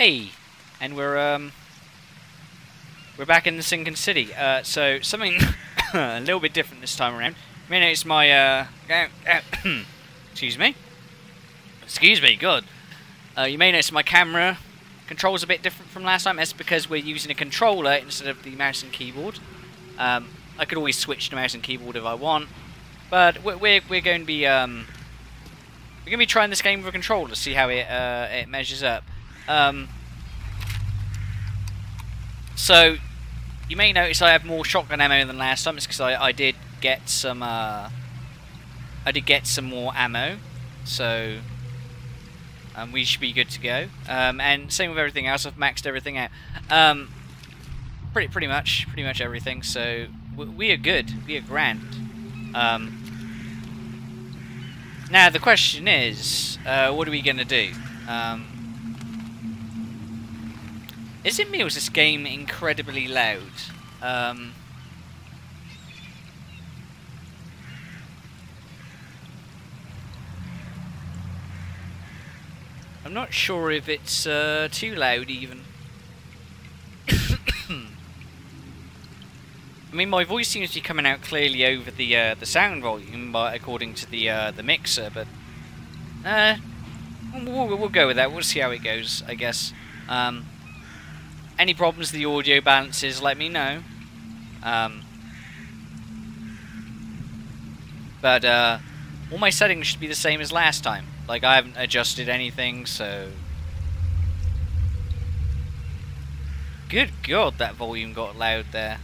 Hey, and we're back in the sinking city. So something a little bit different this time around. You may notice my excuse me, God. You may notice my camera controls a bit different from last time. That's because we're using a controller instead of the mouse and keyboard. I could always switch to mouse and keyboard if I want, but we're going to be trying this game with a controller to see how it measures up. So you may notice I have more shotgun ammo than last time. It's because I did get some more ammo, so we should be good to go. And same with everything else. I've maxed everything out. Pretty much everything. So we are good. We are grand. Now the question is, what are we gonna do? Is it me or is this game incredibly loud? I'm not sure if it's too loud even. I mean, my voice seems to be coming out clearly over the sound volume, according to the mixer, but we'll go with that. We'll see how it goes, I guess. Any problems with the audio balances, let me know. But all my settings should be the same as last time. Like, I haven't adjusted anything, so... Good God, that volume got loud there.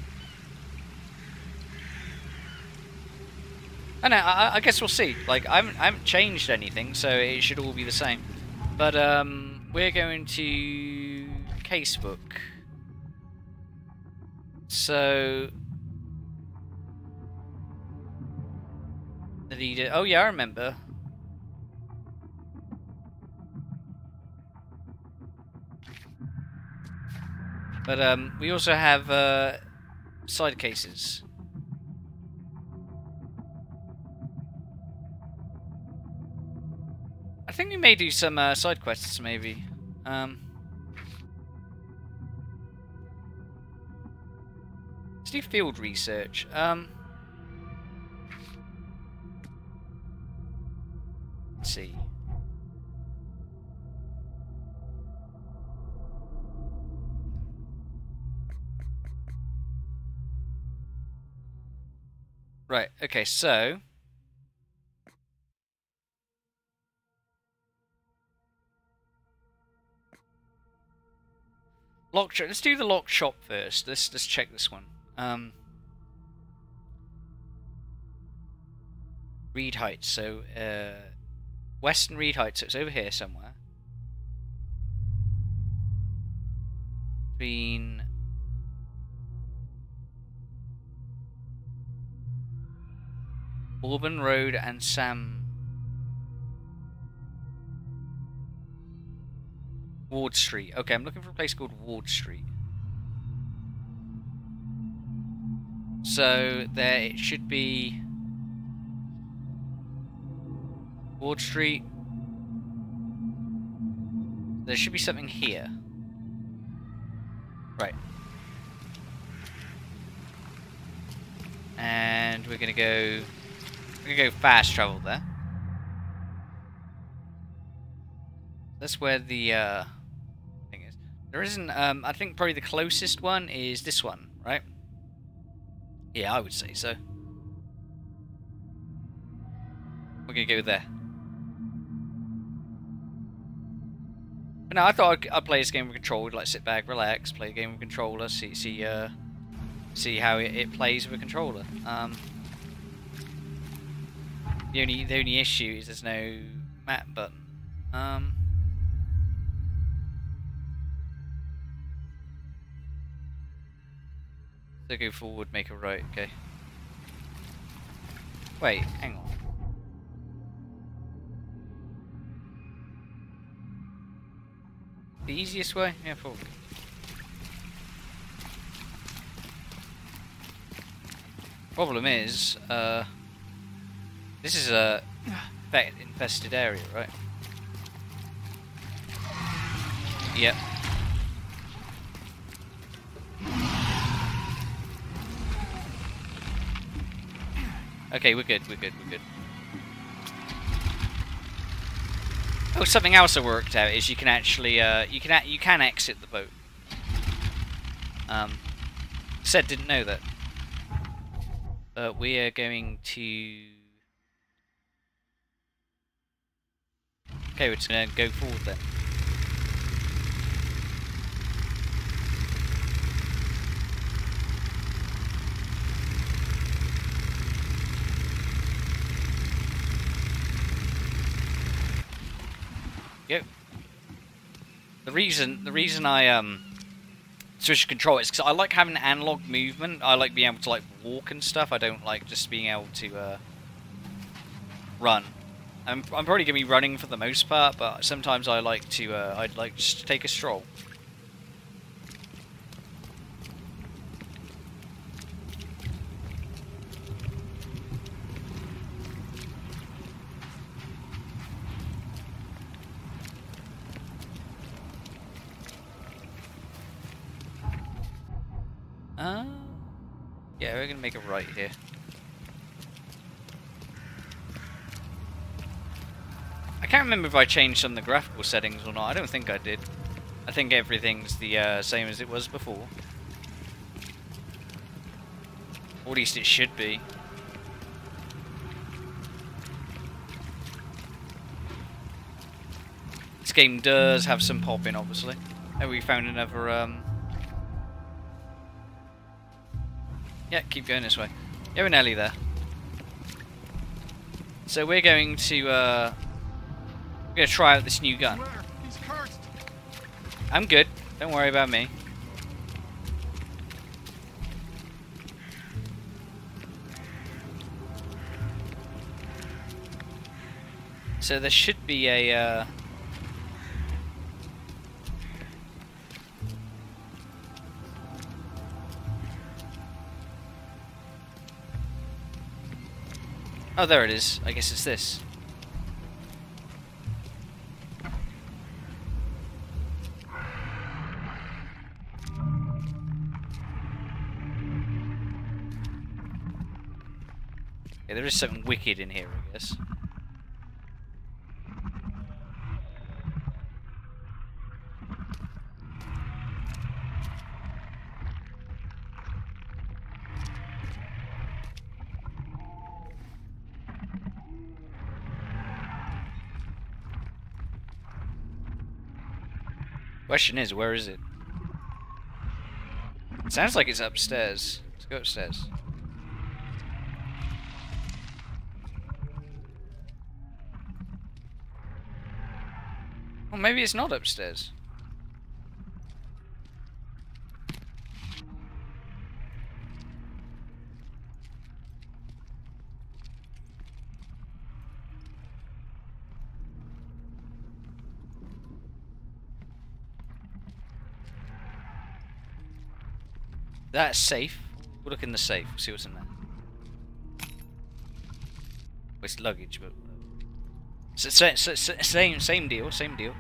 I guess we'll see. Like, I haven't changed anything, so it should all be the same. But we're going to casebook. So the leader. Oh yeah, I remember. But we also have side cases. I think we may do some side quests, maybe. Let's do field research. Let's see. Right, okay, so... Lock shop. Let's do the lock shop first. Let's check this one. Reed Heights. So Western Reed Heights. So it's over here somewhere. Between Auburn Road and Ward Street. Okay, I'm looking for a place called Ward Street. So there it should be Ward Street. There should be something here. Right. And we're gonna go fast travel there. That's where the thing is. There isn't I think probably the closest one is this one, right? Yeah, I would say so. We're gonna go there. But no, I thought I'd play this game with controller, like sit back, relax, play a game with controller, see how it plays with a controller. The only issue is there's no map button. So go forward, make a right, okay. Wait, hang on. The easiest way? Yeah, probably. Problem is, this is a infested area, right? Yep. Okay, we're good, we're good, we're good. Oh, something else I worked out is you can actually you can exit the boat. Said didn't know that. But we are going to. Okay, we're just gonna go forward then. Yep. The reason I switch control is because I like having analog movement. I like being able to like walk and stuff. I don't like just being able to run. I'm probably gonna be running for the most part, but sometimes I like to I'd like just to take a stroll. Yeah, we're gonna make a right here. I can't remember if I changed some of the graphical settings or not. I don't think I did. I think everything's the same as it was before. Or at least it should be. This game does have some pop-in, obviously. Oh, we found another, Yeah, keep going this way. Yeah, we're nearly there. So we're going to, try out this new gun. I'm good. Don't worry about me. So there should be a, Oh, there it is. I guess it's this. Yeah, there is something wicked in here, I guess. Question is, where is it? It sounds like it's upstairs. Let's go upstairs. Well, maybe it's not upstairs. That's safe. We'll look in the safe, see what's in there. Well, it's luggage, but same deal, same deal.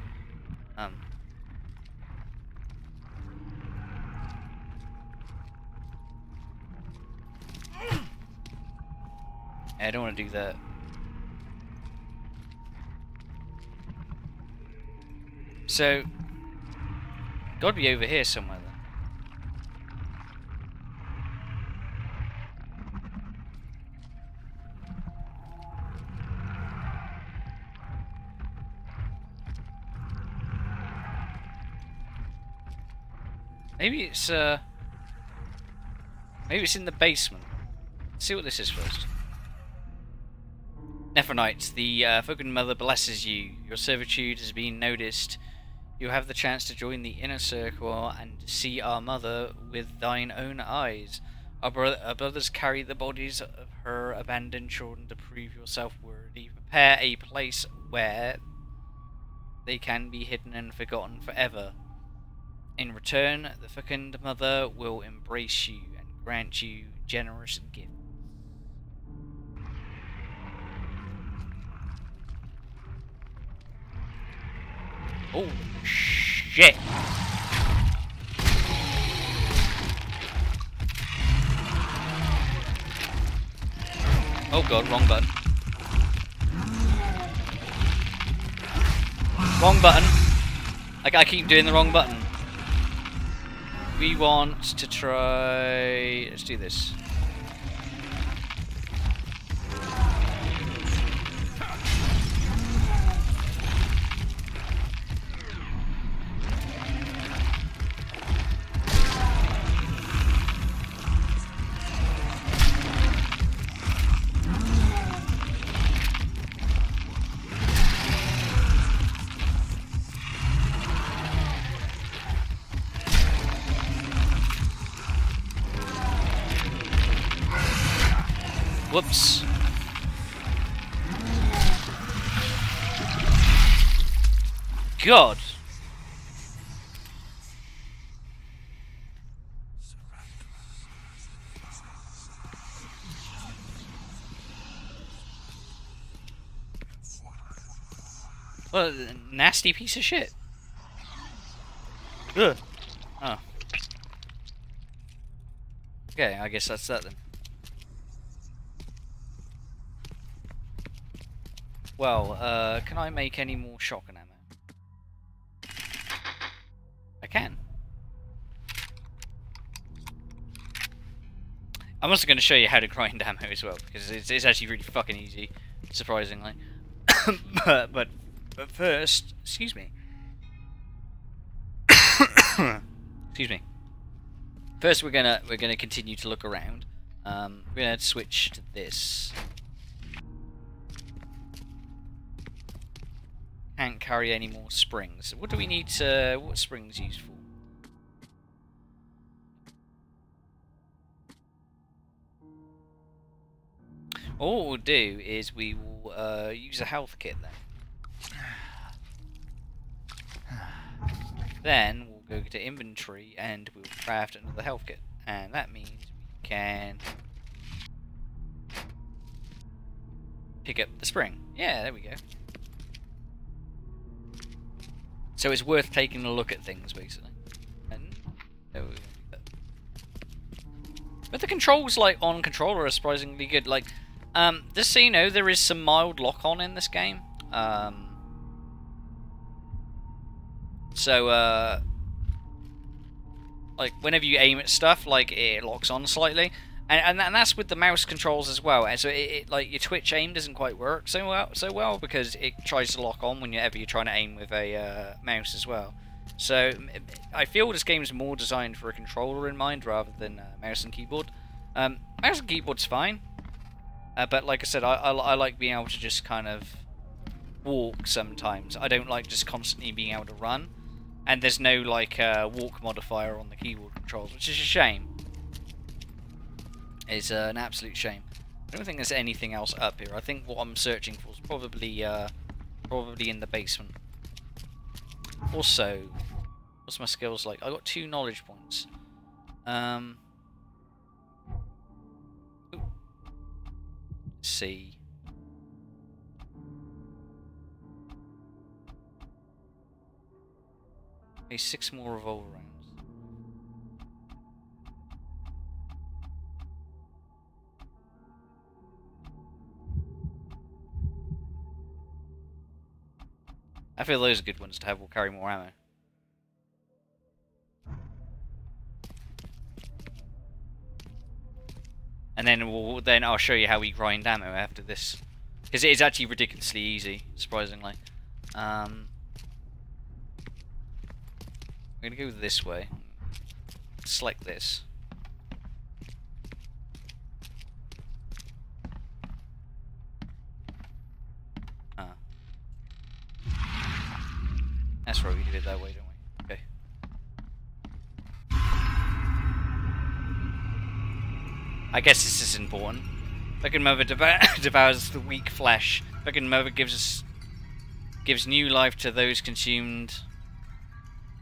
I don't want to do that. So, gotta be over here somewhere then. Maybe it's in the basement. Let's see what this is first. Nephronite, the Fogan Mother blesses you. Your servitude has been noticed. You have the chance to join the inner circle and see our mother with thine own eyes. Our brothers carry the bodies of her abandoned children to prove yourself worthy. Prepare a place where they can be hidden and forgotten forever. In return, the fecund mother will embrace you and grant you generous gifts. Oh, shit! Oh god, wrong button. Wrong button. I keep doing the wrong button. We want to try... Let's do this. Whoops. God. Well, nasty piece of shit. Ugh. Oh. Okay, I guess that's that then. Well, can I make any more shotgun ammo? I can. I'm also going to show you how to grind ammo as well, because it's actually really fucking easy, surprisingly. but first, excuse me. Excuse me. First, we're gonna continue to look around. We're gonna switch to this. Can't carry any more springs. What do we need to... What springs used for? All we'll do is we will use a health kit then. Then we'll go to inventory and we'll craft another health kit. And that means we can pick up the spring. Yeah, there we go. So it's worth taking a look at things, basically. And but the controls, like, on controller are surprisingly good. Like, just so you know, there is some mild lock-on in this game. Like, whenever you aim at stuff, like, it locks on slightly. And that's with the mouse controls as well. And so like, your Twitch aim doesn't quite work so well because it tries to lock on whenever you're trying to aim with a mouse as well. So I feel this game's more designed for a controller in mind rather than mouse and keyboard. Mouse and keyboard's fine, but like I said, I like being able to just kind of walk sometimes. I don't like just constantly being able to run. And there's no like walk modifier on the keyboard controls, which is a shame. It's an absolute shame. I don't think there's anything else up here. I think what I'm searching for is probably in the basement. Also, what's my skills like? I got 2 knowledge points. Let's see. Okay, 6 more revolver rounds. I feel those are good ones to have. We'll carry more ammo. And then I'll show you how we grind ammo after this, because it is actually ridiculously easy, surprisingly. I'm gonna go this way. Select this. That's right, we did it that way, don't we? Okay. I guess this is important. Fucking mother devours the weak flesh. Fucking mother gives new life to those consumed.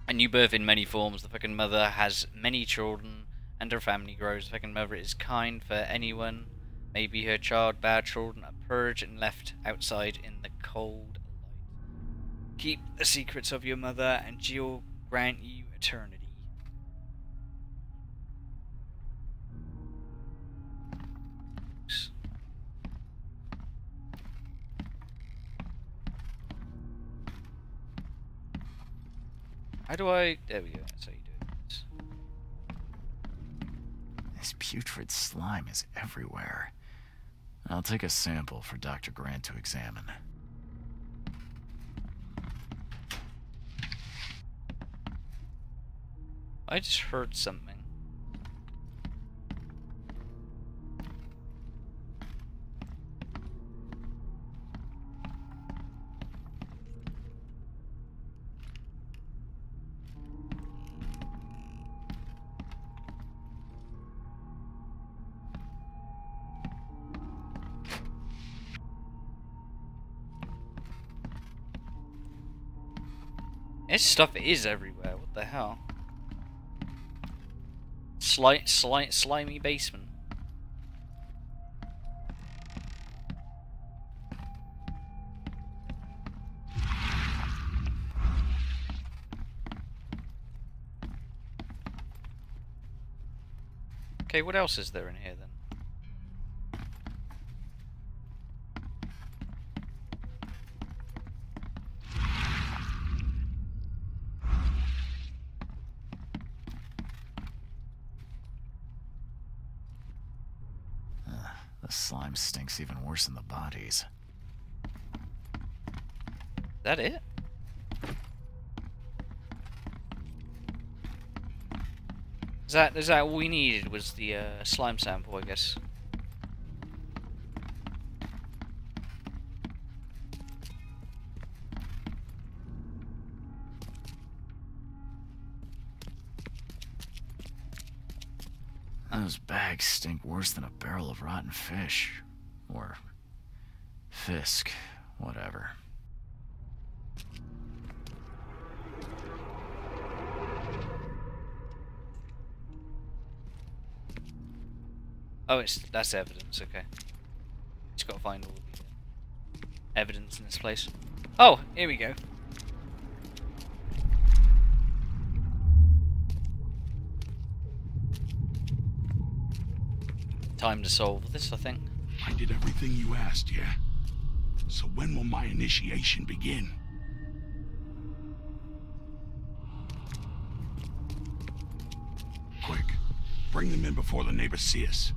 A new birth in many forms. The fucking mother has many children, and her family grows. The fucking mother is kind for anyone. Maybe her child, bad children are purged and left outside in the cold light. Keep the secrets of your mother, and she'll grant you eternity. How do I... There we go, that's how you do it. This putrid slime is everywhere. I'll take a sample for Dr. Grant to examine. I just heard something. This stuff is everywhere, what the hell? Slimy basement. Okay, what else is there in here then? The slime stinks even worse than the bodies. Is that it? Is that all we needed was the slime sample, I guess? Those bags stink worse than a barrel of rotten fish. Or... Fisk. Whatever. Oh, that's evidence, okay. Just gotta find all the evidence in this place. Oh, here we go. Time to solve this, I think. I did everything you asked, yeah? So when will my initiation begin? Quick, bring them in before the neighbors see us.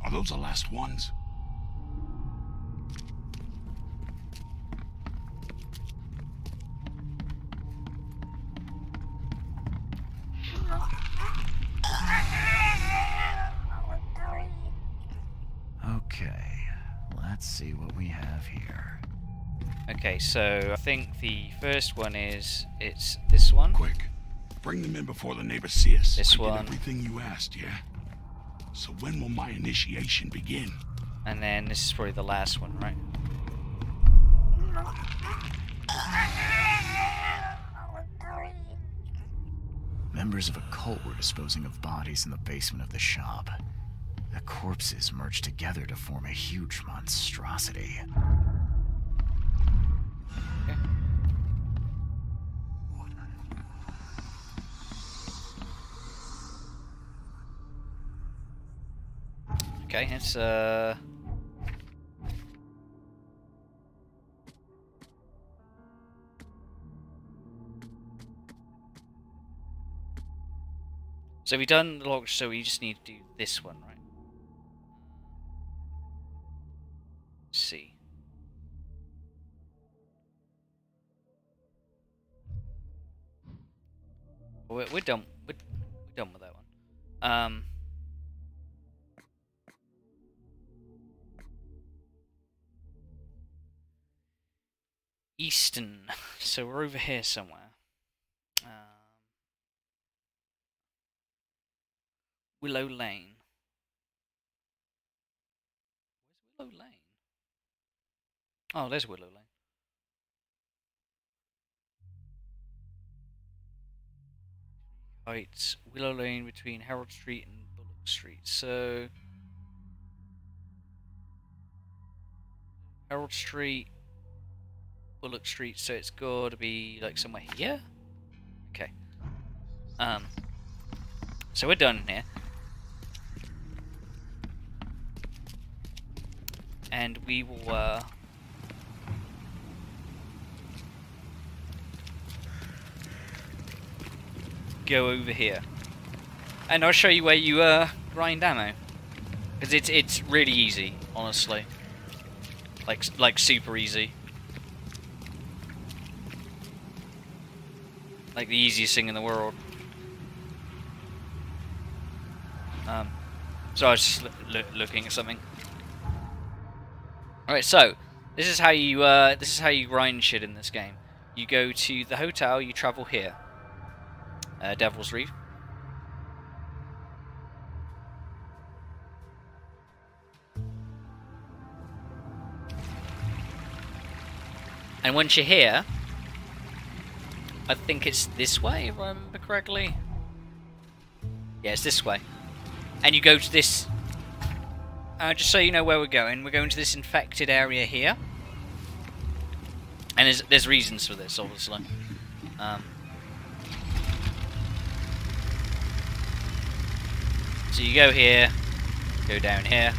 Are those the last ones? Okay, let's see what we have here. Okay, so I think the first one is... it's this one. Quick, bring them in before the neighbors see us. This I one. did everything you asked, yeah? So when will my initiation begin? And then this is probably the last one, right? Members of a cult were disposing of bodies in the basement of the shop. The corpses merged together to form a huge monstrosity. Okay, it's so we done the log, so we just need to do this one, right? Let's see. We're done. We're done with that one. Easton. So we're over here somewhere. Willow Lane. Where's Willow Lane? Oh, there's Willow Lane. Heights. Willow Lane between Harold Street and Bullock Street. So... Harold Street... Bullock Street, so it's got to be like somewhere here? Okay. So we're done here. And we will, go over here. And I'll show you where you grind ammo. Because it's really easy, honestly. Like super easy. Like the easiest thing in the world. So I was just looking at something. Alright, so this is how you grind shit in this game. You go to the hotel, you travel here. Devil's Reef. And once you're here, I think it's this way, if I remember correctly. Yeah, it's this way. And you go to this... just so you know where we're going to this infected area here. And there's reasons for this, obviously. So you go here, go down here.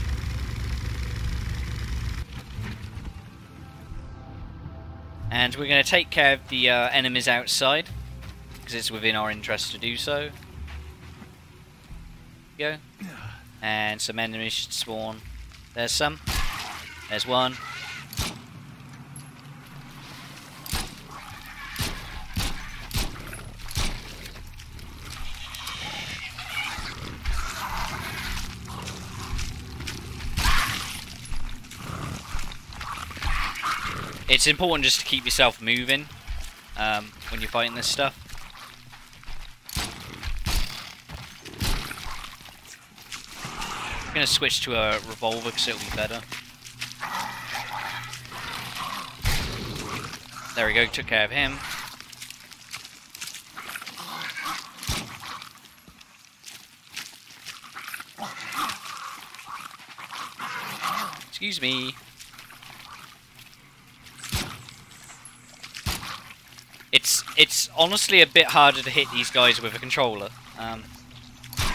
And we're going to take care of the enemies outside, because it's within our interest to do so. Go. And some enemies should spawn. There's some. There's one. It's important just to keep yourself moving when you're fighting this stuff. I'm going to switch to a revolver because it'll be better. There we go, took care of him. Excuse me. It's honestly a bit harder to hit these guys with a controller,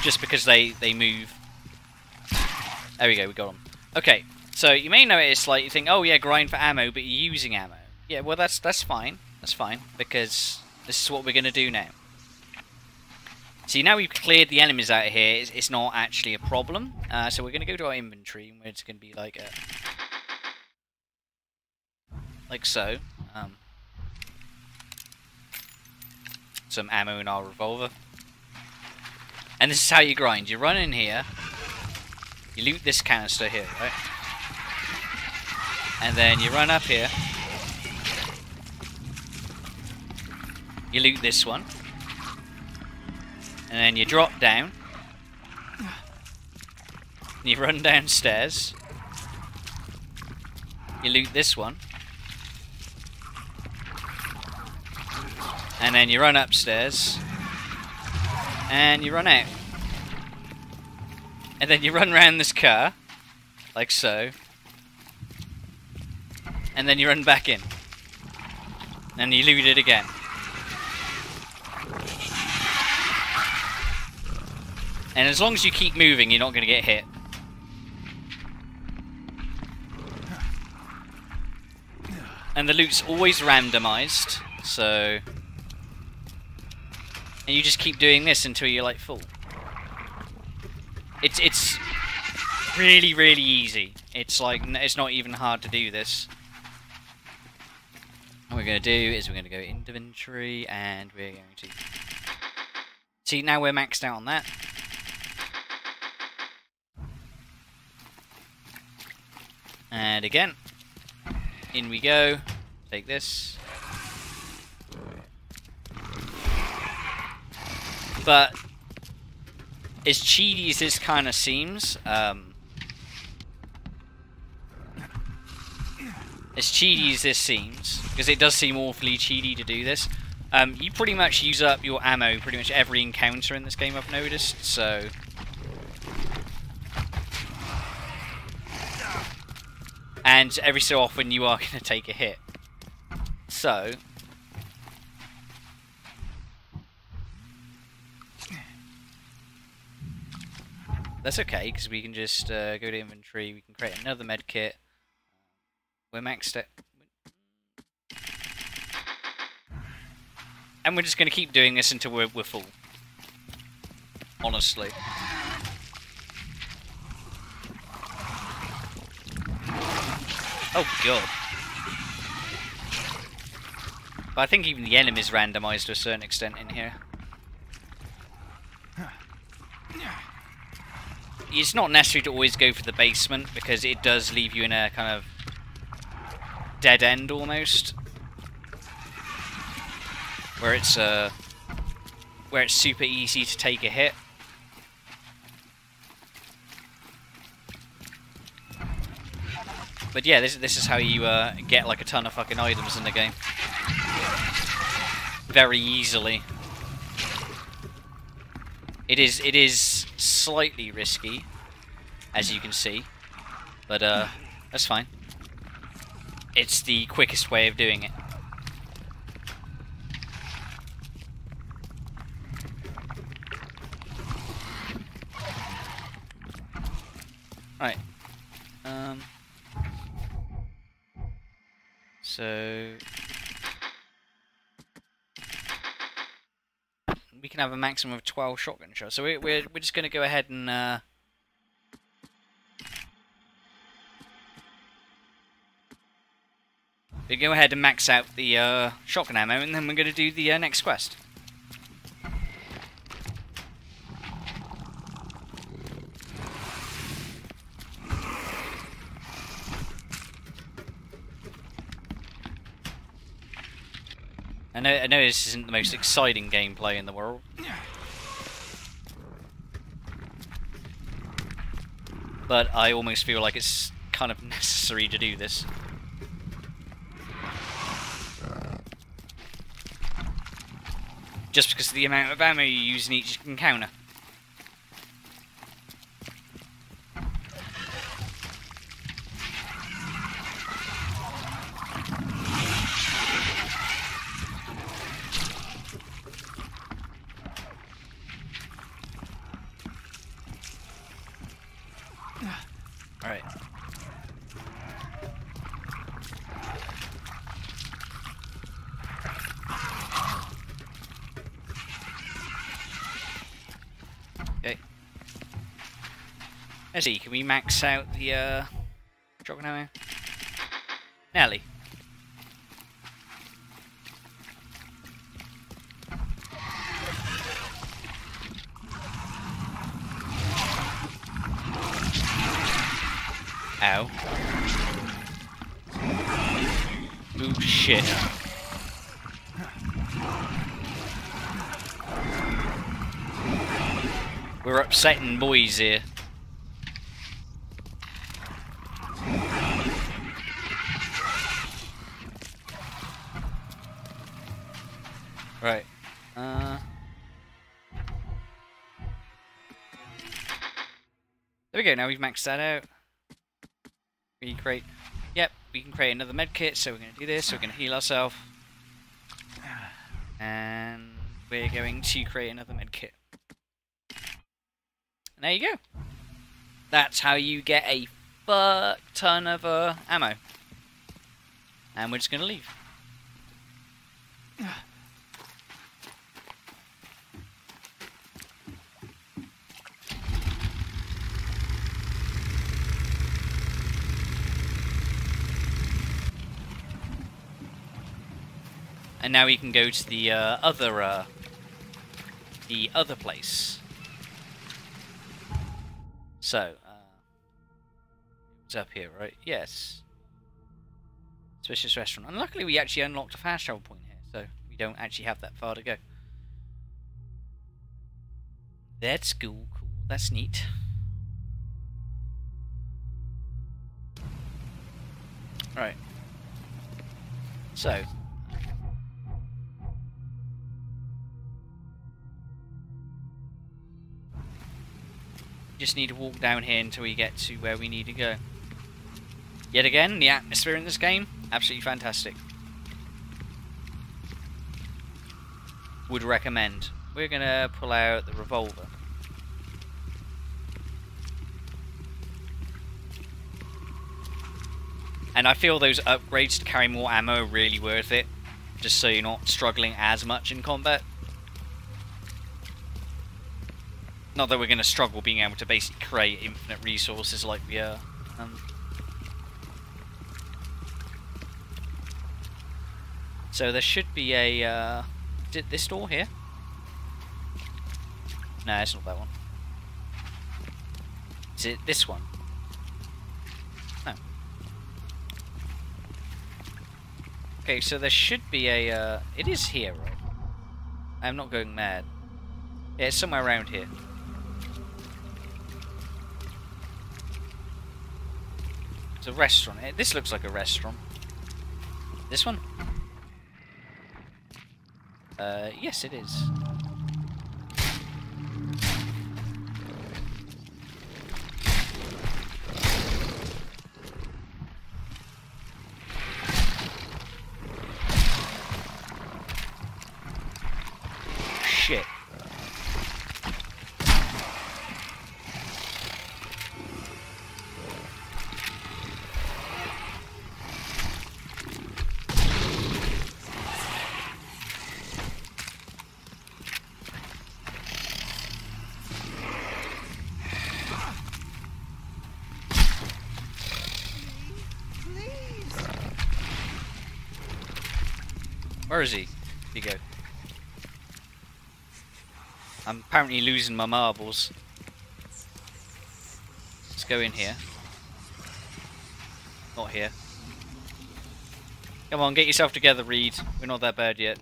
just because they move. There we go, we got them. Okay, so you may notice, like, you think, oh yeah, grind for ammo, but you're using ammo. Yeah, well that's fine. That's fine, because this is what we're going to do now. See, now we've cleared the enemies out of here, it's not actually a problem. So we're going to go to our inventory, and it's going to be like so. Some ammo in our revolver. And this is how you grind. You run in here, you loot this canister here, right? And then you run up here, you loot this one, and then you drop down, and you run downstairs, you loot this one, and then you run upstairs, and you run out. And then you run around this car, like so, and then you run back in. And you loot it again. And as long as you keep moving, you're not going to get hit. And the loot's always randomized, so... And you just keep doing this until you're like full. It's really, really easy. It's like, it's not even hard to do this. What we're going to do is we're going to go into inventory, and we're going to... See, now we're maxed out on that. And again, in we go. Take this. But as cheaty as this kind of seems, as cheaty as this seems, because it does seem awfully cheaty to do this, you pretty much use up your ammo pretty much every encounter in this game, I've noticed, so... And every so often you are going to take a hit. So... That's okay, because we can just go to inventory, we can create another med kit. We're maxed out. And we're just going to keep doing this until we're full. honestly. Oh god. But I think even the enemy's randomised to a certain extent in here. It's not necessary to always go for the basement, because it does leave you in a kind of dead end almost. Where it's super easy to take a hit. But yeah, this is how you get like a ton of fucking items in the game. Very easily. It is slightly risky, as you can see, but that's fine. It's the quickest way of doing it. Right. So we can have a maximum of 12 shotgun shots. So we're just going to go ahead and we go ahead and max out the shotgun ammo, and then we're going to do the next quest. I know this isn't the most exciting gameplay in the world. But I almost feel like it's kind of necessary to do this. Just because of the amount of ammo you use in each encounter. Alright. Okay. Let's see, can we max out the shotgun ammo? Nelly. Ow. Ooh, shit. We're upsetting boys here. Right. There we go, now we've maxed that out. We create... Yep, we can create another med kit, so we're going to do this, so we're going to heal ourselves. And we're going to create another med kit. And there you go. That's how you get a fuck ton of ammo. And we're just going to leave. And now we can go to the other place. So, it's up here, right? Yes. Suspicious restaurant. And luckily we actually unlocked a fast travel point here, so we don't actually have that far to go. That's cool, cool. That's neat. Right. So, just need to walk down here until we get to where we need to go. Yet again, the atmosphere in this game, absolutely fantastic. Would recommend. We're gonna pull out the revolver. And I feel those upgrades to carry more ammo are really worth it, just so you're not struggling as much in combat. Not that we're going to struggle being able to basically create infinite resources like we are. So there should be a... is it this door here? No, it's not that one. Is it this one? No. Okay, so there should be a... it is here, right? I'm not going mad. Yeah, it's somewhere around here. It's a restaurant. This looks like a restaurant. This one? Yes, it is. Shit. Where is he? Here you go. I'm apparently losing my marbles. Let's go in here. Not here. Come on, get yourself together, Reed. We're not that bad yet.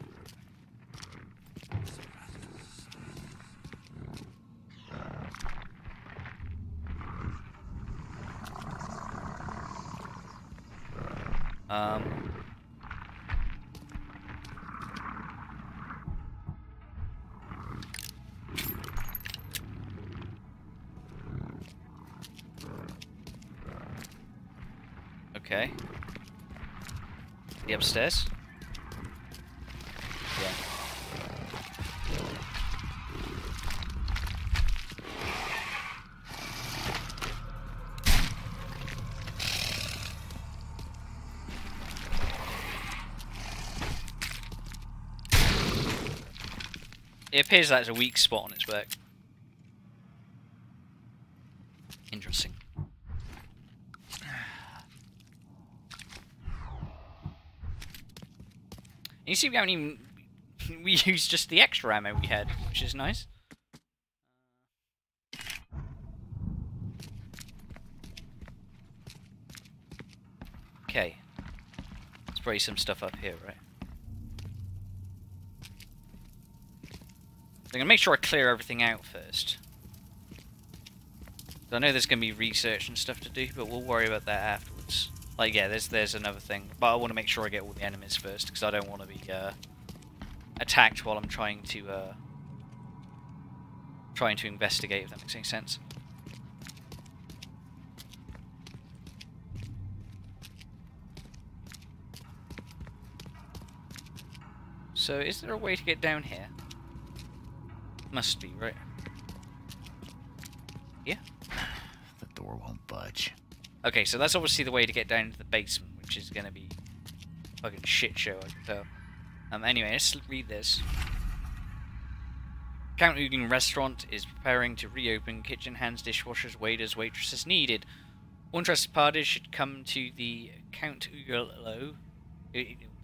Okay. The upstairs? Yeah. It appears that's a weak spot on its back. Interesting. You see, we haven't even... we used just the extra ammo we had, which is nice. Okay. Let's spray some stuff up here, right? I'm going to make sure I clear everything out first. I know there's going to be research and stuff to do, but we'll worry about that afterwards. Like, yeah, there's another thing. But I want to make sure I get all the enemies first, because I don't want to be attacked while I'm trying to investigate, if that makes any sense. So, is there a way to get down here? Must be, right? Yeah? The door won't budge. Okay, so that's obviously the way to get down into the basement, which is going to be a fucking shit show, I can tell. Anyway, let's read this. Count Ugin Restaurant is preparing to reopen. Kitchen hands, dishwashers, waiters, waitresses needed. Interested parties should come to the Count Ugolo,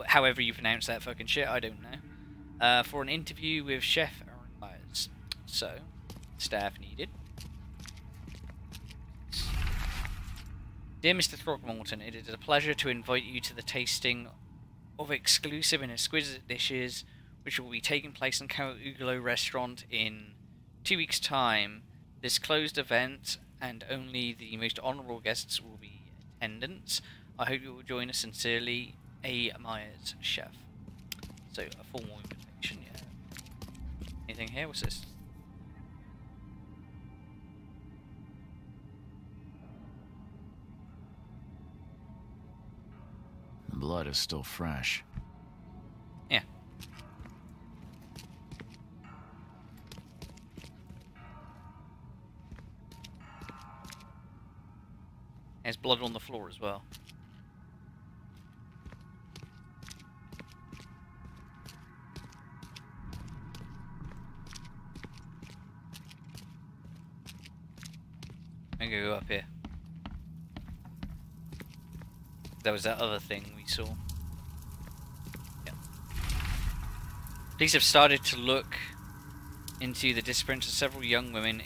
however you pronounce that fucking shit, I don't know, for an interview with Chef Aaron Myers. So, staff needed. Dear Mr. Throckmorton, it is a pleasure to invite you to the tasting of exclusive and exquisite dishes which will be taking place in Count Ugolo Restaurant in 2 weeks' time. This closed event and only the most honourable guests will be attendants. I hope you will join us sincerely, A. Myers, Chef. So, a formal invitation, yeah. Anything here? What's this? The blood is still fresh. Yeah. There's blood on the floor as well. I'm gonna go up here. There was that other thing we saw. Yeah. Police have started to look into the disappearance of several young women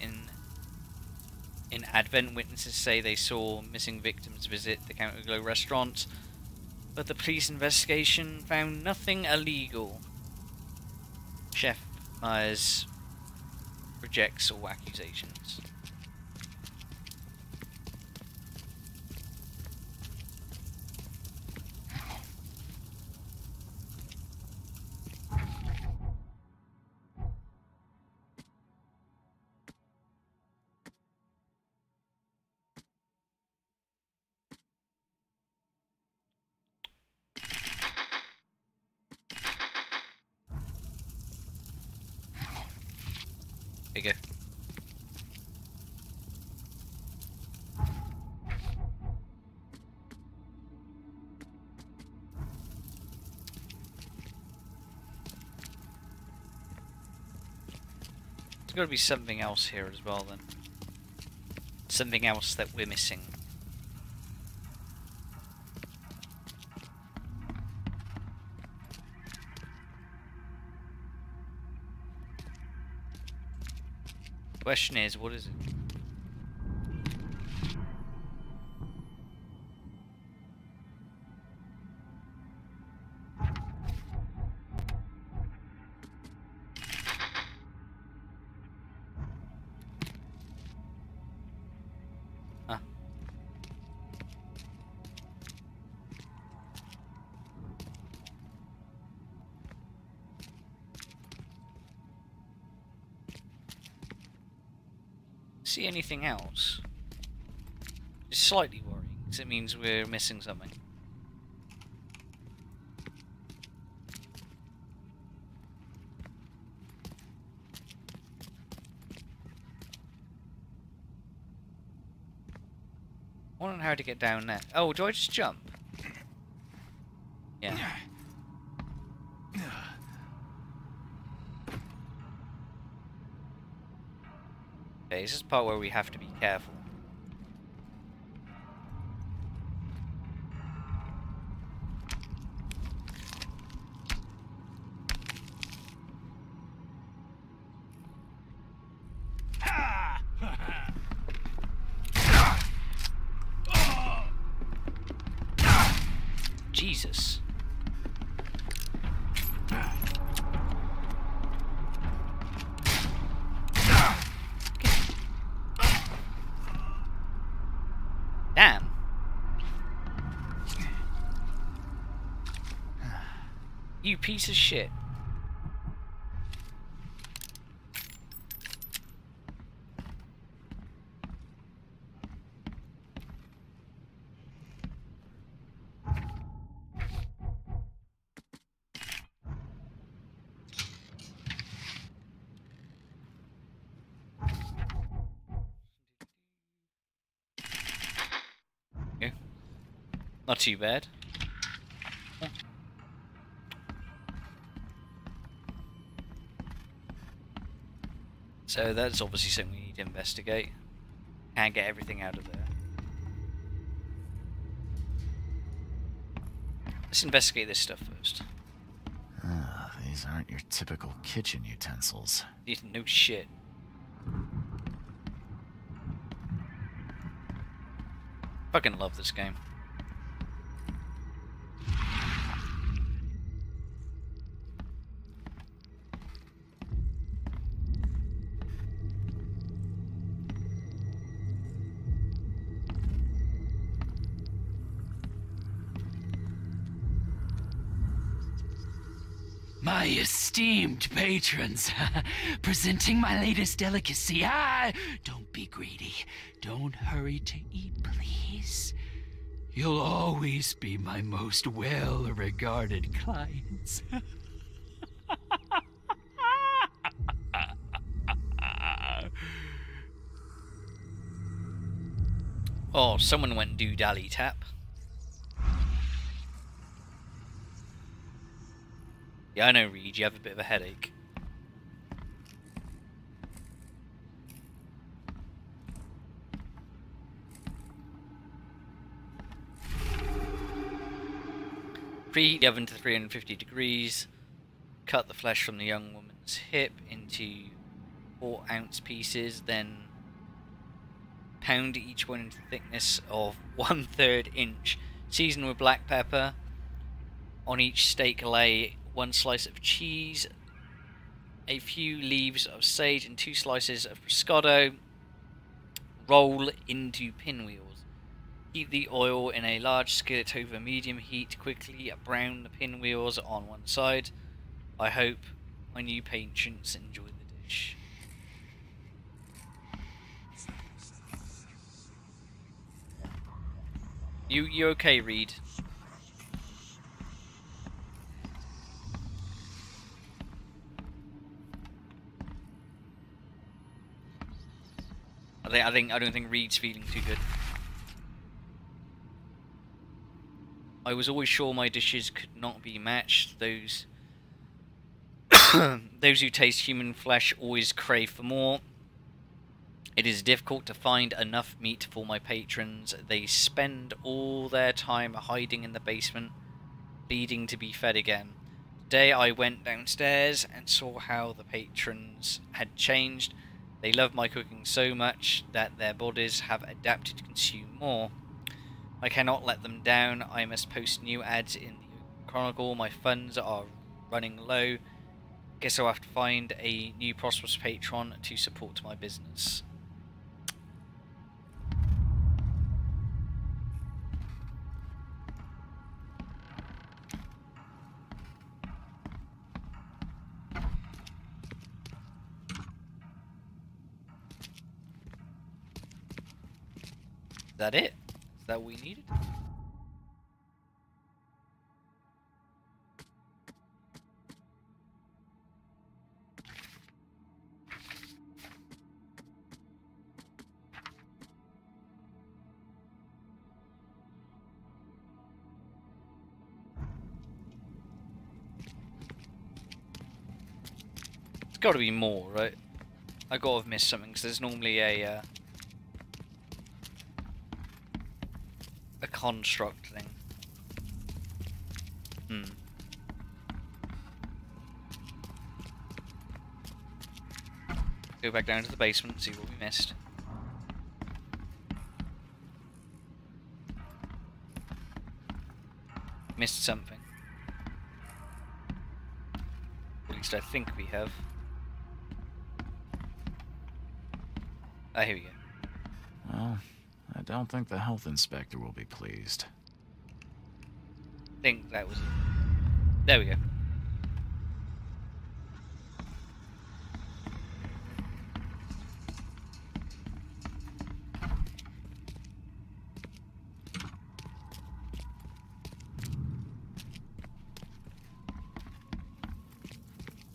in Advent. Witnesses say they saw missing victims visit the Counterglow restaurant, but the police investigation found nothing illegal. Chef Myers rejects all accusations. There you go. There's got to be something else here as well then. Something else that we're missing. Question is, what is it? Huh. See anything else? It's slightly worrying, because it means we're missing something. I wonder how to get down there. Oh, do I just jump? Yeah. Okay, this is the part where we have to be careful. Jesus. Damn. You piece of shit. Okay. Not too bad. So that's obviously something we need to investigate. Can't get everything out of there. Let's investigate this stuff first. These aren't your typical kitchen utensils. No shit. Fucking love this game. My esteemed patrons, presenting my latest delicacy. Don't be greedy. Don't hurry to eat, please. You'll always be my most well-regarded clients. Oh, someone went do-dally tap. Yeah, I know, Reed, you have a bit of a headache. Preheat the oven to 350 degrees. Cut the flesh from the young woman's hip into 4-ounce pieces, then pound each one into the thickness of 1/3 inch. Season with black pepper. On each steak lay 1 slice of cheese, a few leaves of sage and 2 slices of prosciutto. Roll into pinwheels. Heat the oil in a large skillet over medium heat. Quickly brown the pinwheels on one side. I hope my new patrons enjoy the dish. You okay, Reed? I don't think Reed's feeling too good. I was always sure my dishes could not be matched. Those those who taste human flesh always crave for more. It is difficult to find enough meat for my patrons. They spend all their time hiding in the basement, pleading to be fed again. Today I went downstairs and saw how the patrons had changed. They love my cooking so much that their bodies have adapted to consume more. I cannot let them down. I must post new ads in the Chronicle. My funds are running low. Guess I'll have to find a new prosperous patron to support my business. Is that it? Is that what we needed? It's got to be more, right? I got to have missed something because there's normally a construct thing. Go back down to the basement and see what we missed. Missed something. At least I think we have. Ah, here we go. Well, I don't think the health inspector will be pleased. I think that was it. There we go.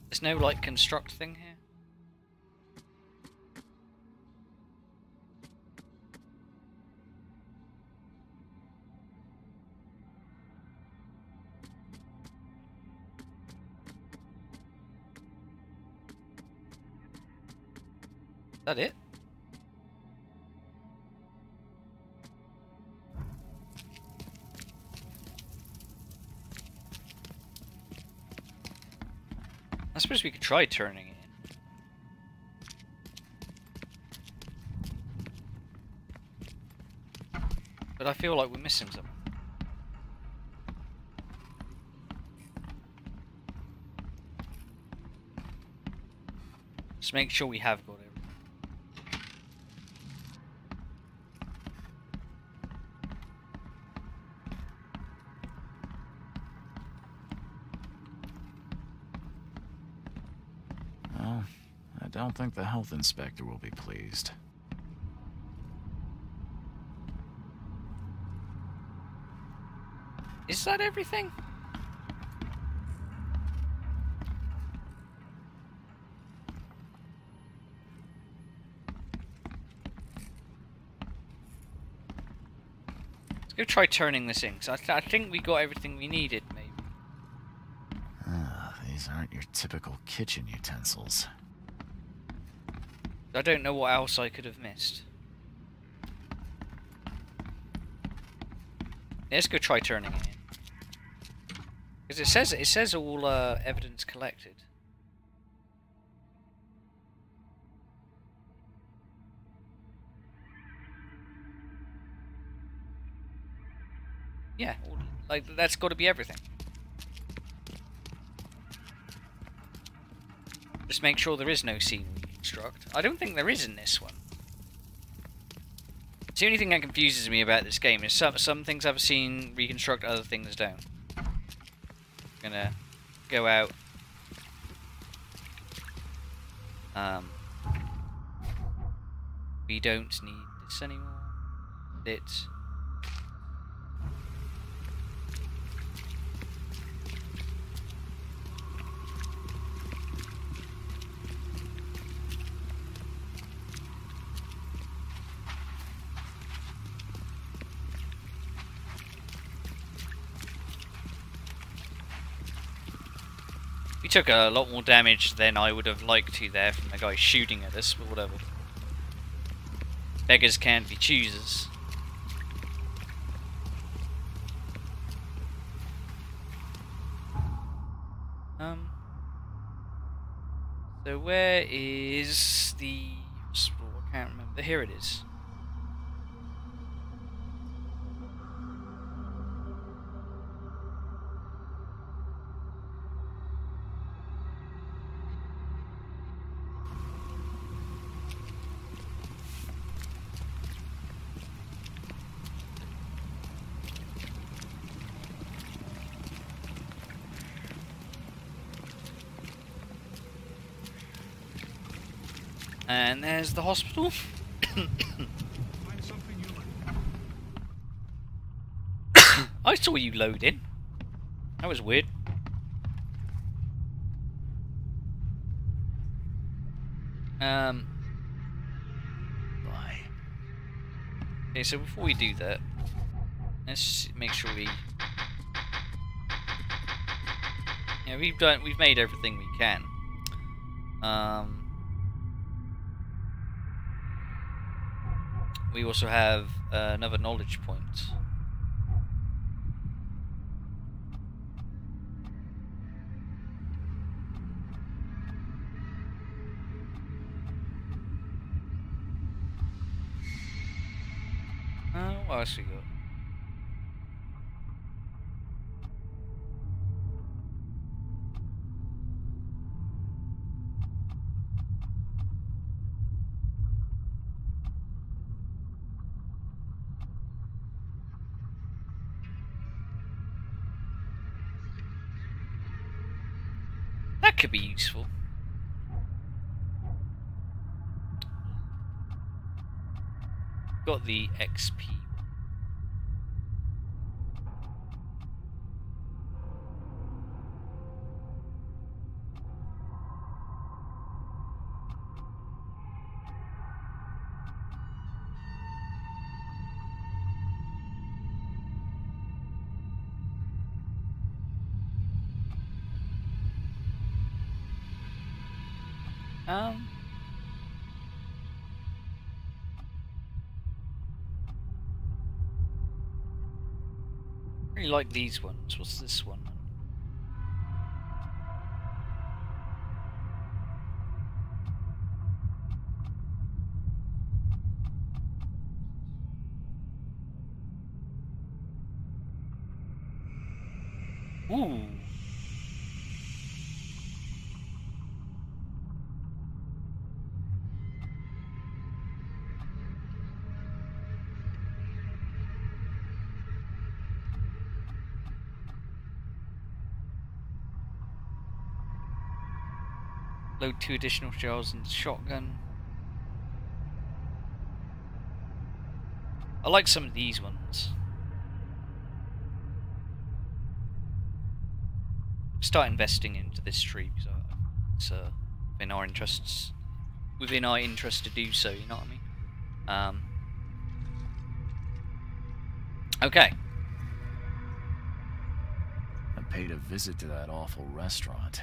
There's no, like, construct thing here? Is that it? I suppose we could try turning it in. But I feel like we're missing something. Just make sure we have got it. I don't think the health inspector will be pleased. Is that everything? Let's go try turning this in, because I think we got everything we needed, maybe. These aren't your typical kitchen utensils. I don't know what else I could have missed. Let's go try turning it in. Because it says all evidence collected. Yeah, like that's got to be everything. Just make sure there is no scene reconstruct. I don't think there is in this one. It's the only thing that confuses me about this game is some things I've seen reconstruct, other things don't. I'm gonna go out. We don't need this anymore. It. We took a lot more damage than I would have liked to there from the guy shooting at us, but whatever. Beggars can't be choosers. So where is the hospital? I can't remember. Here it is. And there's the hospital. I saw you load in. That was weird. Bye. Okay, so before we do that, let's make sure we. Yeah, we've made everything we can. We also have another knowledge point. What else we got? That could be useful. Got the XP. I really like these ones. What's this one? Ooh. Load 2 additional shells into shotgun. I like some of these ones. Start investing into this tree because it's within our interests. Within our interest to do so. You know what I mean? Okay. I paid a visit to that awful restaurant.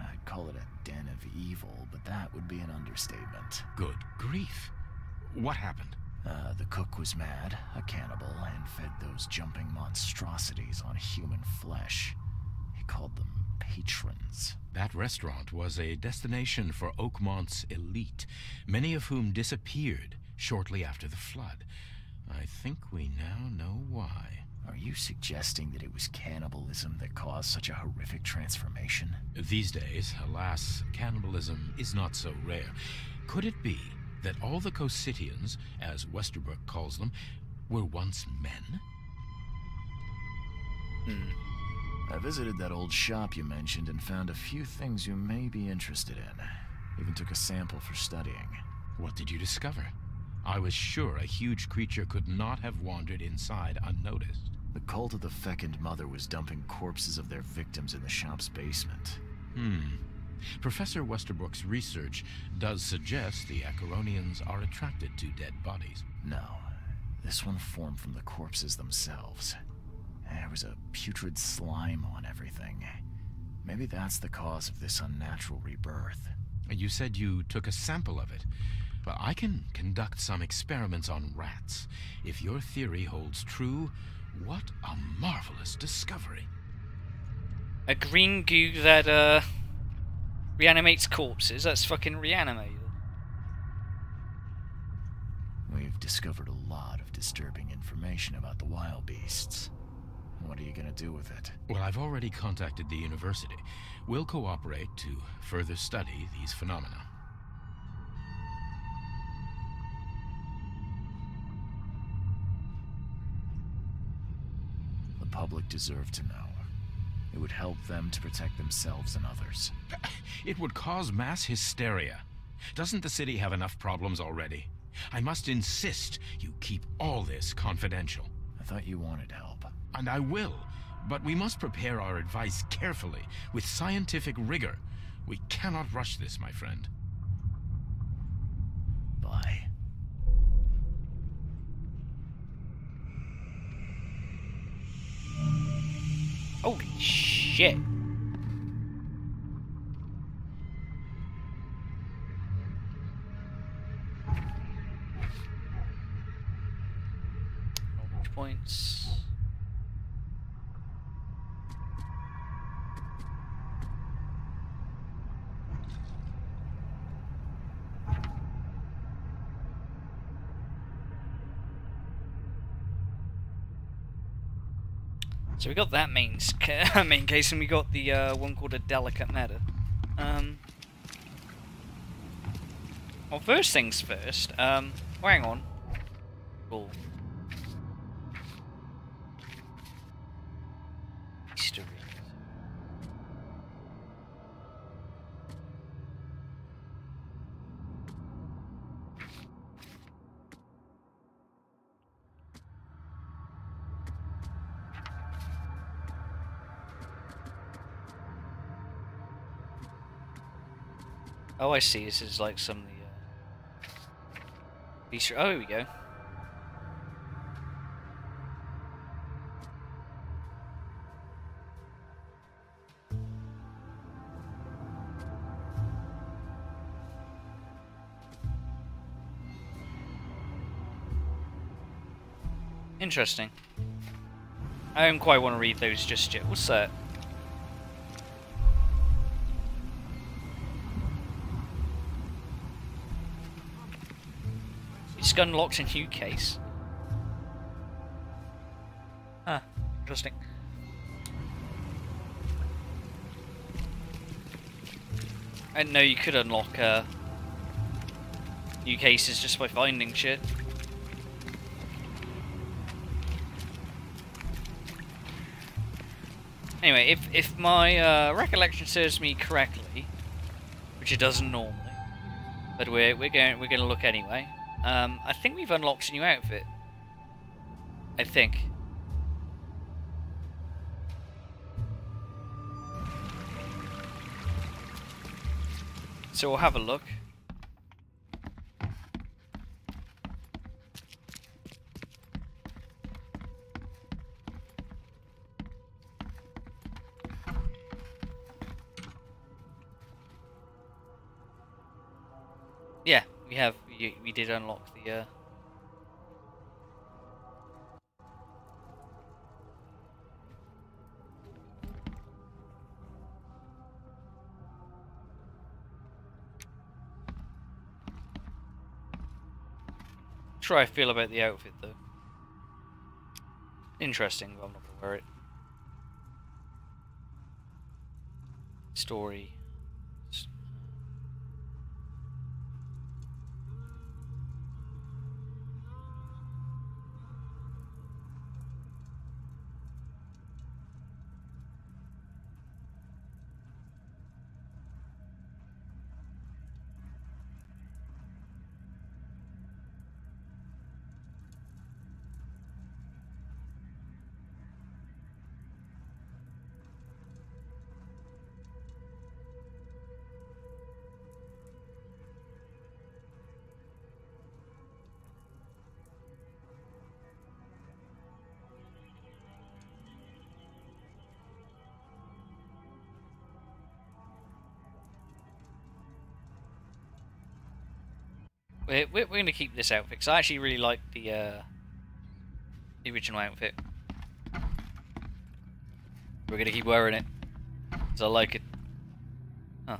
I'd call it a den of evil, but that would be an understatement. Good grief. What happened? The cook was mad, a cannibal, and fed those jumping monstrosities on human flesh. He called them patrons. That restaurant was a destination for Oakmont's elite, many of whom disappeared shortly after the flood. I think we now know why. Are you suggesting that it was cannibalism that caused such a horrific transformation? These days, alas, cannibalism is not so rare. Could it be that all the Cositians, as Westerbrook calls them, were once men? I visited that old shop you mentioned and found a few things you may be interested in. Even took a sample for studying. What did you discover? I was sure a huge creature could not have wandered inside unnoticed. The cult of the Fecund Mother was dumping corpses of their victims in the shop's basement. Professor Westerbrook's research does suggest the Acheronians are attracted to dead bodies. No, this one formed from the corpses themselves. There was a putrid slime on everything. Maybe that's the cause of this unnatural rebirth. You said you took a sample of it. Well, I can conduct some experiments on rats. If your theory holds true, what a marvelous discovery. A green goo that, reanimates corpses? That's fucking reanimated. We've discovered a lot of disturbing information about the wild beasts. What are you gonna do with it? Well, I've already contacted the university. We'll cooperate to further study these phenomena. The public deserve to know. It would help them to protect themselves and others. It would cause mass hysteria. Doesn't the city have enough problems already? I must insist you keep all this confidential. I thought you wanted help. And I will, but we must prepare our advice carefully, with scientific rigor. We cannot rush this, my friend. Bye. Holy shit. Knowledge points. So we got that main case, and we got the one called a delicate matter. Well, first things first. Oh, hang on. Cool. Easter egg. Oh, I see. This is like some of the Easter. Oh, here we go. Interesting. I don't quite want to read those just yet. What's that? It's unlocked a new case. Ah, interesting. I didn't know you could unlock new cases just by finding shit. Anyway, if my recollection serves me correctly, which it doesn't normally, but we're gonna look anyway. I think we've unlocked a new outfit. I think. So we'll have a look. Yeah, we did unlock the sure how I feel about the outfit though. Interesting, but I'm not gonna wear it. Story. We're going to keep this outfit because I actually really like the original outfit. We're going to keep wearing it because I like it. Huh.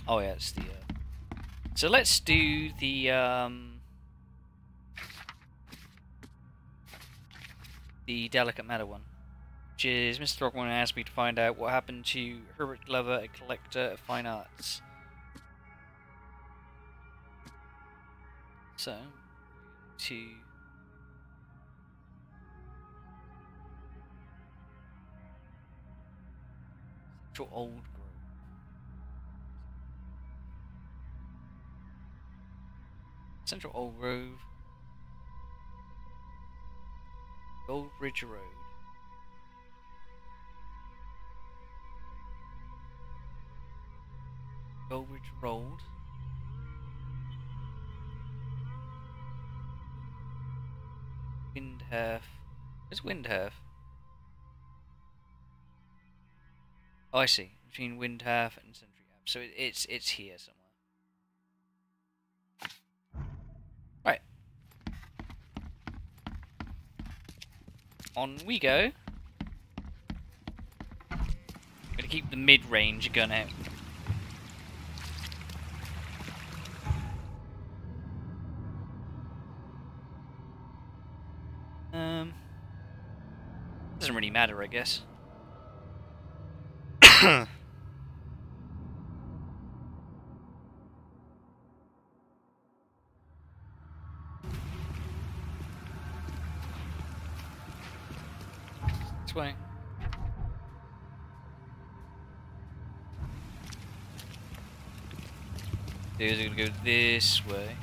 Oh yeah, it's the. So let's do the delicate matter one. Which is Mr. Throckmorton asked me to find out what happened to Herbert Glover, a collector of fine arts. So, to Central Old Grove. Central Old Grove. Goldbridge Road. Goldbridge Road. Windhurst. Where's Windhurst? Oh, I see. Between Windhurst and Century Ave. So it's here somewhere. Right. On we go. I'm gonna keep the mid-range gun out. Doesn't really matter, I guess. This way. These are gonna go this way.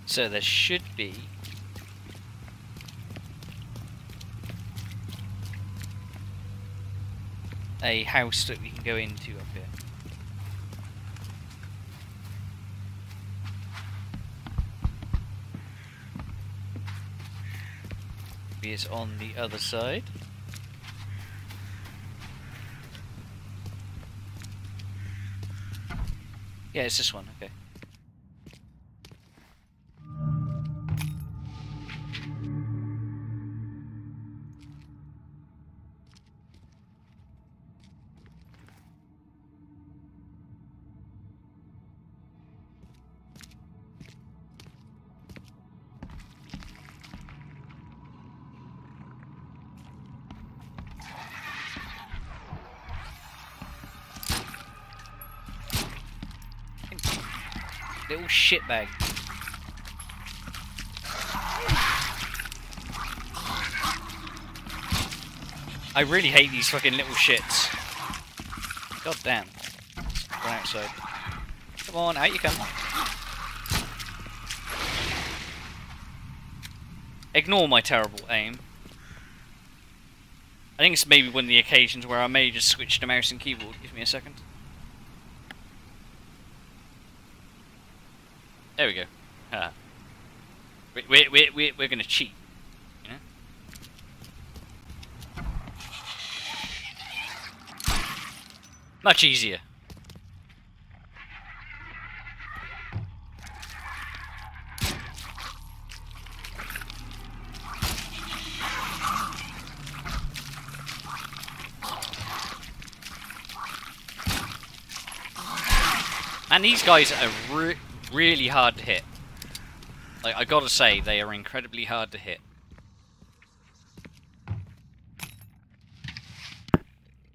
So there should be a house that we can go into up here. Maybe it's on the other side. Yeah, it's this one, okay. Little shitbag. I really hate these fucking little shits. God damn. Run outside. Come on, out you come. Ignore my terrible aim. I think it's maybe one of the occasions where I may just switch to mouse and keyboard. Give me a second. There we go. We're gonna cheat, you know? Much easier. And these guys are really hard to hit. Like, I gotta say, they are incredibly hard to hit.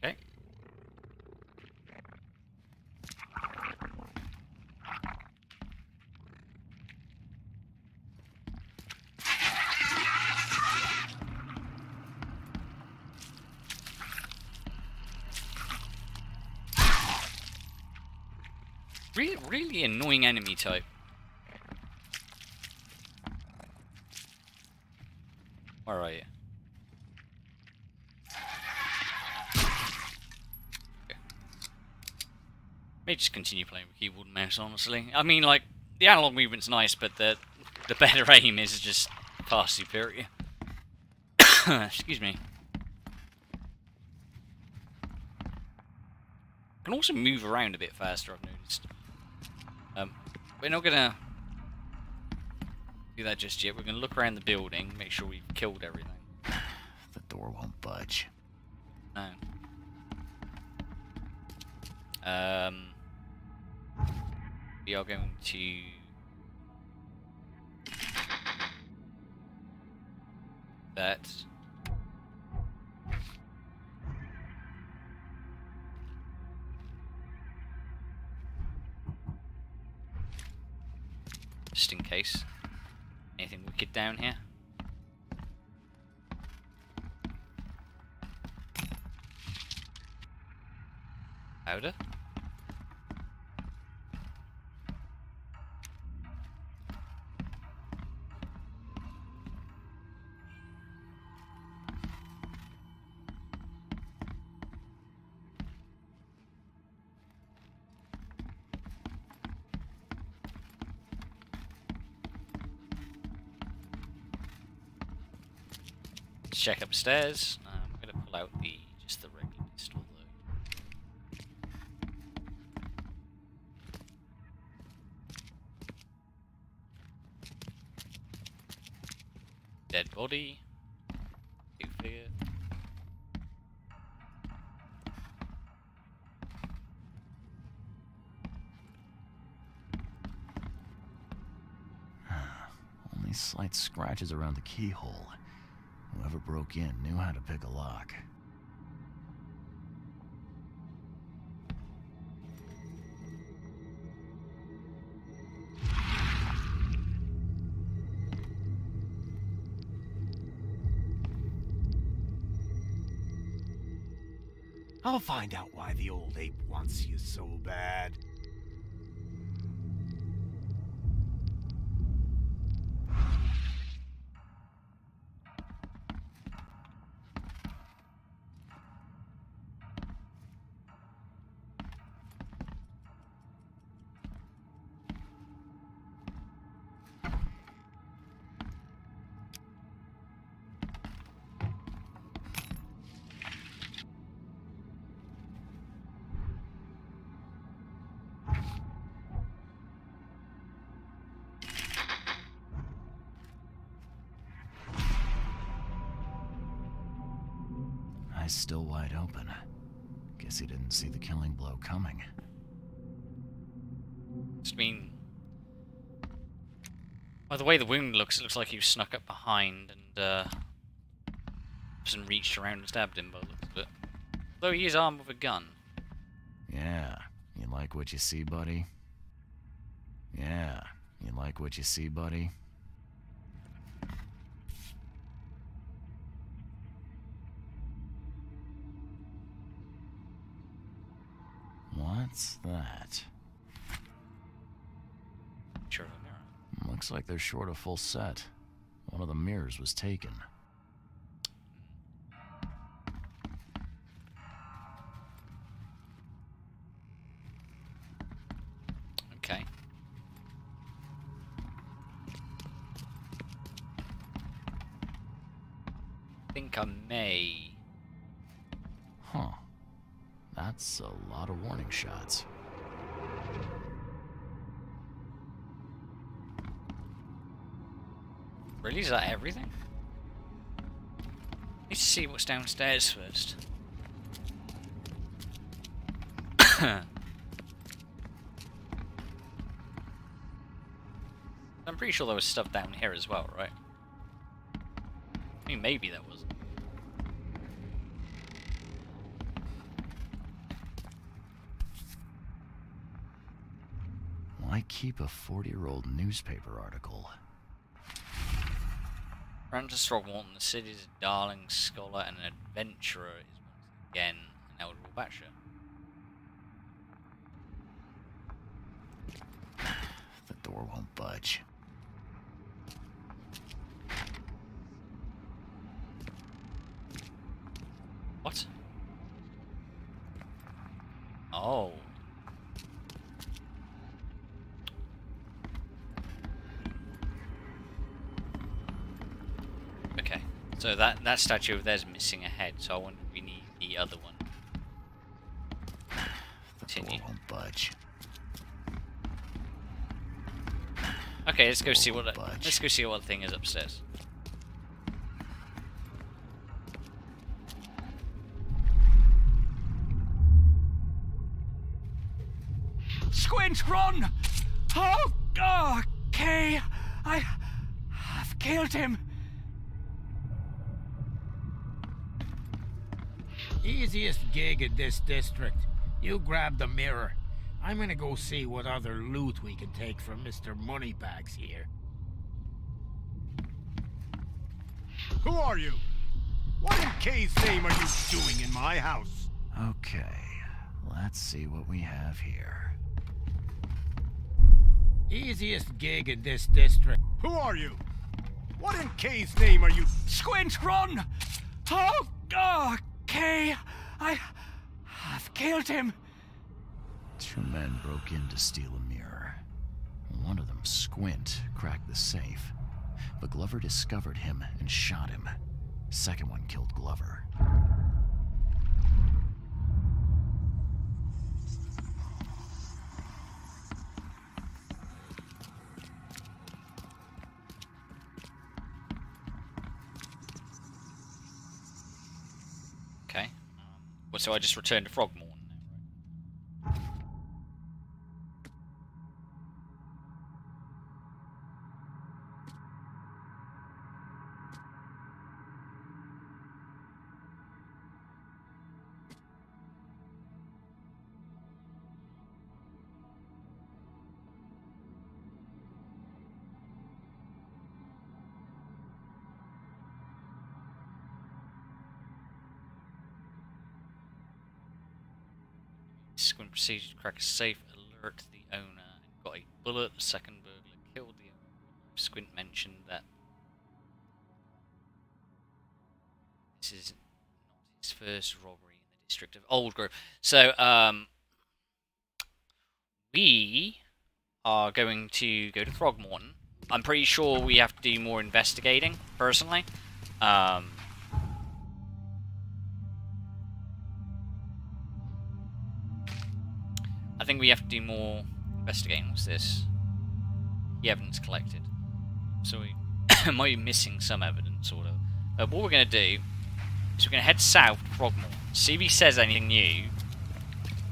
Okay. Really annoying enemy type. Where are you? Okay. May just continue playing with keyboard and mouse, honestly. I mean, like, the analog movement's nice, but the better aim is just far superior. Excuse me. Can also move around a bit faster, I've noticed. We're not gonna do that just yet. We're gonna look around the building, make sure we've killed everything. The door won't budge. No. We are going to that. Just in case. Anything wicked down here? Powder? Let's check upstairs. I'm gonna pull out just the regular pistol though. Dead body. Big figure. Only slight scratches around the keyhole. Whoever broke in knew how to pick a lock. I'll find out why the old ape wants you so bad. Eyes still wide open. Guess he didn't see the killing blow coming. Just mean, by the way the wound looks, it looks like he was snuck up behind and person reached around and stabbed him by the looks of it. Though he is armed with a gun. Yeah, you like what you see, buddy? Yeah, you like what you see, buddy? What's that? Sure of a mirror. Looks like they're short a full set. One of the mirrors was taken. Okay. I think I may. Huh. That's a lot of warning shots. Really? Is that everything? Need to see what's downstairs first. I'm pretty sure there was stuff down here as well, right? I mean, maybe there wasn't. Why keep a 40-year-old newspaper article? Francis Throgmorton, the city's darling scholar and an adventurer, is once again an eligible bachelor. The door won't budge. What? Oh. Okay. So that statue over there is missing a head, so I wonder if we need the other one. The door won't budge. Okay, let's go see what the thing is upstairs. Squint, run! Oh, okay. I've killed him. Easiest gig in this district. You grab the mirror. I'm gonna go see what other loot we can take from Mr. Moneybags here. Who are you? What in K's name are you doing in my house? Okay, let's see what we have here. Easiest gig in this district. Who are you? What in K's name are you? Squint, run! Oh, okay. I've killed him. Two men broke in to steal a mirror. One of them, Squint, cracked the safe, but Glover discovered him and shot him. Second one killed Glover. Okay. Well, so I just returned to Frogmorn. Squint proceeded to crack a safe, alert the owner, and got a bullet. The second burglar killed the owner. Squint mentioned that this is not his first robbery in the district of Old Grove. So, we are going to go to Throgmorton. I'm pretty sure we have to do more investigating, personally. I think we have to do more investigating. What's this? The evidence collected. So we might be missing some evidence, sort of. What we're going to do is we're going to head south to Frogmorton, see if he says anything new,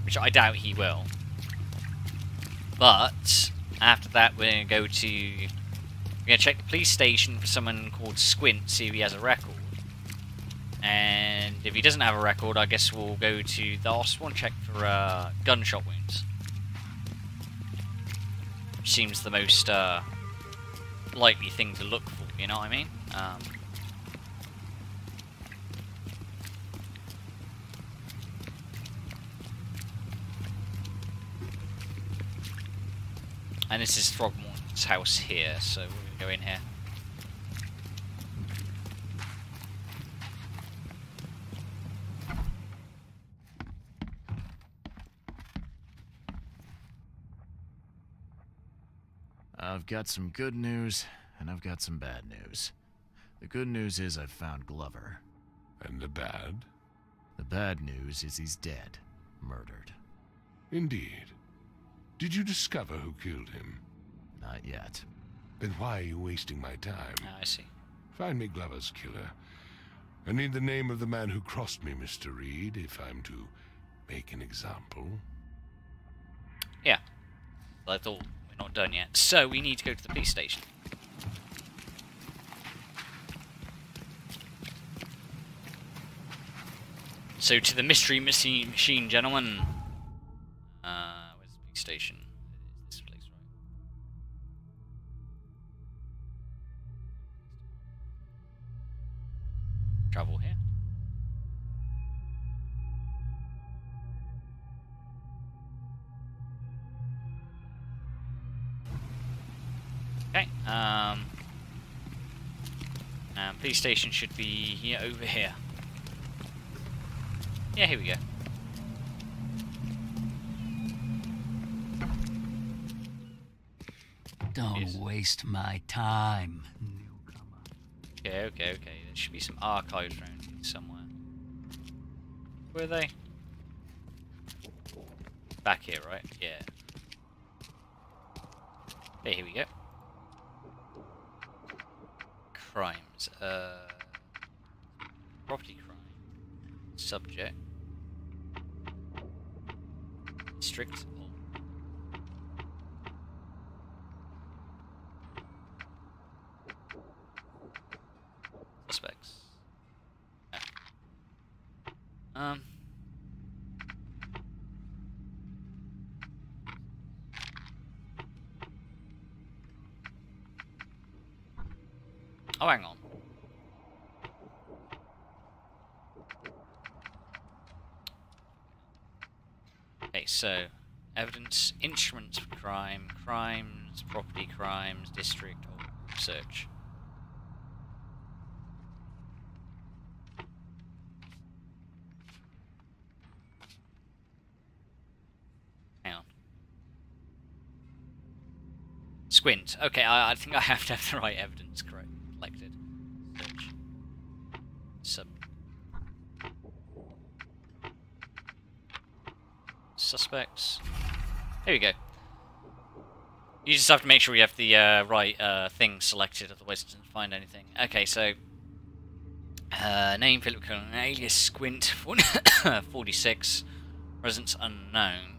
which I doubt he will. But after that, we're going to go to... We're going to check the police station for someone called Squint, see if he has a record. And if he doesn't have a record, I guess we'll go to the hospital and check for gunshot wounds. Which seems the most likely thing to look for, you know what I mean? And this is Throgmorton's house here, so we're going to go in here. I've got some good news, and I've got some bad news. The good news is I've found Glover. And the bad? The bad news is he's dead. Murdered. Indeed. Did you discover who killed him? Not yet. Then why are you wasting my time? Oh, I see. Find me Glover's killer. I need the name of the man who crossed me, Mr. Reed, if I'm to make an example. Yeah. Well, I thought we're not done yet. So we need to go to the police station. So to the mystery machine, gentlemen. Where's the police station? This place, right? Travel here. Okay. Police station should be here, over here. Yeah, here we go. Don't waste my time, newcomer. Okay. There should be some archives around here somewhere. Where are they? Back here, right? Yeah. Okay, here we go. Crimes. Property crime. Subject. Strict. Suspects. Yeah. Oh, hang on. Okay, so evidence, instruments of crime, crimes, property crimes, district, or search. Hang on. Squint. Okay, I think I have to have the right evidence collected. Search. Suspects. There we go. You just have to make sure you have the right thing selected, otherwise it doesn't find anything. Okay, so name Philip Cullen, alias Squint, 46, residence unknown.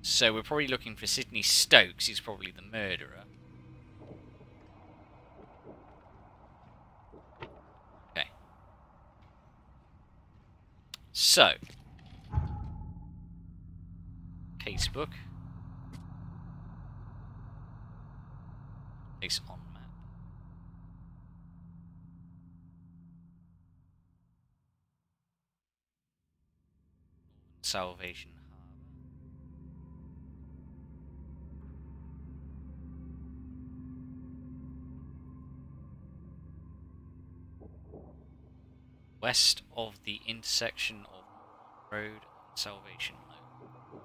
So we're probably looking for Sidney Stokes. He's probably the murderer. Okay. So. Casebook. Case on map. Salvation. West of the intersection of Road and Salvation Lane.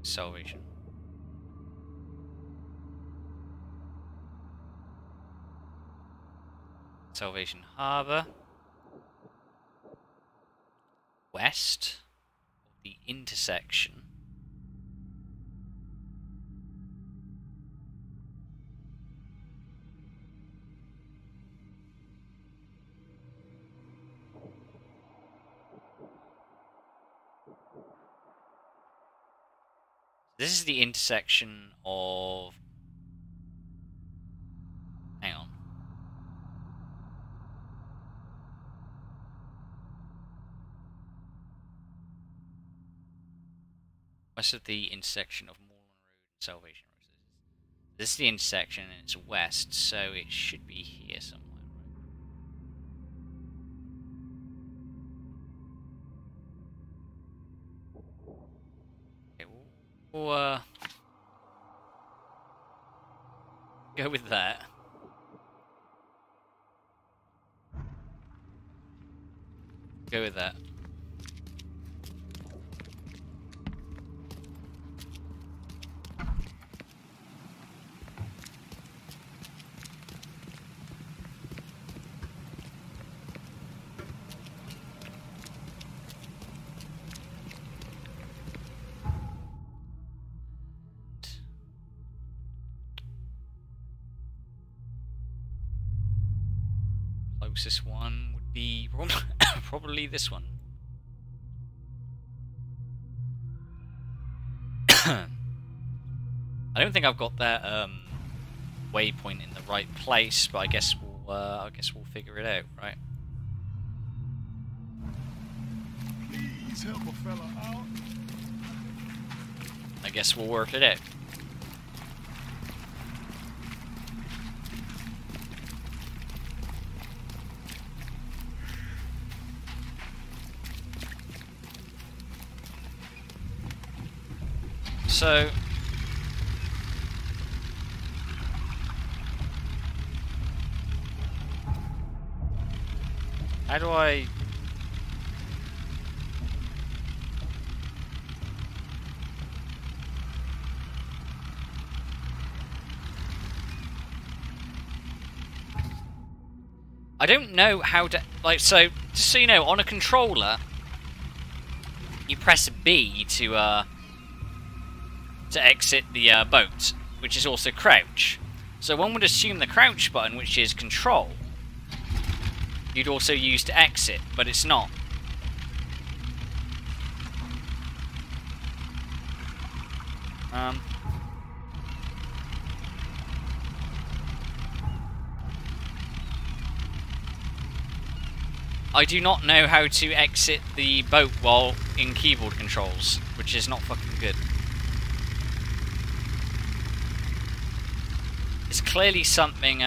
Salvation. Salvation Harbour. West of the intersection. This is the intersection of... Hang on. West of the intersection of Moorland Road and Salvation Road. This is the intersection and it's west, so it should be here somewhere, right? We'll, go with that. Go with that. Closest one would be probably this one. I don't think I've got that waypoint in the right place, but I guess we'll figure it out, right? Please help a fella out. I guess we'll work it out. So, how do I... I don't know how to... Like, so, just so you know, on a controller, you press B to exit the boat, which is also crouch. So one would assume the crouch button, which is control, you'd also use to exit, but it's not. I do not know how to exit the boat while in keyboard controls, which is not fucking good. It's clearly something,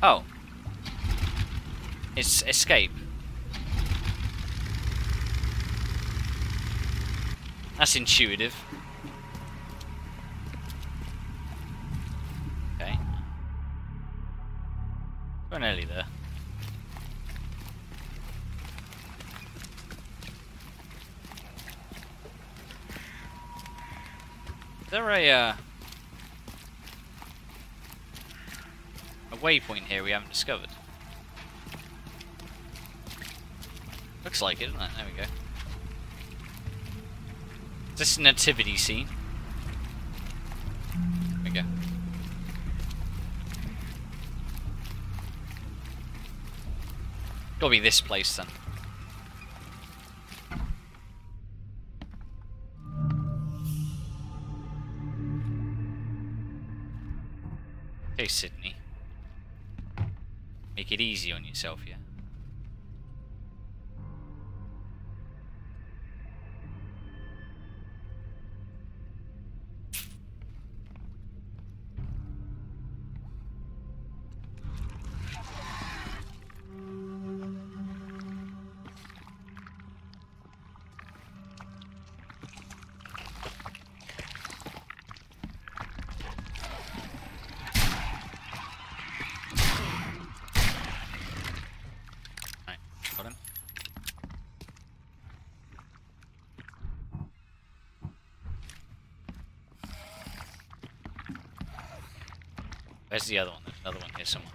oh. It's escape. That's intuitive. Okay. We're nearly there. Is there a waypoint here we haven't discovered? Looks like it, doesn't it? There we go. Is this a nativity scene? There we go. Gotta be this place then. Okay, Sydney. Make it easy on yourself, yeah? Where's the other one? There's another one here somewhere.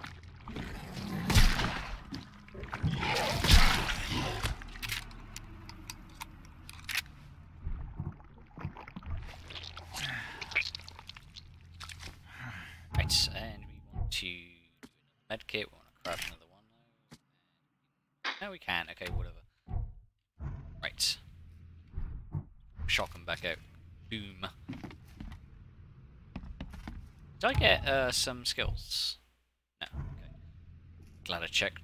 Right, and we want to do another medkit. We want to grab another one. No, we can't. Okay, whatever. Right. Shock them back out. Boom. Did I get some skills? No. Okay. Glad I checked.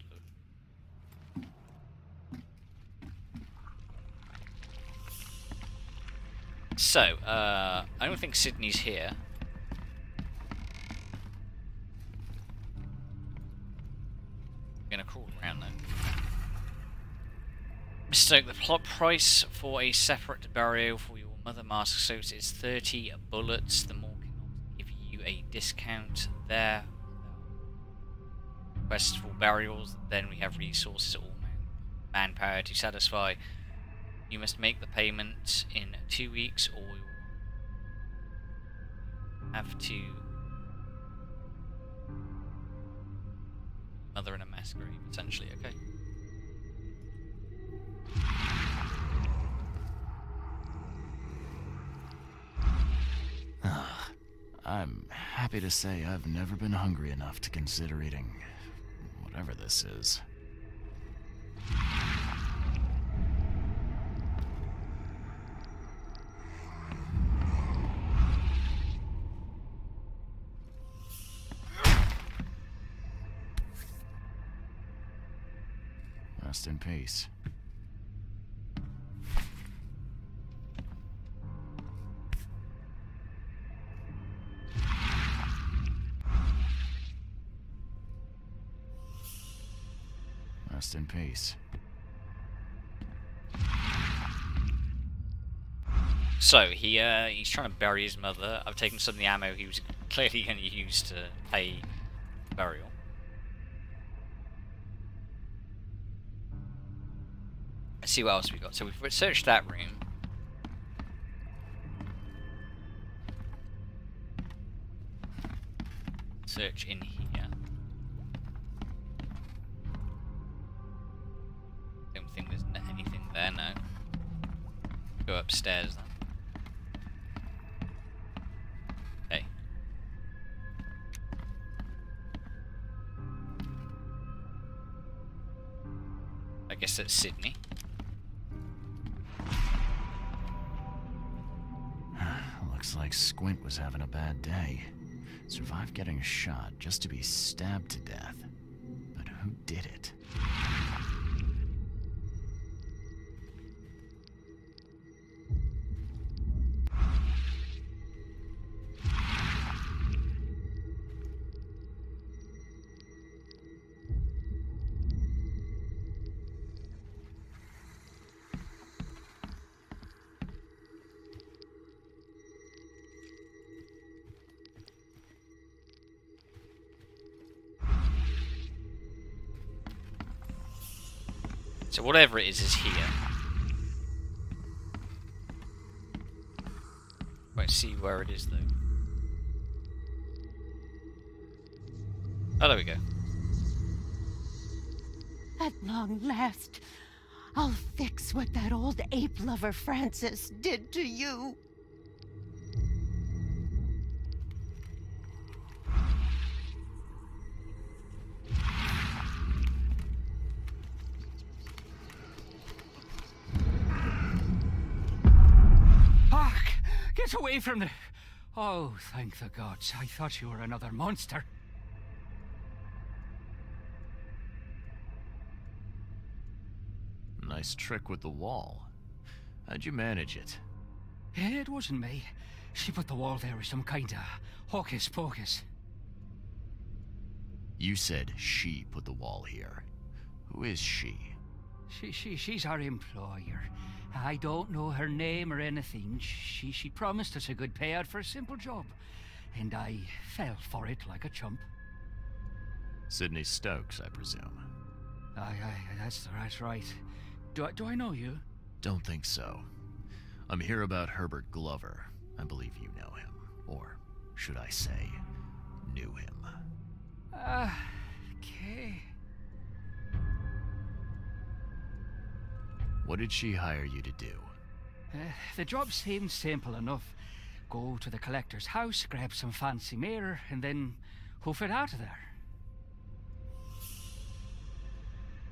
So, I don't think Sydney's here. I'm gonna crawl around though. Stoke, the plot price for a separate burial for your mother mask suits is 30 bullets. The more cannot give you a discount there. Requests for burials, then we have resources or manpower to satisfy. You must make the payment in 2 weeks or you'll have to mother in a mass grave, essentially, okay? I'm happy to say I've never been hungry enough to consider eating whatever this is. Rest in peace. Rest in peace. So he's trying to bury his mother. I've taken some of the ammo he was clearly going to use to pay burial. Let's see what else we got. So we've searched that room. Search in here. Don't think there's anything there, no. Go upstairs then. Hey. I guess that's Sydney. Looks like Squint was having a bad day. Survived getting shot just to be stabbed to death. But who did it? So whatever it is here. Won't see where it is though. Oh, there we go. At long last, I'll fix what that old ape lover Francis did to you. Get away from the... Oh, thank the gods. I thought you were another monster. Nice trick with the wall. How'd you manage it? It wasn't me. She put the wall there with some kind of hocus pocus. You said she put the wall here. Who is she? She's our employer. I don't know her name or anything. She promised us a good payout for a simple job. And I fell for it like a chump. Sydney Stokes, I presume. Aye, that's right. Do I know you? Don't think so. I'm here about Herbert Glover. I believe you know him. Or, should I say, knew him. Okay. What did she hire you to do? The job seemed simple enough. Go to the collector's house, grab some fancy mirror, and then hoof it out of there.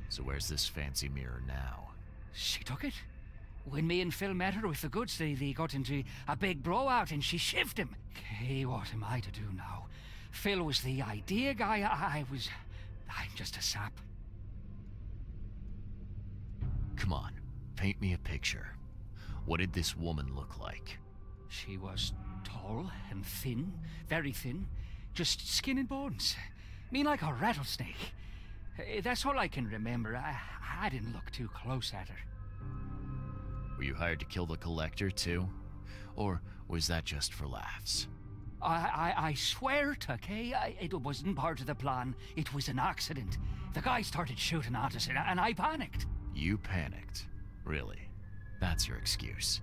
So where's this fancy mirror now? She took it. When me and Phil met her with the goods, they got into a big blowout and she shivved him. Okay, what am I to do now? Phil was the idea guy, I'm just a sap. Come on, paint me a picture. What did this woman look like? She was tall and thin, very thin, just skin and bones. Mean like a rattlesnake. That's all I can remember. I didn't look too close at her. Were you hired to kill the Collector, too? Or was that just for laughs? I swear to Kay, it wasn't part of the plan. It was an accident. The guy started shooting at us, and I panicked. You panicked? Really? That's your excuse?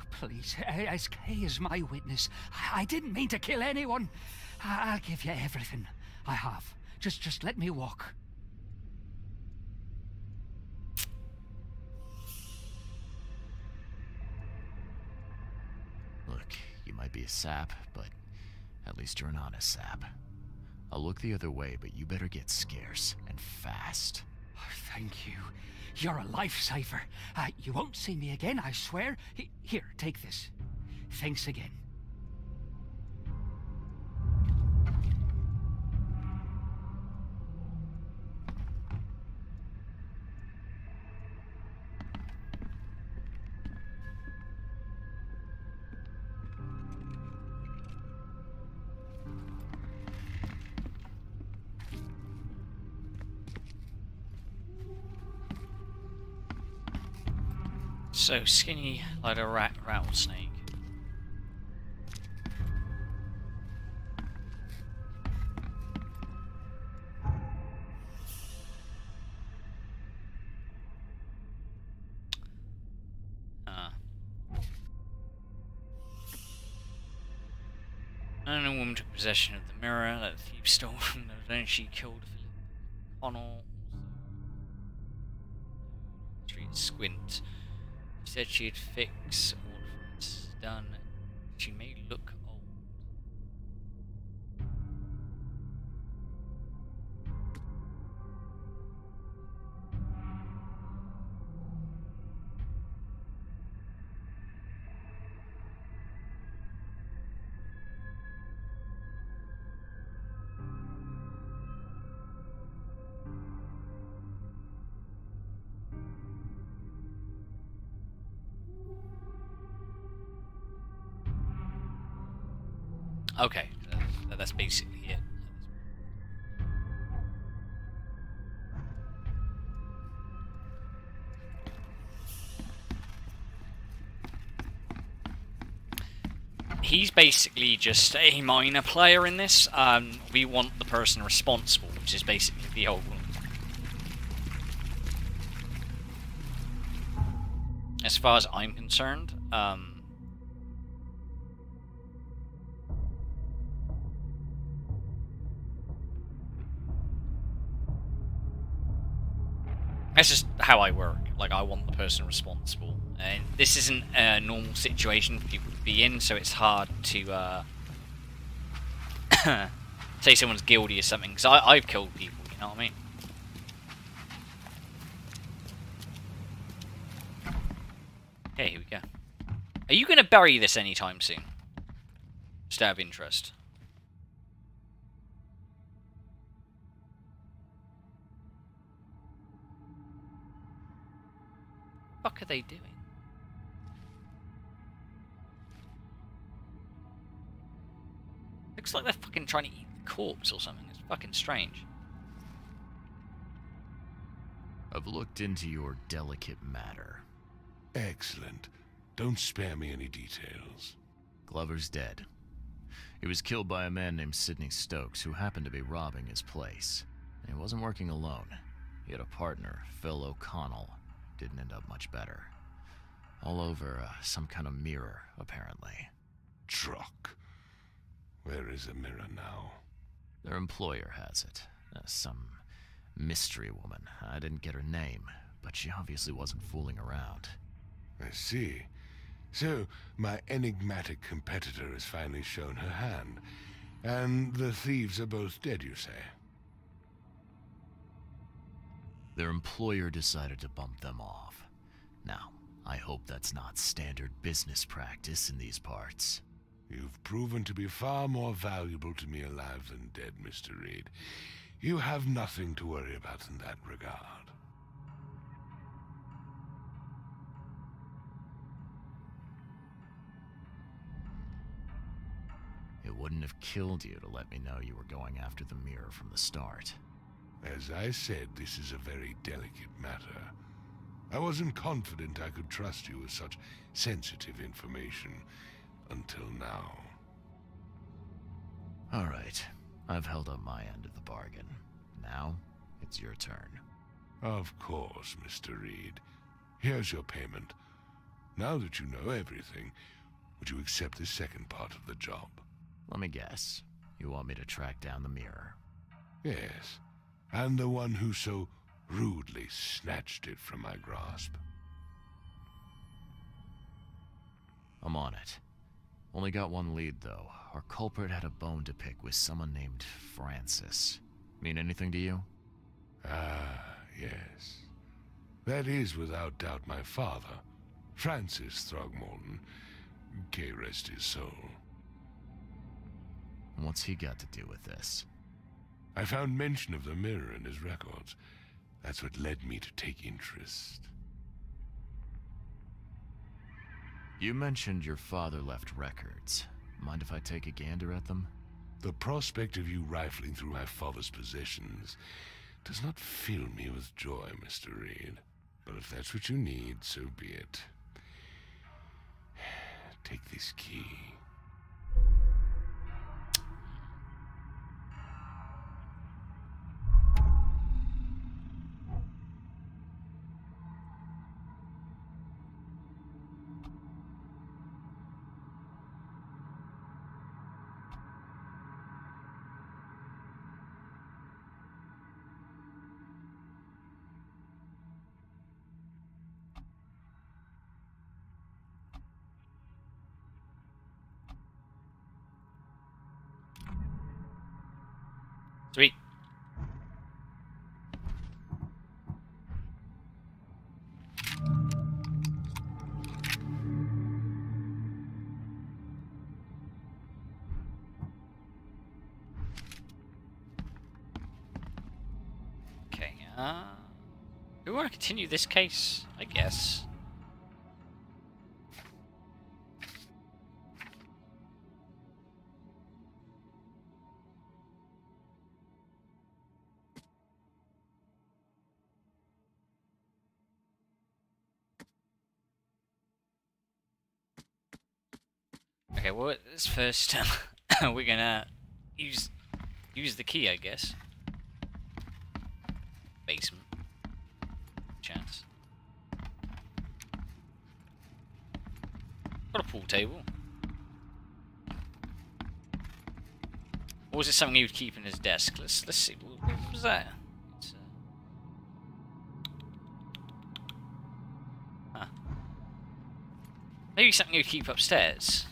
Please, as Kay is my witness, I didn't mean to kill anyone. I'll give you everything. I have. Just let me walk. Look, you might be a sap, but at least you're an honest sap. I'll look the other way, but you better get scarce, and fast. Oh, thank you. You're a lifesaver. You won't see me again, I swear. Here, take this. Thanks again. So skinny like a rattlesnake. An unknown woman took possession of the mirror that the thief stole from them. Then she killed Philip Connell. Street Squint. She said she'd fix all of it's done. She may look old. Okay, that's basically it. He's basically just a minor player in this. We want the person responsible, which is basically the old one. As far as I'm concerned, that's just how I work. Like, I want the person responsible. And this isn't a normal situation for people to be in, so it's hard to say someone's guilty or something, because I've killed people, you know what I mean? Okay, here we go. Are you going to bury this anytime soon? Just out of interest. What the fuck are they doing? Looks like they're fucking trying to eat the corpse or something. It's fucking strange. I've looked into your delicate matter. Excellent. Don't spare me any details. Glover's dead. He was killed by a man named Sidney Stokes, who happened to be robbing his place. And he wasn't working alone. He had a partner, Phil O'Connell. Didn't end up much better. All over some kind of mirror, apparently. Truck. Where is the mirror now? Their employer has it. Some mystery woman. I didn't get her name, but she obviously wasn't fooling around. I see. So, my enigmatic competitor has finally shown her hand. And the thieves are both dead, you say? Their employer decided to bump them off. Now, I hope that's not standard business practice in these parts. You've proven to be far more valuable to me alive than dead, Mr. Reed. You have nothing to worry about in that regard. It wouldn't have killed you to let me know you were going after the mirror from the start. As I said, this is a very delicate matter. I wasn't confident I could trust you with such sensitive information until now. All right. I've held up my end of the bargain. Now, it's your turn. Of course, Mr. Reed. Here's your payment. Now that you know everything, would you accept the second part of the job? Let me guess. You want me to track down the mirror? Yes, and the one who so rudely snatched it from my grasp. I'm on it. Only got one lead, though. Our culprit had a bone to pick with someone named Francis. Mean anything to you? Ah, yes. That is without doubt my father, Francis Throgmorton. May rest his soul. What's he got to do with this? I found mention of the mirror in his records. That's what led me to take interest. You mentioned your father left records. Mind if I take a gander at them? The prospect of you rifling through my father's possessions does not fill me with joy, Mr. Reed. But if that's what you need, so be it. Take this key. Sweet. Okay, do we want to continue this case? I guess. Okay, well, let's first we're gonna use the key, I guess. Basement. Chance. Got a pool table. Or was it something he would keep in his desk? Let's see. What was that? Huh. Maybe something he would keep upstairs.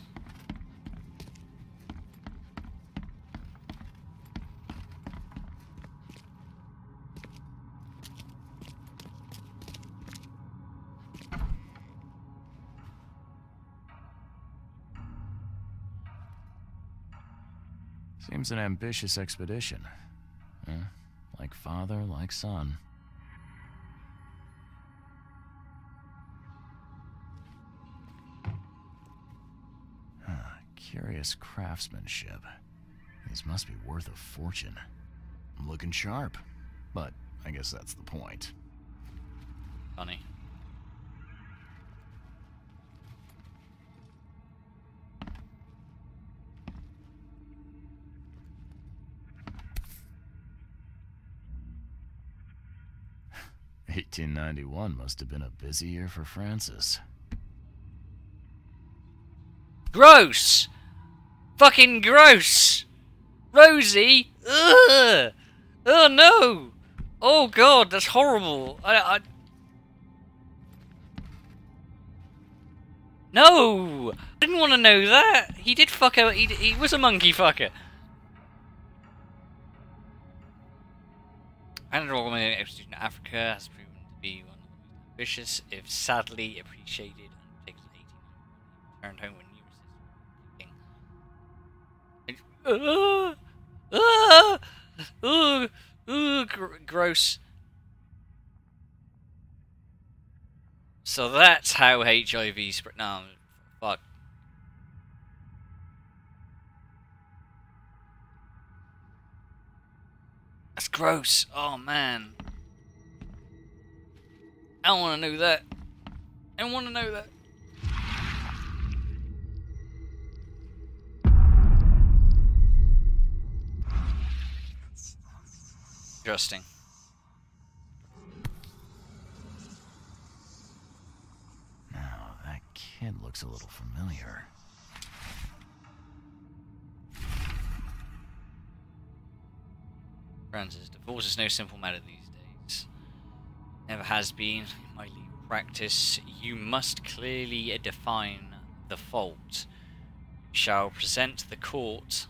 Seems an ambitious expedition. Like father, like son. Curious craftsmanship. These must be worth a fortune. I'm looking sharp, but I guess that's the point. Funny. $1891 must have been a busy year for Francis. Gross! Fucking gross! Rosie! Ugh! Oh no! Oh god, that's horrible! No! I didn't want to know that! He did fuck her, he was a monkey fucker! And a woman in Africa has proven to be one of the most ambitious, if sadly appreciated, undertakers of 1891 returned home when gross. So that's how HIV spread. No, fuck. That's gross. Oh man. I don't want to know that. I don't want to know that. Interesting. Now, that kid looks a little familiar. Francis, divorce is no simple matter these days. Never has been in my legal practice. You must clearly define the fault. You shall present the court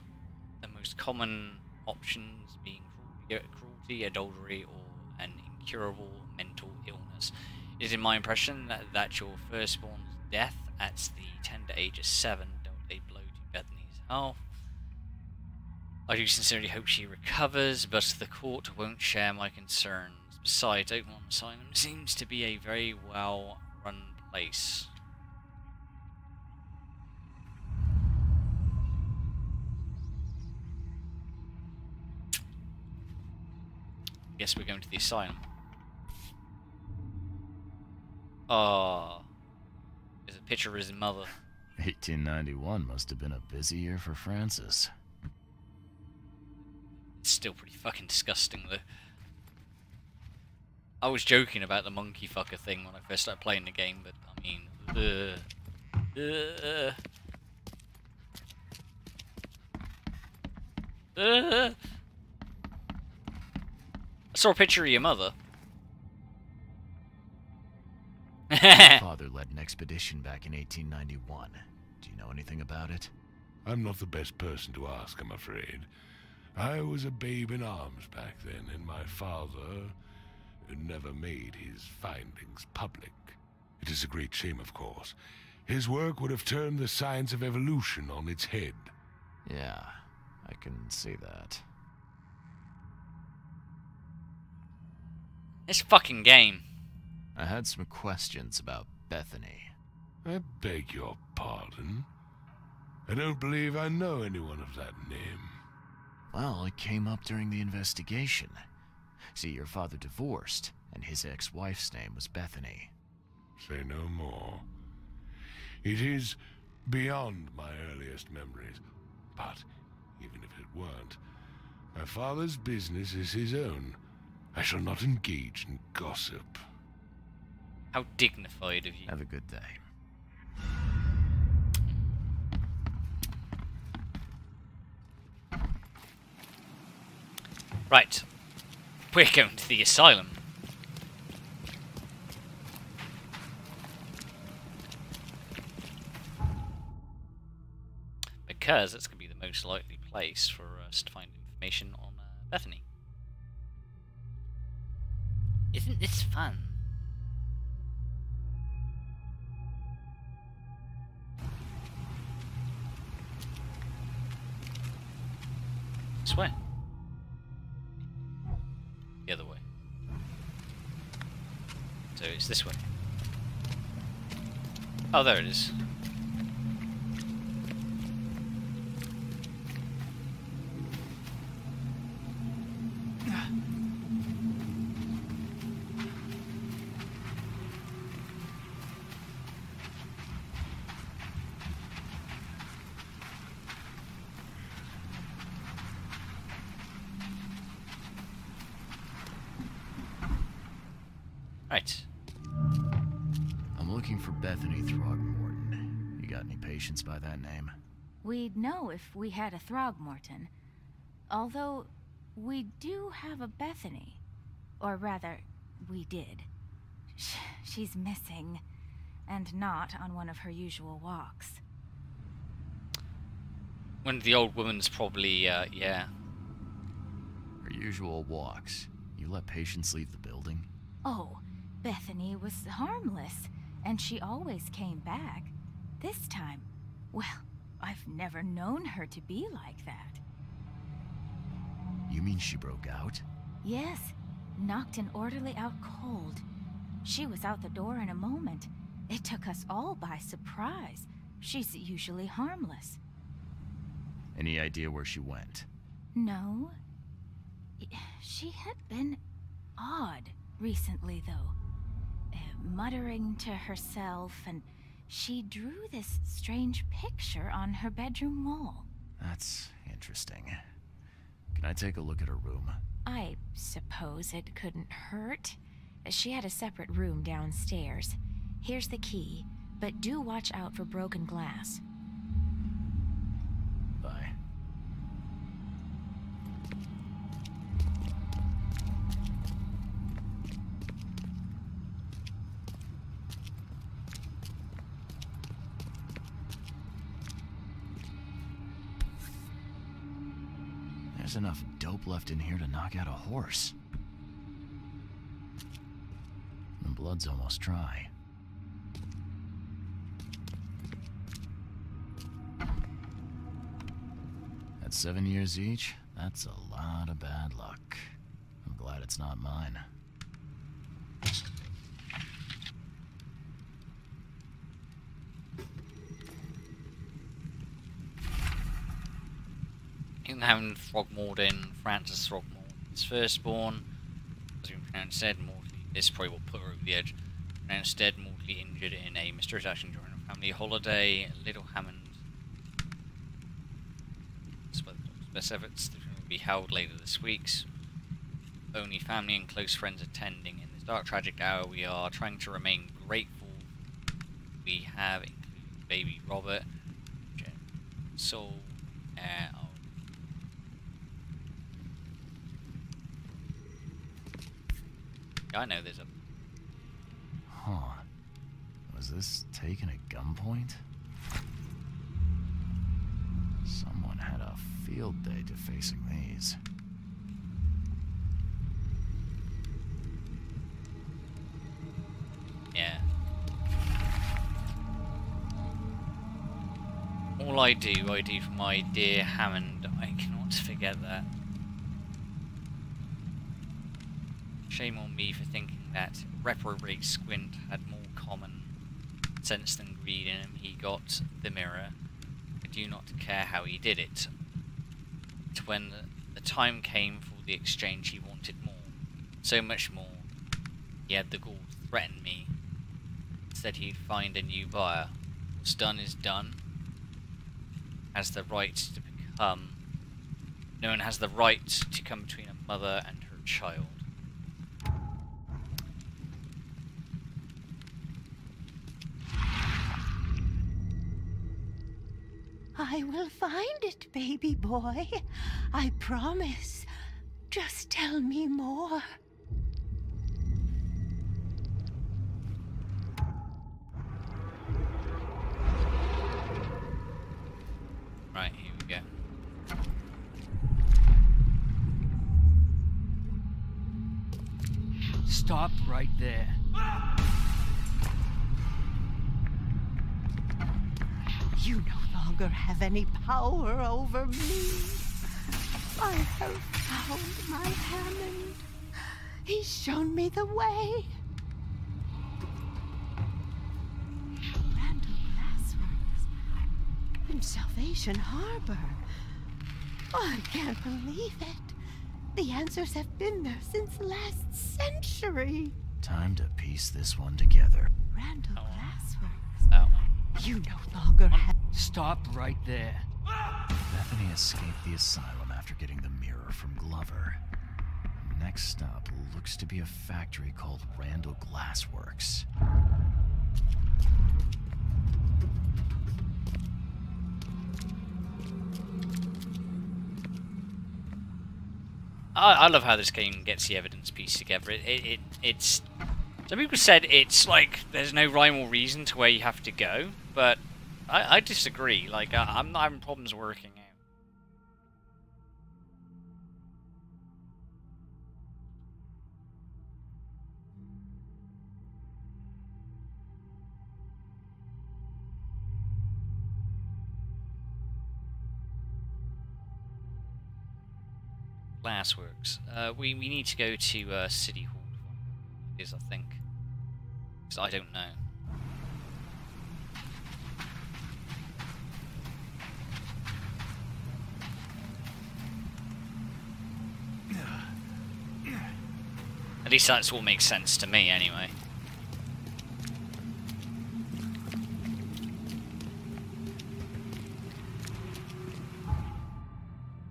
the most common options being cruelty, adultery, or an incurable mental illness. It is in my impression that your firstborn's death at the tender age of 7 dealt a blow to Bethany's health. I do sincerely hope she recovers, but the court won't share my concerns. Besides, Oakmont Asylum seems to be a very well-run place. Guess we're going to the asylum. Oh, there's a picture of his mother. 1891 must have been a busy year for Francis. It's still pretty fucking disgusting, though. I was joking about the monkey fucker thing when I first started playing the game, but I mean, I saw a picture of your mother. My father led an expedition back in 1891. Do you know anything about it? I'm not the best person to ask, I'm afraid. I was a babe in arms back then, and my father never made his findings public. It is a great shame, of course. His work would have turned the science of evolution on its head. Yeah, I can see that. This fucking game. I had some questions about Bethany. I beg your pardon. I don't believe I know anyone of that name. Well, it came up during the investigation. See, your father divorced, and his ex-wife's name was Bethany. Say no more. It is beyond my earliest memories, but even if it weren't, my father's business is his own. I shall not engage in gossip. How dignified of you. Have a good day. Right. We're going to the asylum. Because that's going to be the most likely place for us to find information on Bethany. Isn't this fun? This way. The other way. So it's this way. Oh, there it is. Right. I'm looking for Bethany Throgmorton. You got any patients by that name? We'd know if we had a Throgmorton. Although, we do have a Bethany. Or rather, we did. She's missing. And not on one of her usual walks. One of the old woman's probably, yeah. Her usual walks. You let patients leave the building? Oh, Bethany was harmless, and she always came back. This time, well, I've never known her to be like that. You mean she broke out? Yes, knocked an orderly out cold. She was out the door in a moment. It took us all by surprise. She's usually harmless. Any idea where she went? No. She had been odd recently, though. muttering to herself, and she drew this strange picture on her bedroom wall. That's interesting. Can I take a look at her room? I suppose it couldn't hurt. She had a separate room downstairs. Here's the key, but do watch out for broken glass. Bye. There's enough dope left in here to knock out a horse. The blood's almost dry. At 7 years each, that's a lot of bad luck. I'm glad it's not mine. Having Throgmorton, Francis Throgmorton's firstborn, as we pronounced dead, mortally. This probably will put her over the edge. Pronounced dead, mortally injured in a mysterious action during a family holiday. Little Hammond. Despite the doctor's best efforts, the funeral will be held later this week. Only family and close friends attending. In this dark, tragic hour, we are trying to remain grateful. We have included baby Robert, Soul, I know there's a... Huh. Was this taken at gunpoint? Someone had a field day defacing these. Yeah. All I do for my dear Hammond. I cannot forget that. Shame on me for thinking that reprobate Squint had more common sense than greed in him. He got the mirror. I do not care how he did it. But when the time came for the exchange, he wanted more. So much more. He had the gall to threaten me. Said he'd find a new buyer. What's done is done. Has the right to become... No one has the right to come between a mother and her child. I will find it, baby boy. I promise. Just tell me more. Right, here we go. Stop right there. You no longer have any power over me. I have found my Hammond. He's shown me the way. Randall Glassworks in Salvation Harbor. Oh, I can't believe it. The answers have been there since last century. Time to piece this one together. Randall Glassworks. That one. You no longer have... Stop right there. Bethany escaped the asylum after getting the mirror from Glover. Next stop looks to be a factory called Randall Glassworks. I love how this game gets the evidence piece together. It's... Some people said it's like there's no rhyme or reason to where you have to go, but I disagree. Like, I'm not having problems working out. Glassworks. We need to go to City Hall. Is I think. Because I don't know. At least that's what makes sense to me, anyway.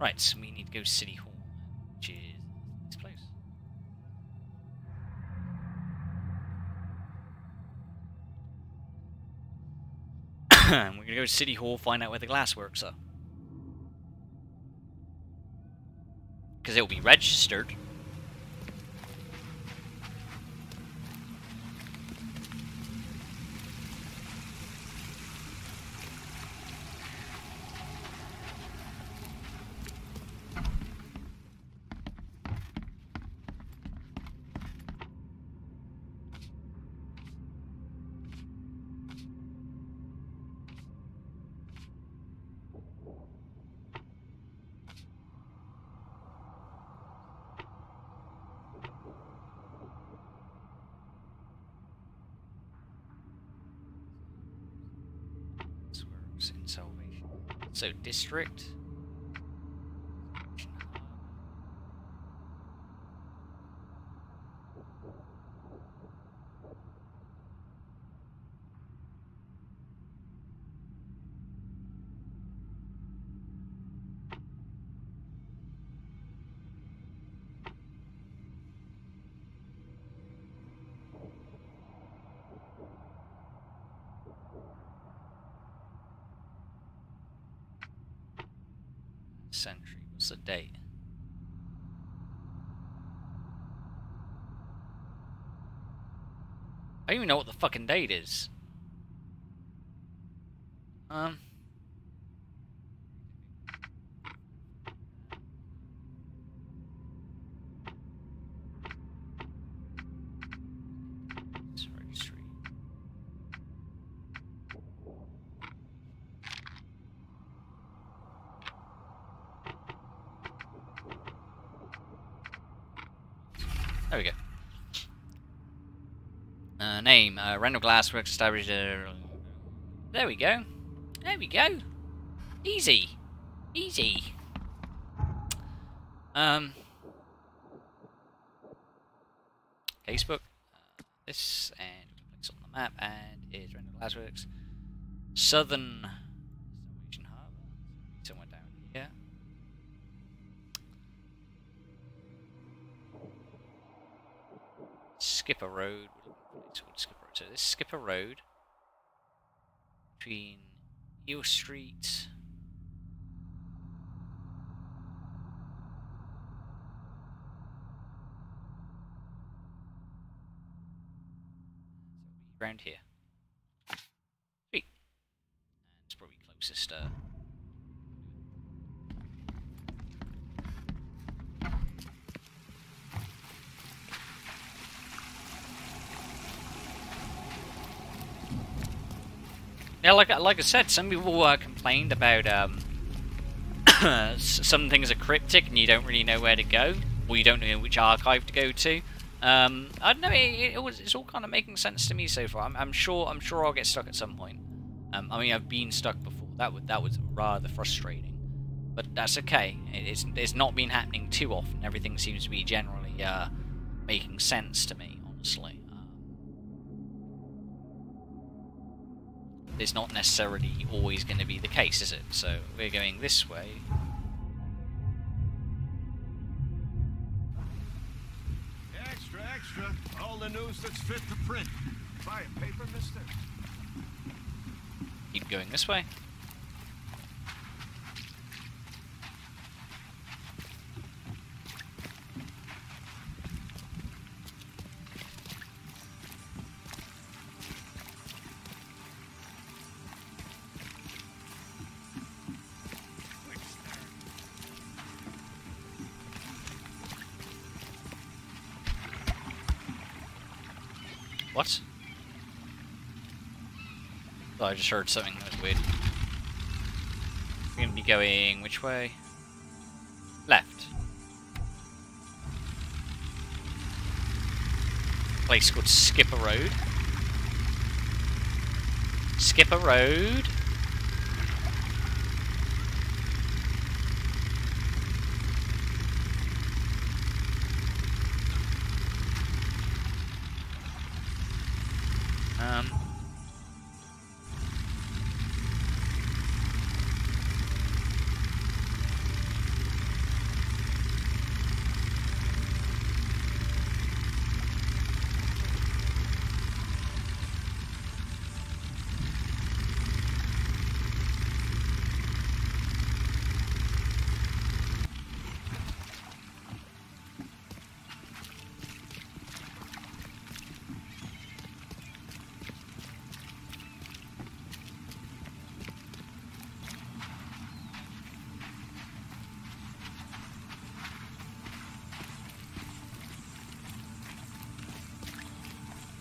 Right, so we need to go to City Hall, which is this place. And we're gonna go to City Hall, find out where the glassworks are. Because it'll be registered. In Salvation. So, district. Century. What's the date? I don't even know what the fucking date is. Registry. There we go. Name, Randall Glassworks established. There we go. There we go. Easy. Easy. Facebook. This, and it's on the map, and here's Randall Glassworks. Southern Salvation Harbour. Somewhere down here. Skipper Road. It's called Skipper Road. So this is Skipper Road between Eel Street. Around here. Sweet. And it's probably closest. Yeah, like I said, some people complained about some things are cryptic and you don't really know where to go, or you don't know which archive to go to. I don't know. It's all kind of making sense to me so far. I'm sure I'll get stuck at some point. I mean, I've been stuck before. That was rather frustrating, but that's okay. It's not been happening too often. Everything seems to be generally making sense to me, honestly. It's not necessarily always going to be the case, is it? So we're going this way. Extra, extra. All the news that's fit to print. Buy a paper, mister? Keep going this way. What? Oh, I just heard something that was weird. We're gonna be going which way? Left. Place called Skipper Road. Skipper Road.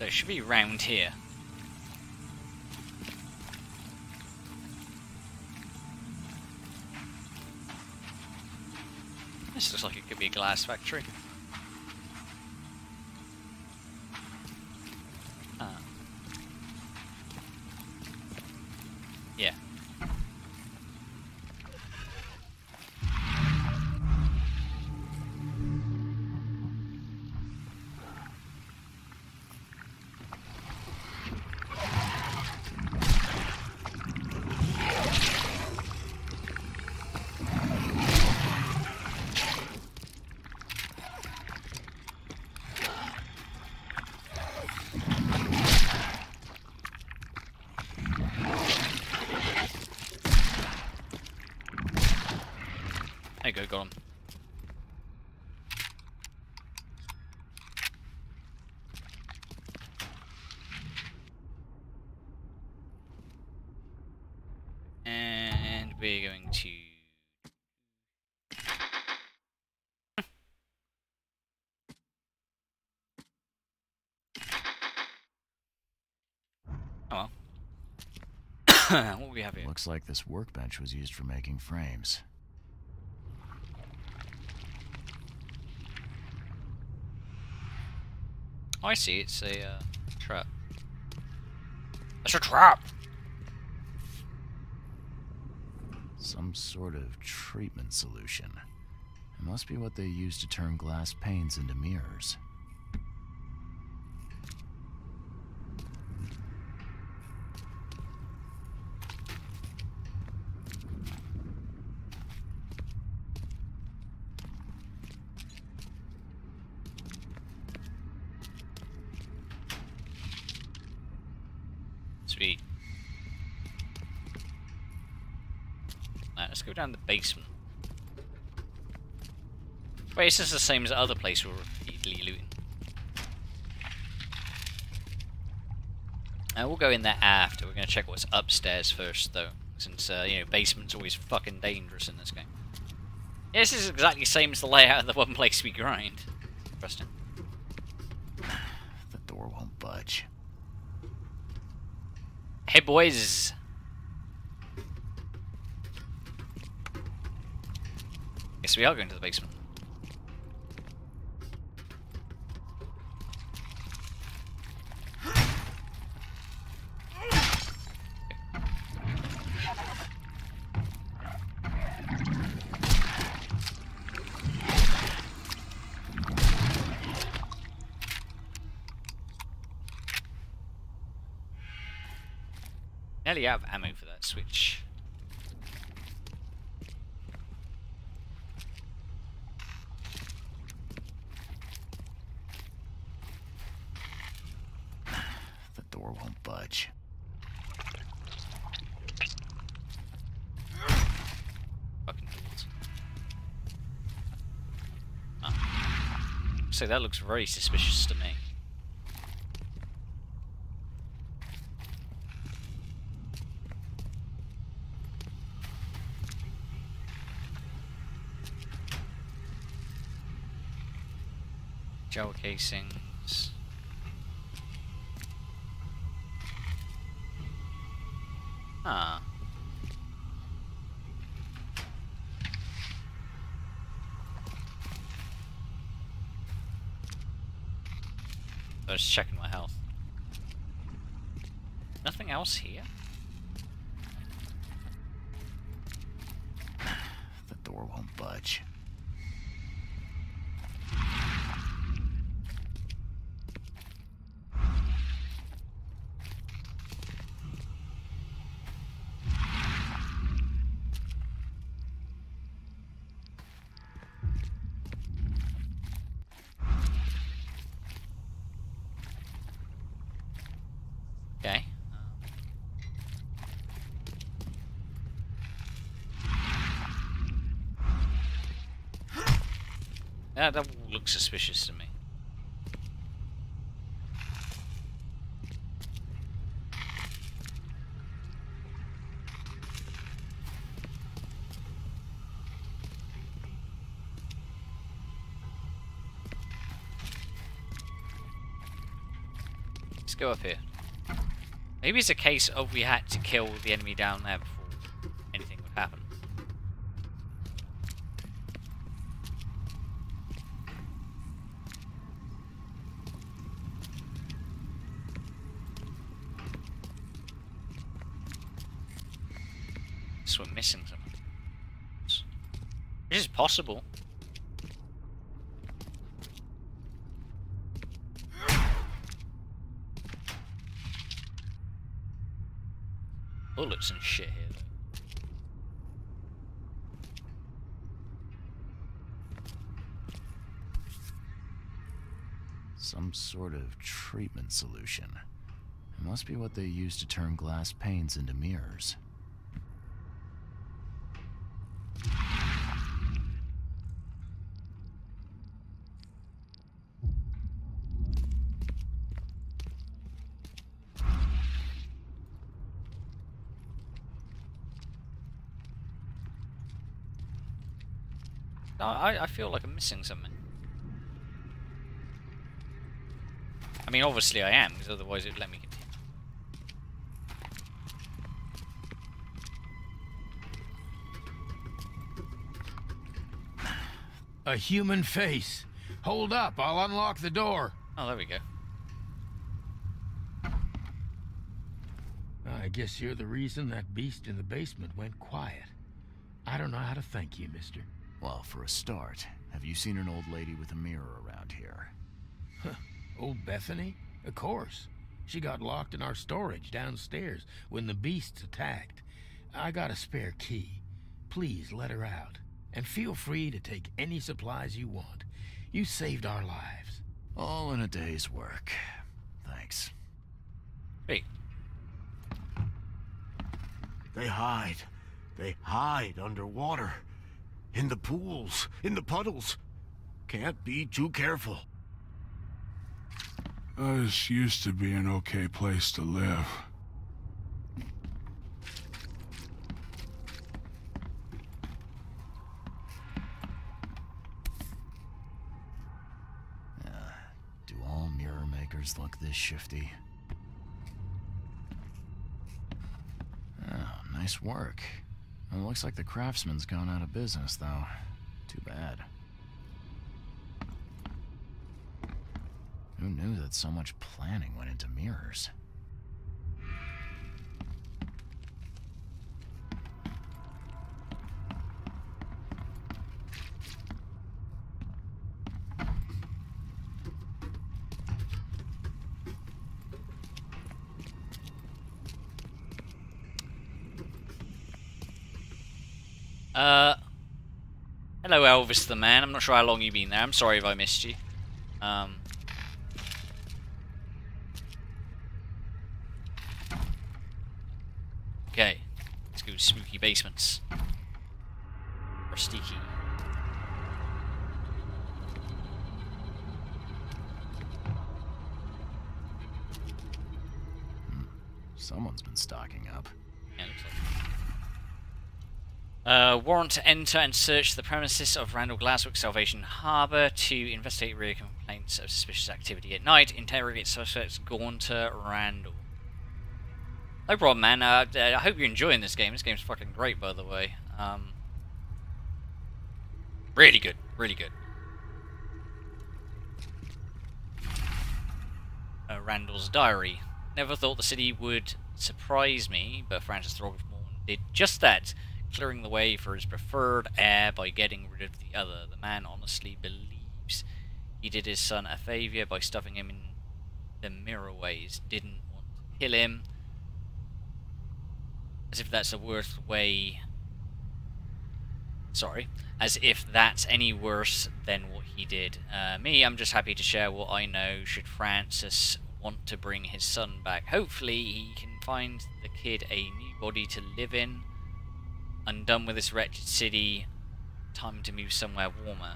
So it should be round here. This looks like it could be a glass factory. Yeah. There you go, got him. And we're going to... Oh well. What do we have here? Looks like this workbench was used for making frames. Oh, I see. It's a trap. It's a trap! Some sort of treatment solution. It must be what they use to turn glass panes into mirrors. Sweet. Alright, let's go down the basement. Wait, is this the same as the other place we were repeatedly looting? We'll go in there after. We're going to check what's upstairs first, though. Since, you know, basement's always fucking dangerous in this game. Yeah, this is exactly the same as the layout of the one place we grind. Interesting. The door won't budge. Hey, boys! Guess we are going to the basement. Nearly out of ammo for that switch. The door won't budge. Fucking doors. Oh. So that looks very suspicious to me. Gel casings. Ah. I was checking my health. Nothing else here? The door won't budge. Okay. Yeah, that looks suspicious to me. Let's go up here. Maybe it's a case of we had to kill the enemy down there before anything would happen. So we're missing something. This is possible. Bullets and shit here, though. Some sort of treatment solution. It must be what they use to turn glass panes into mirrors. I feel like I'm missing something. I mean, obviously I am, because otherwise it'd let me continue. A human face. Hold up, I'll unlock the door. Oh, there we go. I guess you're the reason that beast in the basement went quiet. I don't know how to thank you, mister. Well, for a start, have you seen an old lady with a mirror around here? Huh. Old Bethany? Of course. She got locked in our storage downstairs when the beasts attacked. I got a spare key. Please let her out. And feel free to take any supplies you want. You saved our lives. All in a day's work. Thanks. Hey. They hide. They hide underwater. In the pools, in the puddles. Can't be too careful. This used to be an okay place to live. Do all mirror makers look this shifty? Oh, nice work. It looks like the craftsman's gone out of business, though. Too bad. Who knew that so much planning went into mirrors? Hello Elvis the man. I'm not sure how long you've been there. I'm sorry if I missed you. Okay. Let's go to spooky basements. Rusty key. Someone's been stocking up. Yeah, looks like. Warrant to enter and search the premises of Randall Glaswick Salvation Harbour to investigate rear complaints of suspicious activity at night. Interrogate suspects Gaunter Randall. No problem, man. I hope you're enjoying this game. This game's fucking great, by the way. Really good. Really good. Randall's diary. Never thought the city would surprise me, but Francis Throgmorton did just that, clearing the way for his preferred heir by getting rid of the other. The man honestly believes he did his son a favour by stuffing him in the mirror ways. Didn't want to kill him. As if that's a worse way... Sorry. As if that's any worse than what he did. Me, I'm just happy to share what I know. Should Francis want to bring his son back, hopefully he can find the kid a new body to live in. I'm done with this wretched city. Time to move somewhere warmer.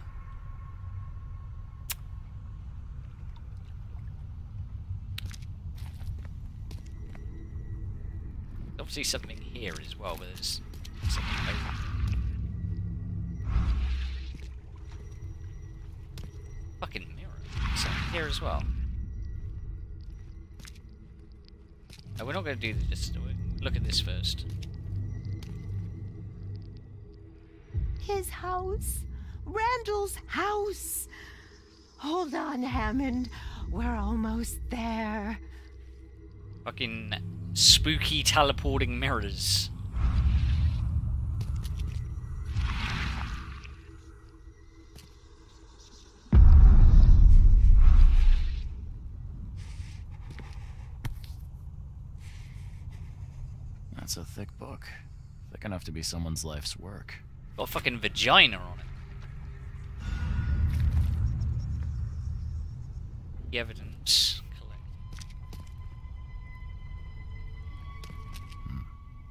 Obviously something here as well, but there's something over. Fucking mirror. Something here as well. No, we're not going to do this. Look at this first. His house. Randall's house. Hold on, Hammond. We're almost there. Fucking spooky teleporting mirrors. That's a thick book. Thick enough to be someone's life's work. Got a fucking vagina on it. The evidence collected.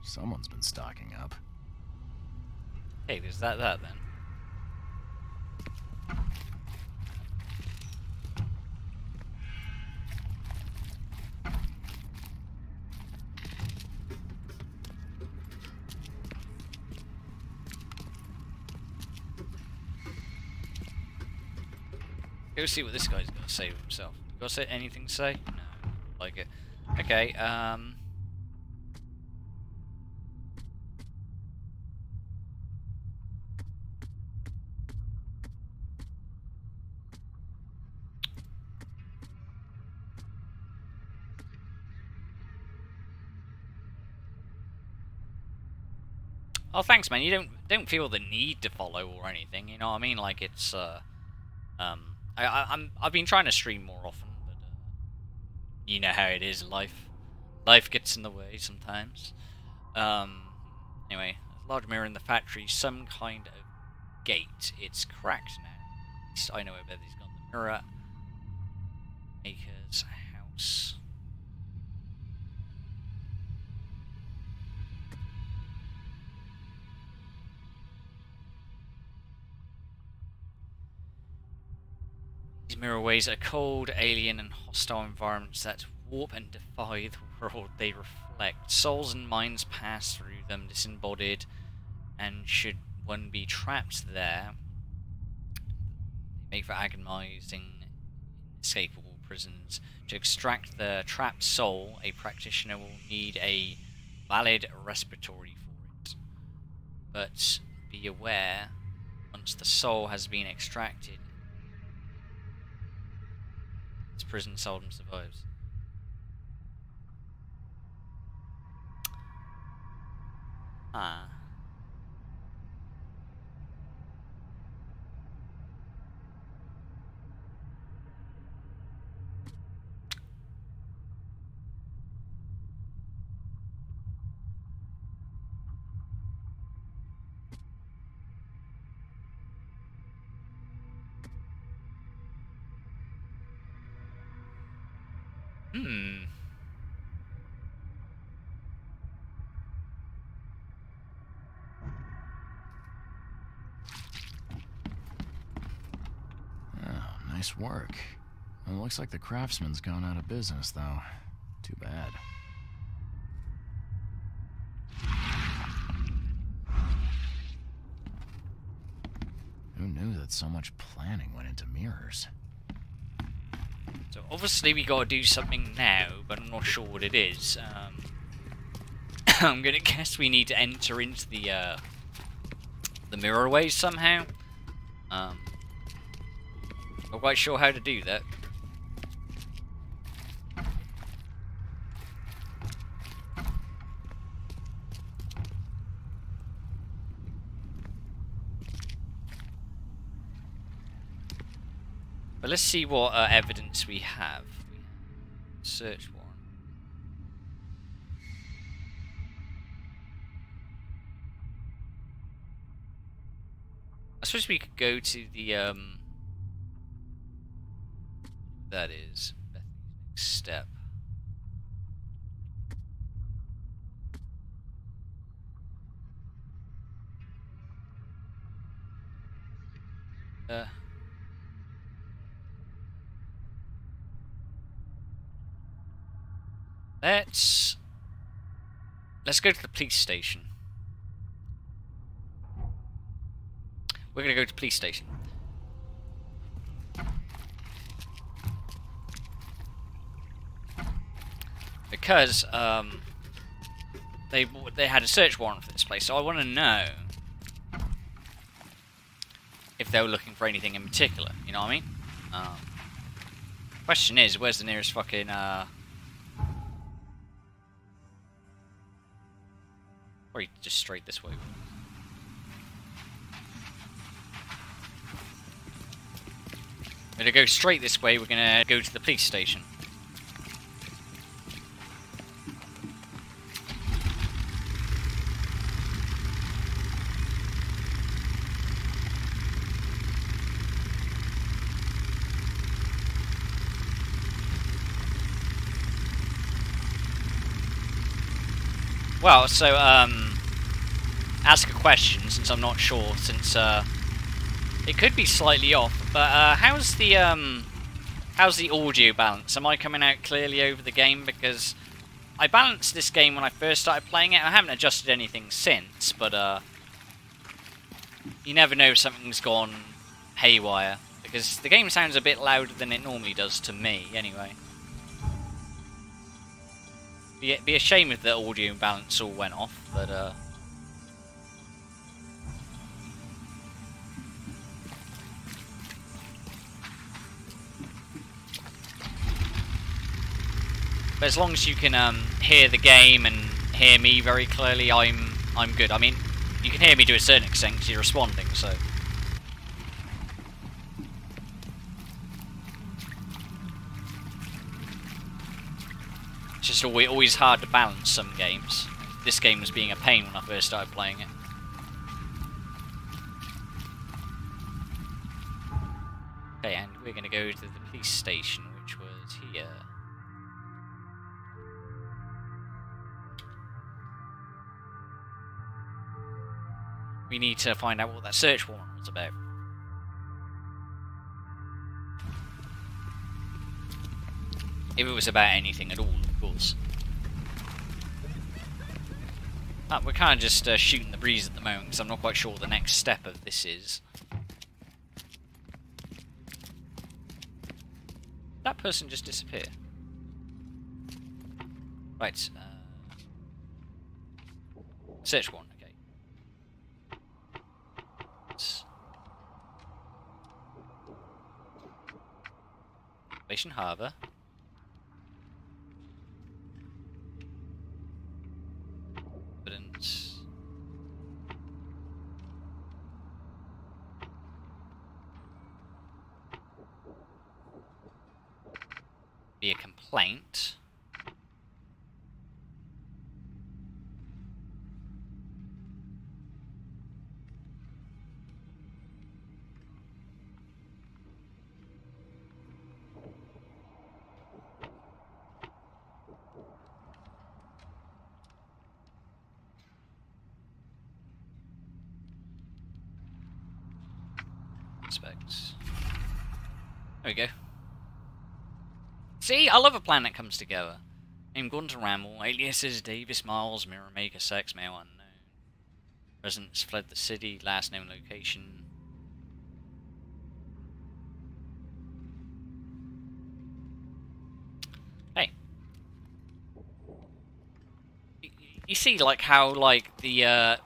Someone's been stocking up. Hey, there's that then. Go see what this guy's got to say of himself. Got to say anything to say? No, like it. Okay, oh, thanks, man. You don't feel the need to follow or anything. You know what I mean? Like it's I've been trying to stream more often, but you know how it is. Life gets in the way sometimes. Anyway, a large mirror in the factory, some kind of gate. It's cracked now. At least I know where Beverly's gone. The mirror maker's house. These mirrorways are cold, alien, and hostile environments that warp and defy the world they reflect. Souls and minds pass through them, disembodied, and should one be trapped there, they make for agonizing, inescapable prisons. To extract the trapped soul, a practitioner will need a valid respiratory for it. But be aware, once the soul has been extracted, this prison seldom survives. Ah. Oh, nice work. It looks like the craftsman's gone out of business, though. Too bad. Who knew that so much planning went into mirrors? So obviously we gotta do something now, but I'm not sure what it is. I'm gonna guess we need to enter into the mirrorways somehow. Not quite sure how to do that. But let's see what evidence we have. Search warrant. I suppose we could go to the that is Bethany's next step. Let's go to the police station. We're gonna go to the police station. because they had a search warrant for this place, so I want to know if they were looking for anything in particular. You know what I mean? Question is, where's the nearest fucking Or just straight this way. We're gonna go straight this way. We're gonna go to the police station. Well, so, ask a question, since I'm not sure, since, it could be slightly off, but, how's the audio balance? Am I coming out clearly over the game? Because I balanced this game when I first started playing it. I haven't adjusted anything since, but, you never know if something's gone haywire, because the game sounds a bit louder than it normally does to me, anyway. Be a shame if the audio balance all went off, but as long as you can hear the game and hear me very clearly, I'm good. I mean, you can hear me to a certain extent because you're responding, so. It's just always hard to balance some games. This game was being a pain when I first started playing it. Okay, and we're going to go to the police station, which was here. We need to find out what that search warrant was about. If it was about anything at all, of course. We're kind of just shooting the breeze at the moment, because I'm not quite sure what the next step of this is. That person just disappeared. Right. Search warrant, okay. Salvation Harbour. Evidence. Be a complaint. Specs. There we go. See, I love a plan that comes together. Name Gunter Ramble, aliases Davis Miles, Mirror Maker, Sex, Male Unknown. Residents fled the city, last known location. Hey. You see, like, how, like, the,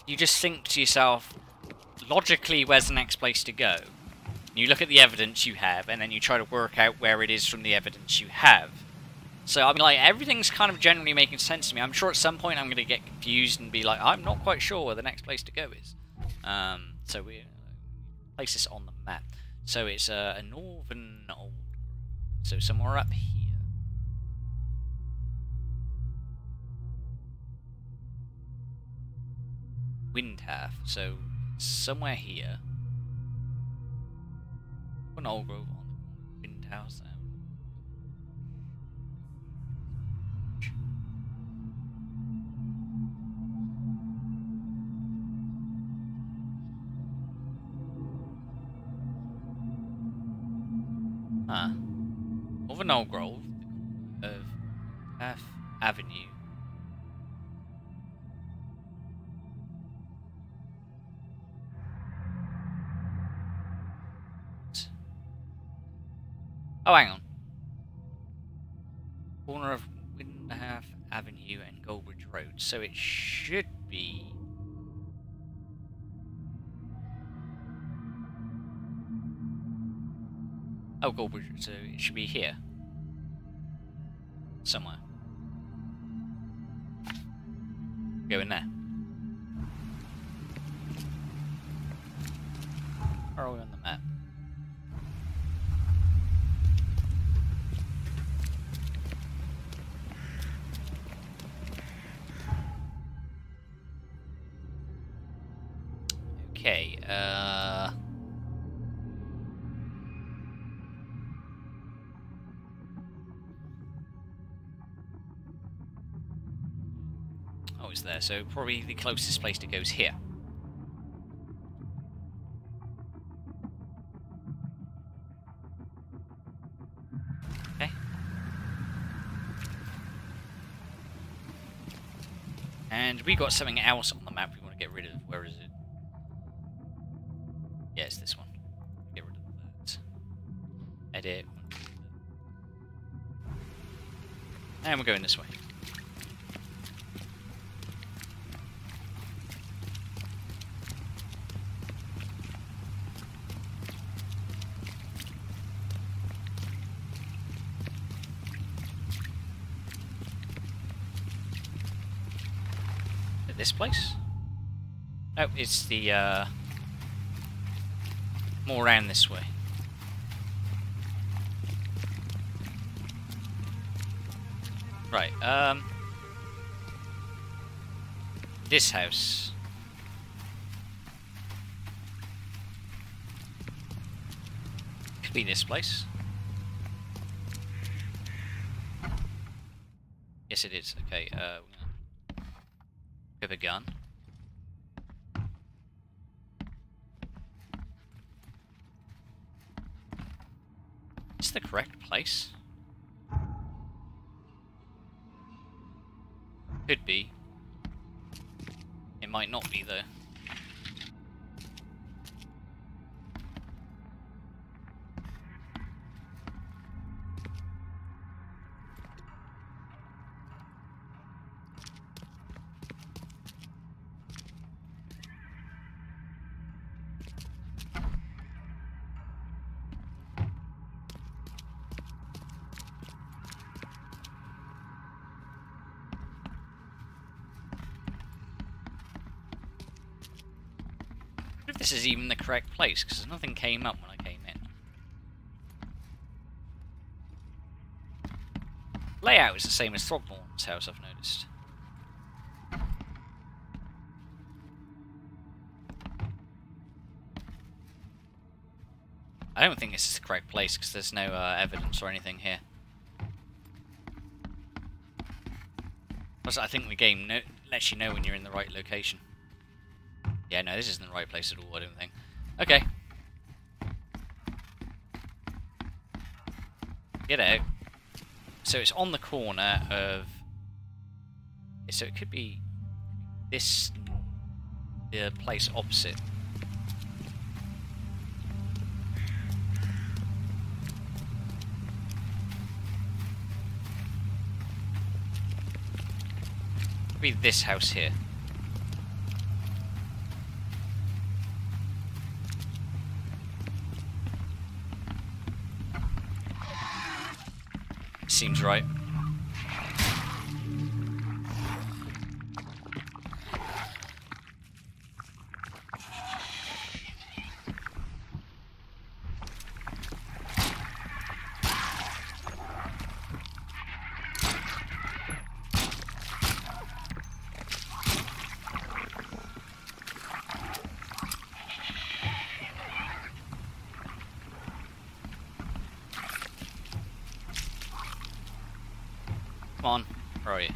you just think to yourself, logically, where's the next place to go? You look at the evidence you have, and then you try to work out where it is from the evidence you have. So, I mean, like, everything's kind of generally making sense to me. I'm sure at some point I'm going to get confused and be like, I'm not quite sure where the next place to go is. So we place this on the map. So it's a northern old grove. So somewhere up here. Windhalf. So somewhere here. An old grove on the Windhouse there. Northern Old Grove of F Avenue. Oh, hang on. Corner of Windhouse road, so it should be... Oh, Goldbridge, so it should be here. Somewhere. Go in there. Where are we on the map? Okay, oh, it's there, so probably the closest place to go is here. Okay. And we got something else on the map we want to get rid of. Where is it? Yeah, it's this one. Get rid of that. Edit. And we're going this way. This place? Oh, it's the, more around this way. Right, this house. Could be this place. Yes, it is. Okay, we have a gun. Is this the correct place? Could be. It might not be, though. If this is even the correct place, because nothing came up when I came in. Layout is the same as Throgmorton's house, I've noticed. I don't think this is the correct place, because there's no evidence or anything here. Plus, I think the game lets you know when you're in the right location. Yeah, no, this isn't the right place at all, I don't think. Okay. Get out. So it's on the corner of... So it could be this... the place opposite. Could be this house here. Seems right. Come on, where are you?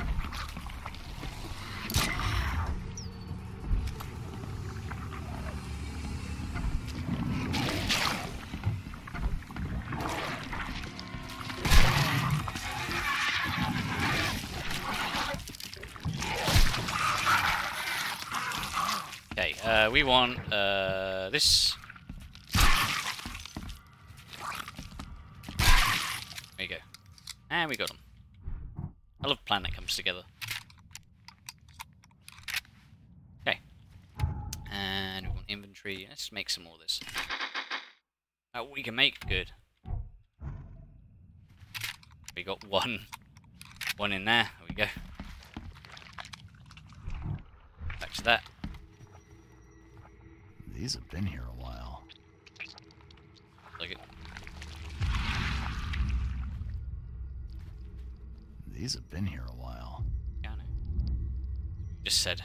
Okay, we want this. There you go. And we got them. I love a plan that comes together. 3. Let's make some more of this. We can make good. We got one in there. There we go. Back to that. These have been here a while. Look at. These have been here a while. Yeah, I know. Just said.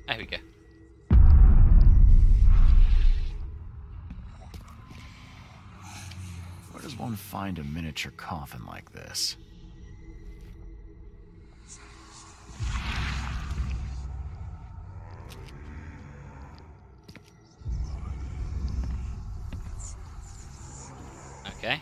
There we go. Where does one find a miniature coffin like this? Okay.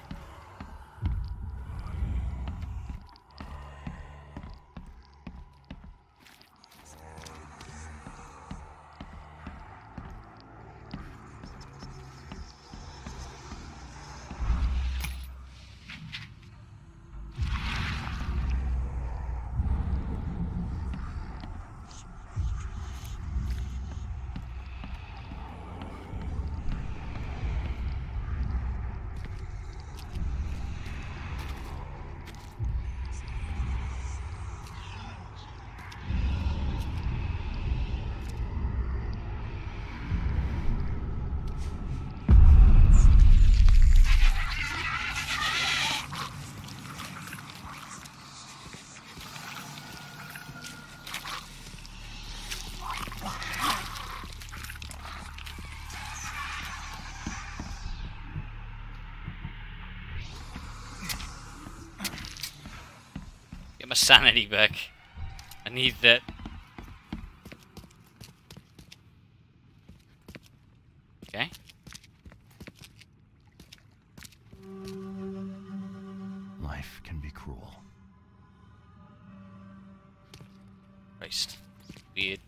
Get my sanity back. I need that. Okay. Life can be cruel. Christ. Weird.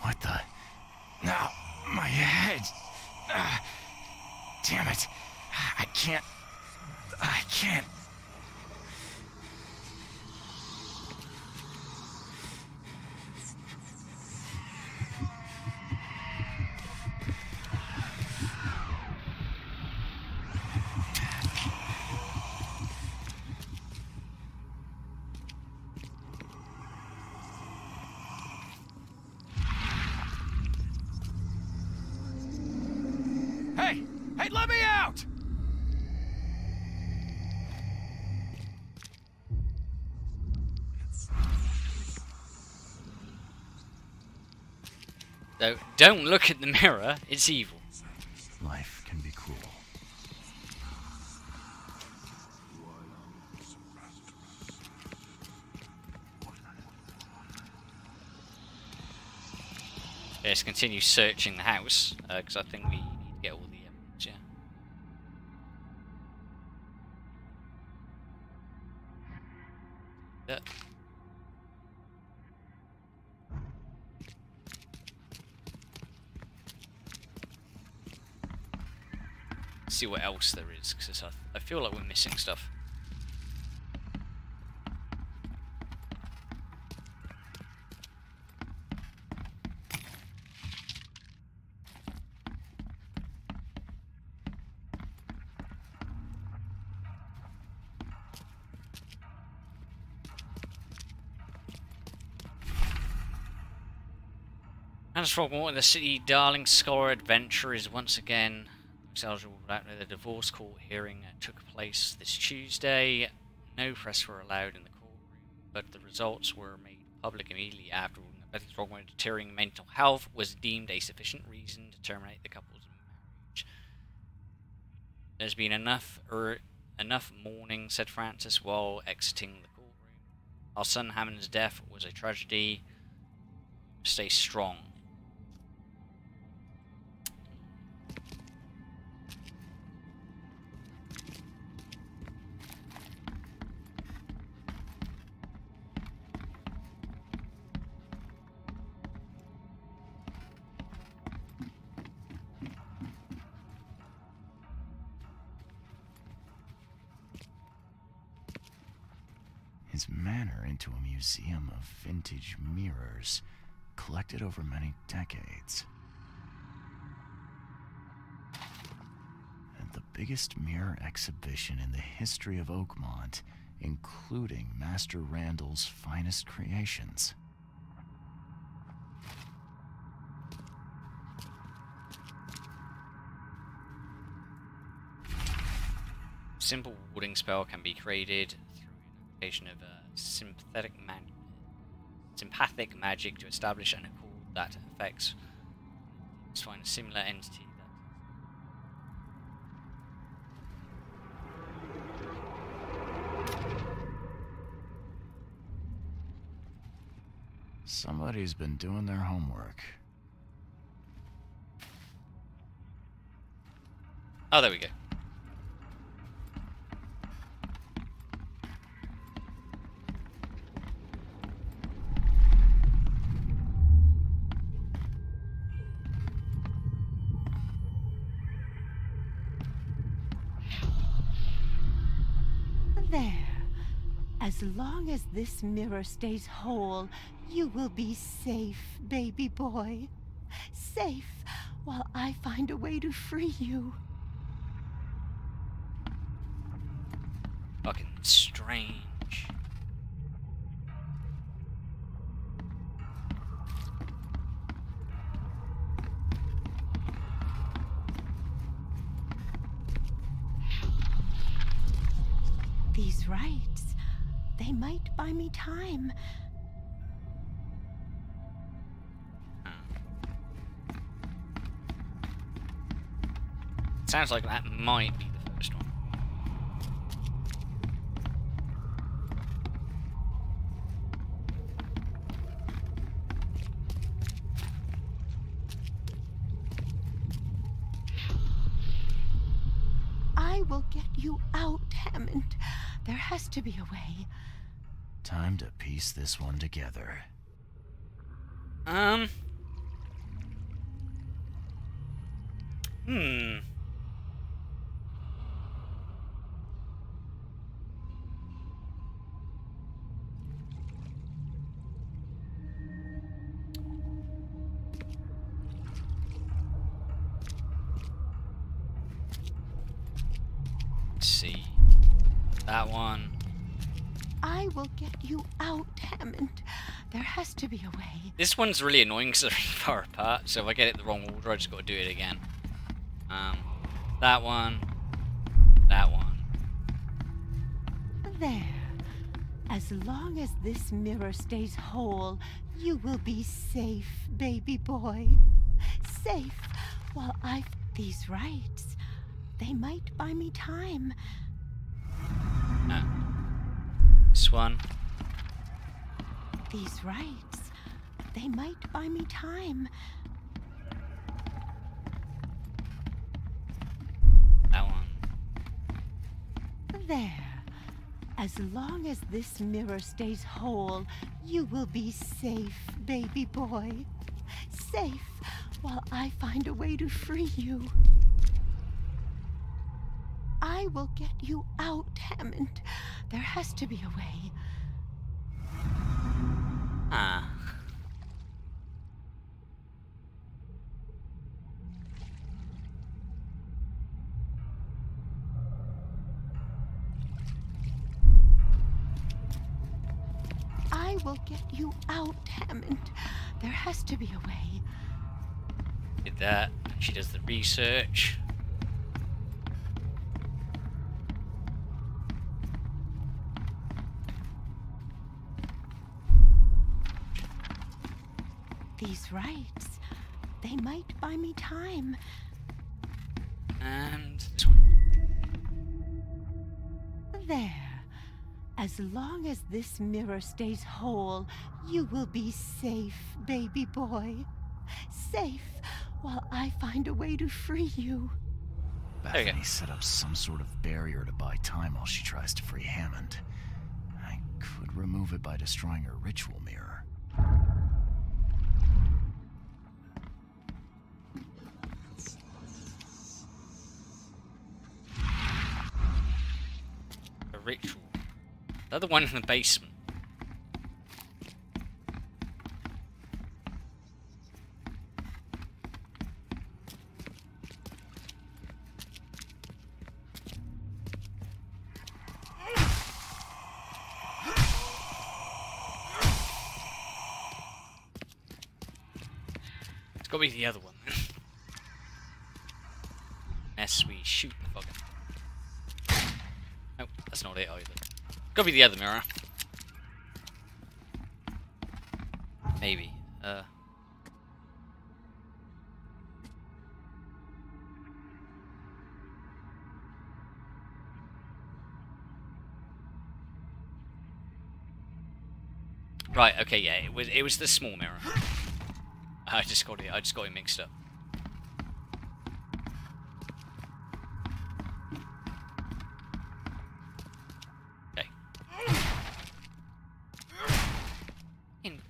What the? No, my head. Damn it. I can't. Hey! Hey, let me out! So, don't look at the mirror, it's evil. Life can be cruel. Okay, let's continue searching the house, because I think we need to get all the evidence, yeah. See what else there is, because I feel like we're missing stuff. Hans Frogmore, the city darling scholar adventure is once again eligible without the divorce court hearing took place this Tuesday. No press were allowed in the courtroom, but the results were made public immediately after Betty Frogmore's deteriorating mental health was deemed a sufficient reason to terminate the couple's marriage. There's been enough mourning, said Francis while exiting the courtroom. Our son Hammond's death was a tragedy. Stay strong. Wayne's Manor into a museum of vintage mirrors collected over many decades. And the biggest mirror exhibition in the history of Oakmont, including Master Randall's finest creations. Simple warding spell can be created through an application of sympathetic magic to establish an accord that affects. Let's find a similar entity that. Somebody's been doing their homework. Oh, there we go. There. As long as this mirror stays whole, you will be safe, baby boy. Safe while I find a way to free you. Fucking strange. These rites, they might buy me time. Sounds like that might be the first one. I will get you out, Hammond. There has to be a way. Time to piece this one together. Let's see. That one. I will get you out, Hammond. There has to be a way. This one's really annoying because they're really far apart, so if I get it the wrong order, I just got to do it again. That one. That one. There. As long as this mirror stays whole, you will be safe, baby boy. Safe while I... These rites, they might buy me time. This one. These rites, they might buy me time. That one. There. As long as this mirror stays whole, you will be safe, baby boy. Safe while I find a way to free you. I will get you out, Hammond. There has to be a way. I will get you out, Hammond. There has to be a way. Did that. She does the research. These rites, they might buy me time. And this one. There. As long as this mirror stays whole, you will be safe, baby boy. Safe while I find a way to free you. Bethany set up some sort of barrier to buy time while she tries to free Hammond. I could remove it by destroying her ritual mirror. A ritual. The other one in the basement. Gotta be the other one. Unless we shoot the fucker. Nope, that's not it either. Gotta be the other mirror. Maybe. Right, okay, yeah, it was the small mirror. I just got it mixed up. Okay. In.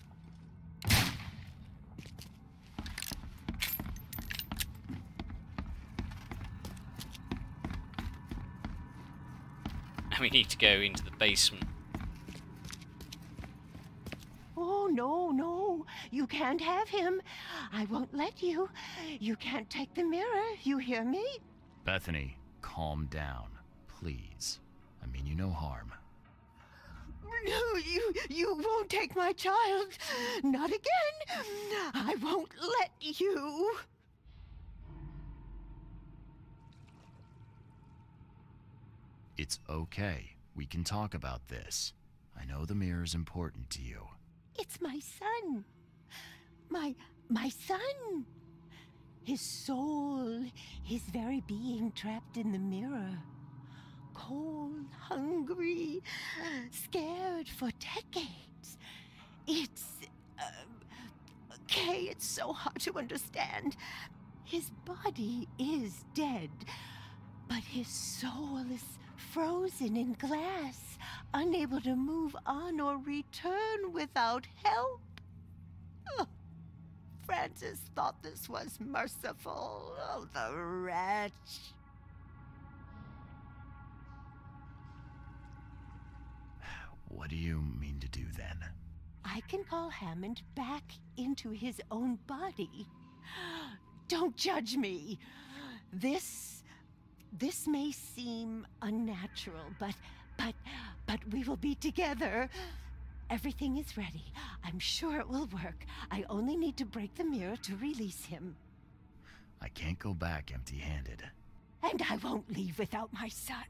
And we need to go into the basement. Oh, no, no. You can't have him. I won't let you. You can't take the mirror. You hear me? Bethany, calm down, please. I mean you no harm. No, you won't take my child. Not again. I won't let you. It's okay. We can talk about this. I know the mirror's important to you. It's my son. My son. His soul, his very being trapped in the mirror. Cold, hungry, scared for decades. It's... okay, it's so hard to understand. His body is dead, but his soul is frozen in glass, unable to move on or return without help. Oh, Francis thought this was merciful. Oh, the wretch. What do you mean to do then? I can call Hammond back into his own body. Don't judge me. This may seem unnatural, but we will be together. Everything is ready. I'm sure it will work. I only need to break the mirror to release him. I can't go back empty-handed. And I won't leave without my son.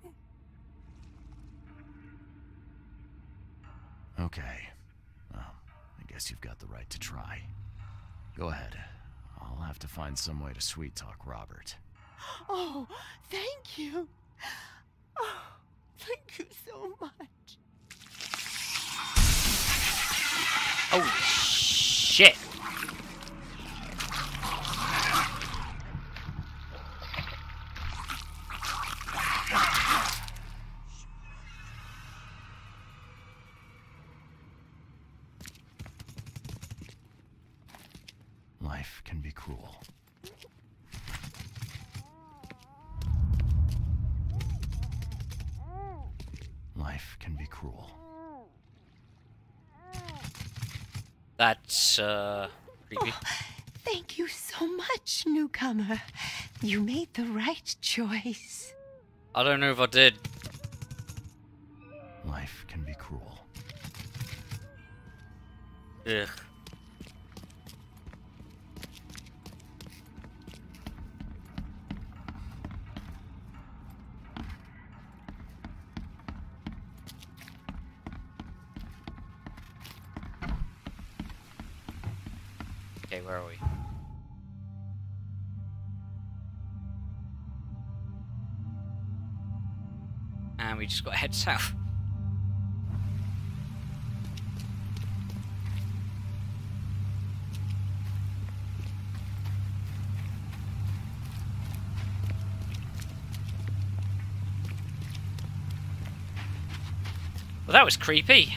Okay. Well, I guess you've got the right to try. Go ahead. I'll have to find some way to sweet-talk Robert. Oh, thank you. Oh, thank you so much. Oh, shit. Life can be cruel. Life can be cruel. That's, creepy. Oh, thank you so much, newcomer. You made the right choice. I don't know if I did. Life can be cruel. Ugh. Okay, where are we? And we just got to head south. Well, that was creepy.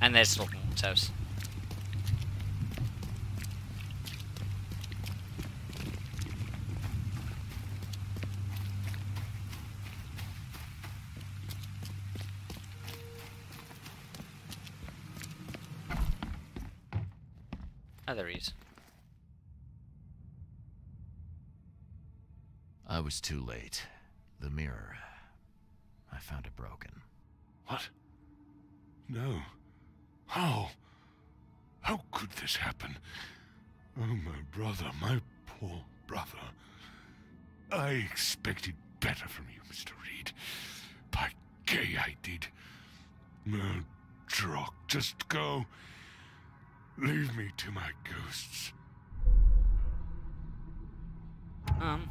And there's Throgmorton's house. Oh, there he is. I was too late. The mirror. I found it broken. What? No. How? How could this happen? Oh, my brother, my poor brother. I expected better from you, Mr. Reed. By gay, I did. No, Drock, just go. Leave me to my ghosts. Let's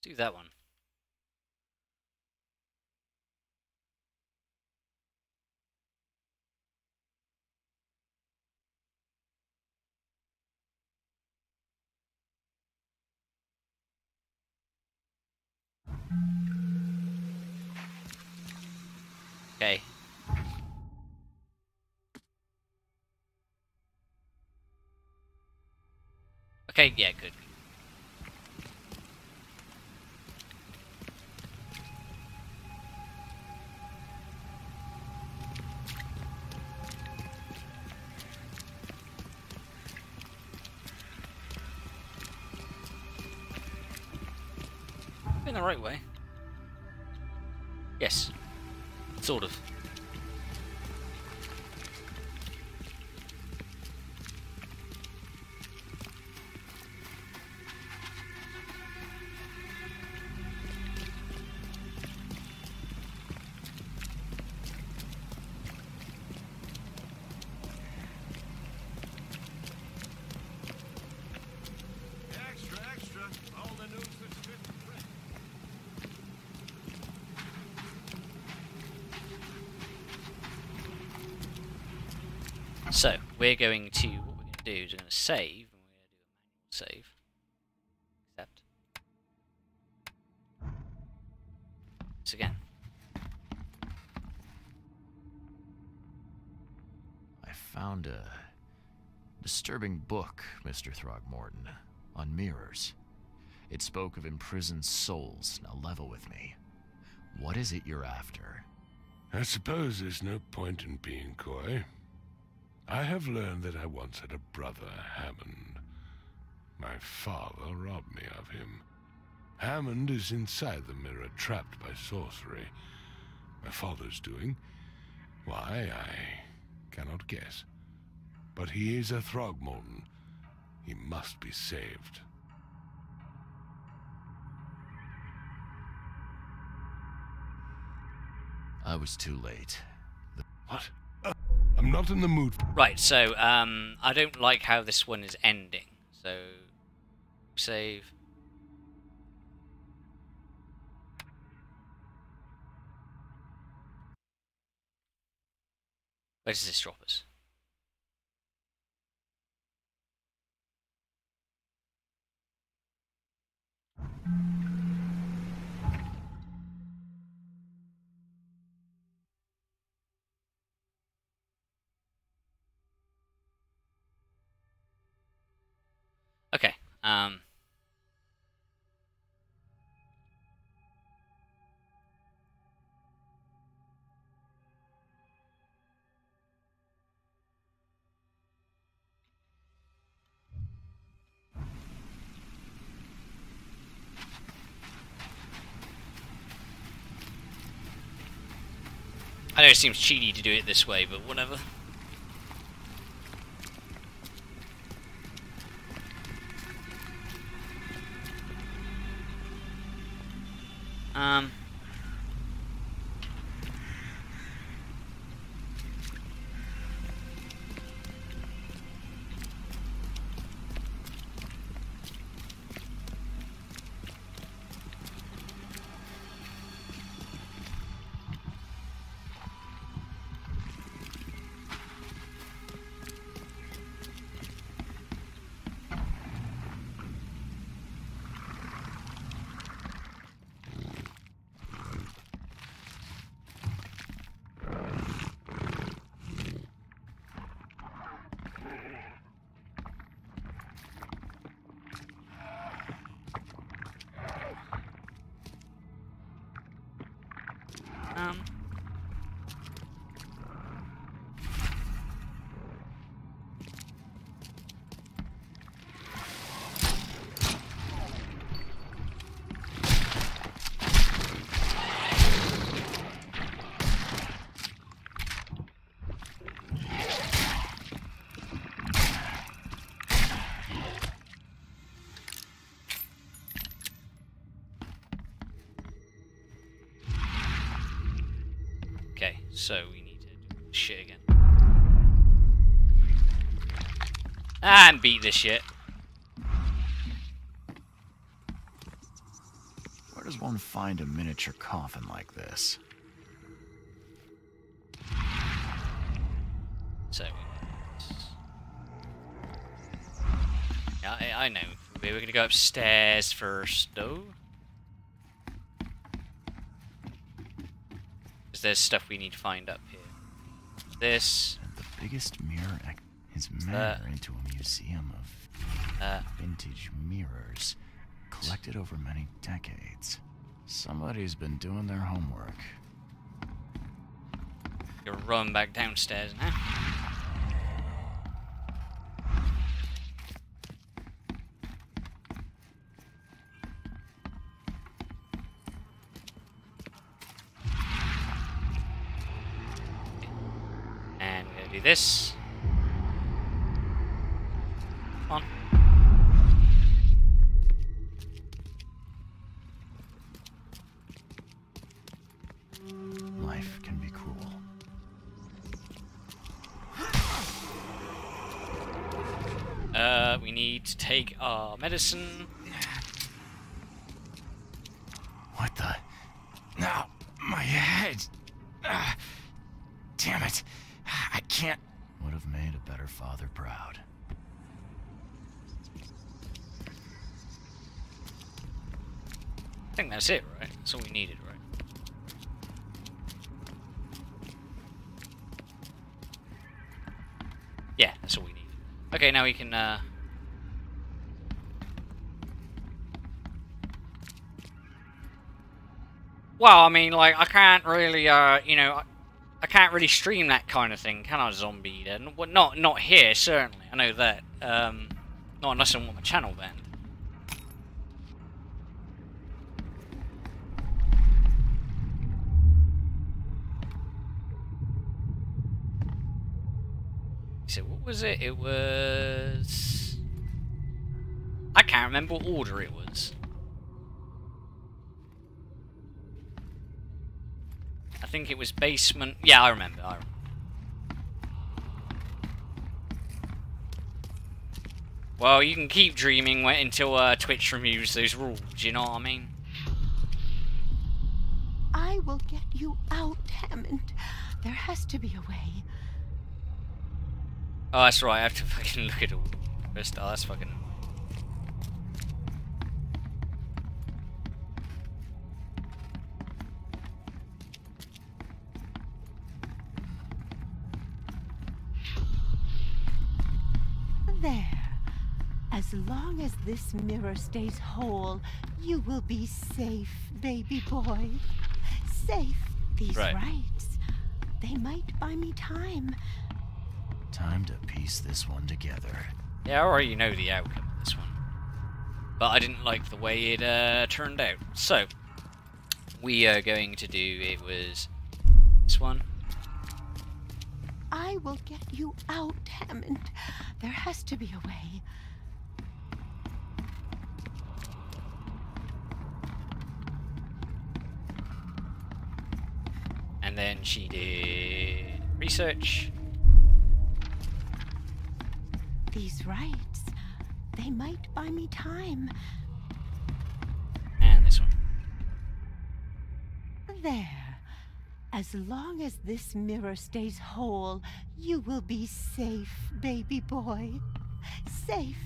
do that one. Okay. Okay, yeah, good. In the right way. Yes. Sort of. Extra, extra. All the news that's fit for print. So, we're going to, what we're going to do is we're going to save, and we're going to do a manual save. Accept. This again. I found a disturbing book, Mr. Throgmorton, on mirrors. It spoke of imprisoned souls. Now level with me. What is it you're after? I suppose there's no point in being coy. I have learned that I once had a brother, Hammond. My father robbed me of him. Hammond is inside the mirror, trapped by sorcery. My father's doing? Why, I cannot guess. But he is a Throgmorton. He must be saved. I was too late. What? I'm not in the mood. Right, so, I don't like how this one is ending. So, save. Where does this drop us? Okay, I know it seems cheaty to do it this way, but whatever. so we need to do this shit again. And beat this shit. Where does one find a miniature coffin like this? So, yeah, I know. We're gonna go upstairs first, though. Because there's stuff we need to find up here. This. And the biggest mirror is manner into a museum of vintage mirrors, collected over many decades. Somebody's been doing their homework. You're running back downstairs now. And we're gonna do this. Come on. Life can be cruel. We need to take our medicine. What the? No, my head. Damn it. I can't. Would have made a better father proud. I think that's it, right? That's all we needed, right? Yeah, that's all we needed. Okay, now we can, Well, I mean, like, I can't really, you know, I can't really stream that kind of thing, can I, Zombie? Well, not here, certainly. I know that. Not unless I want my channel banned. So what was it? It was... I can't remember what order it was. I think it was basement... Yeah, I remember. Well, you can keep dreaming until Twitch removes those rules, you know what I mean? I will get you out, Hammond. There has to be a way. Oh, that's right, I have to fucking look at all first. Oh, that's fucking... There. As long as this mirror stays whole, you will be safe, baby boy. Safe. These rights, they might buy me time. Time to piece this one together. Yeah, I already know the outcome of this one. But I didn't like the way it turned out. So, we are going to do, it was this one. I will get you out, Hammond. There has to be a way. And then she did research. These rights, they might buy me time. And this one. There. As long as this mirror stays whole, you will be safe, baby boy. Safe,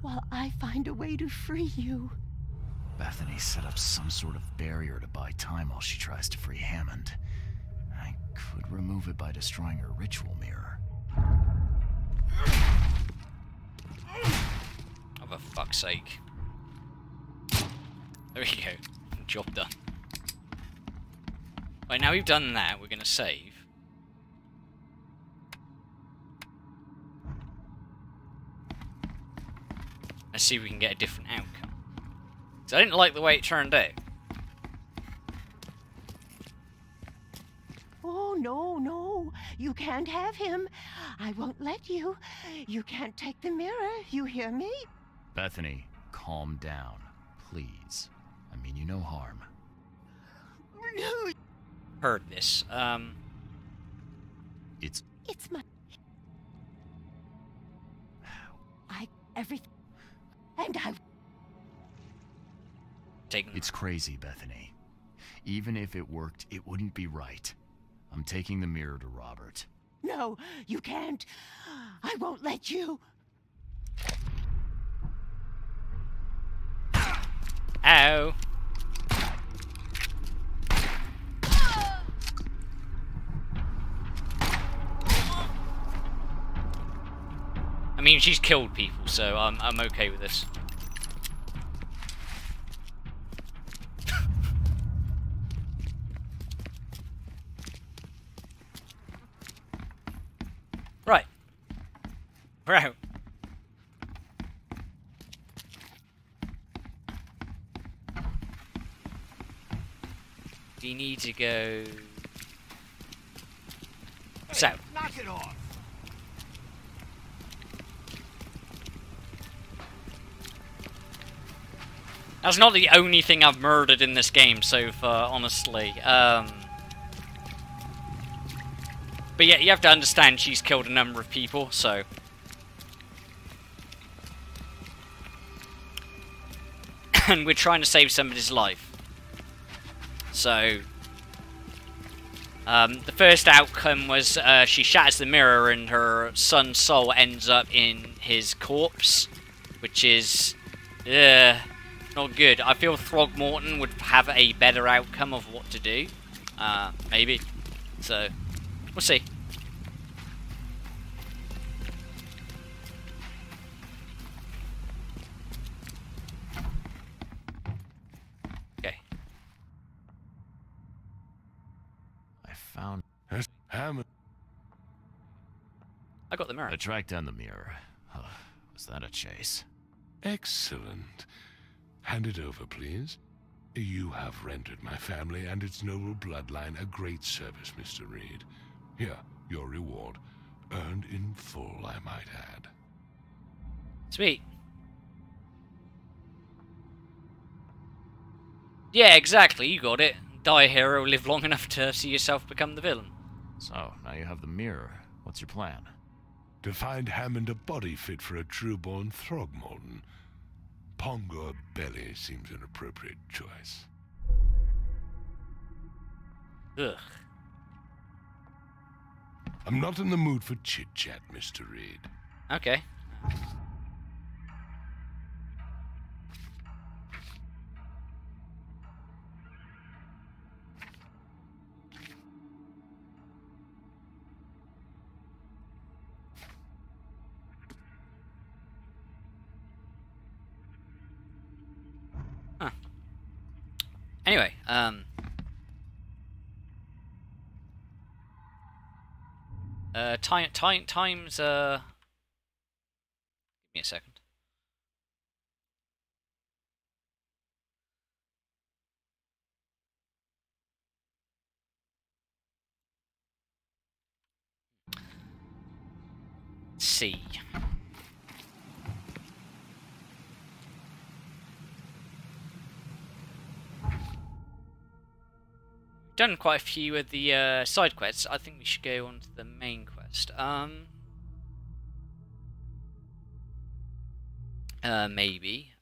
while I find a way to free you. Bethany set up some sort of barrier to buy time while she tries to free Hammond. I could remove it by destroying her ritual mirror. Oh, for fuck's sake. There we go. Job done. Right, now we've done that, we're going to save. Let's see if we can get a different outcome. Because I didn't like the way it turned out. Oh, no, no. You can't have him. I won't let you. You can't take the mirror, you hear me? Bethany, calm down, please. I mean you no harm. Heard this. It's my... everything... And I... It's crazy, Bethany. Even if it worked, it wouldn't be right. I'm taking the mirror to Robert. No, you can't. I won't let you. Ow. I mean, she's killed people, so I'm okay with this. Right. We're out. We need to go south. Knock it off. That's not the only thing I've murdered in this game so far, honestly. But yeah, you have to understand she's killed a number of people, so... And we're trying to save somebody's life. So... the first outcome was she shatters the mirror and her son's soul ends up in his corpse. Which is... not good. I feel Throgmorton would have a better outcome of what to do. Maybe. So... We'll see. Okay. I found... Hammer. I got the mirror. I tracked down the mirror. Was that a chase? Excellent. Hand it over, please. You have rendered my family and its noble bloodline a great service, Mr. Reed. Here, your reward. Earned in full, I might add. Sweet. Yeah, exactly, you got it. Die a hero, live long enough to see yourself become the villain. So, now you have the mirror. What's your plan? To find Hammond a body fit for a true-born Throgmorton. Pongo Belly seems an appropriate choice. Ugh. I'm not in the mood for chit-chat, Mr. Reed. Okay. Huh. Anyway, times, give me a second. Let's see. Done quite a few of the side quests. I think we should go on to the main quest. Maybe.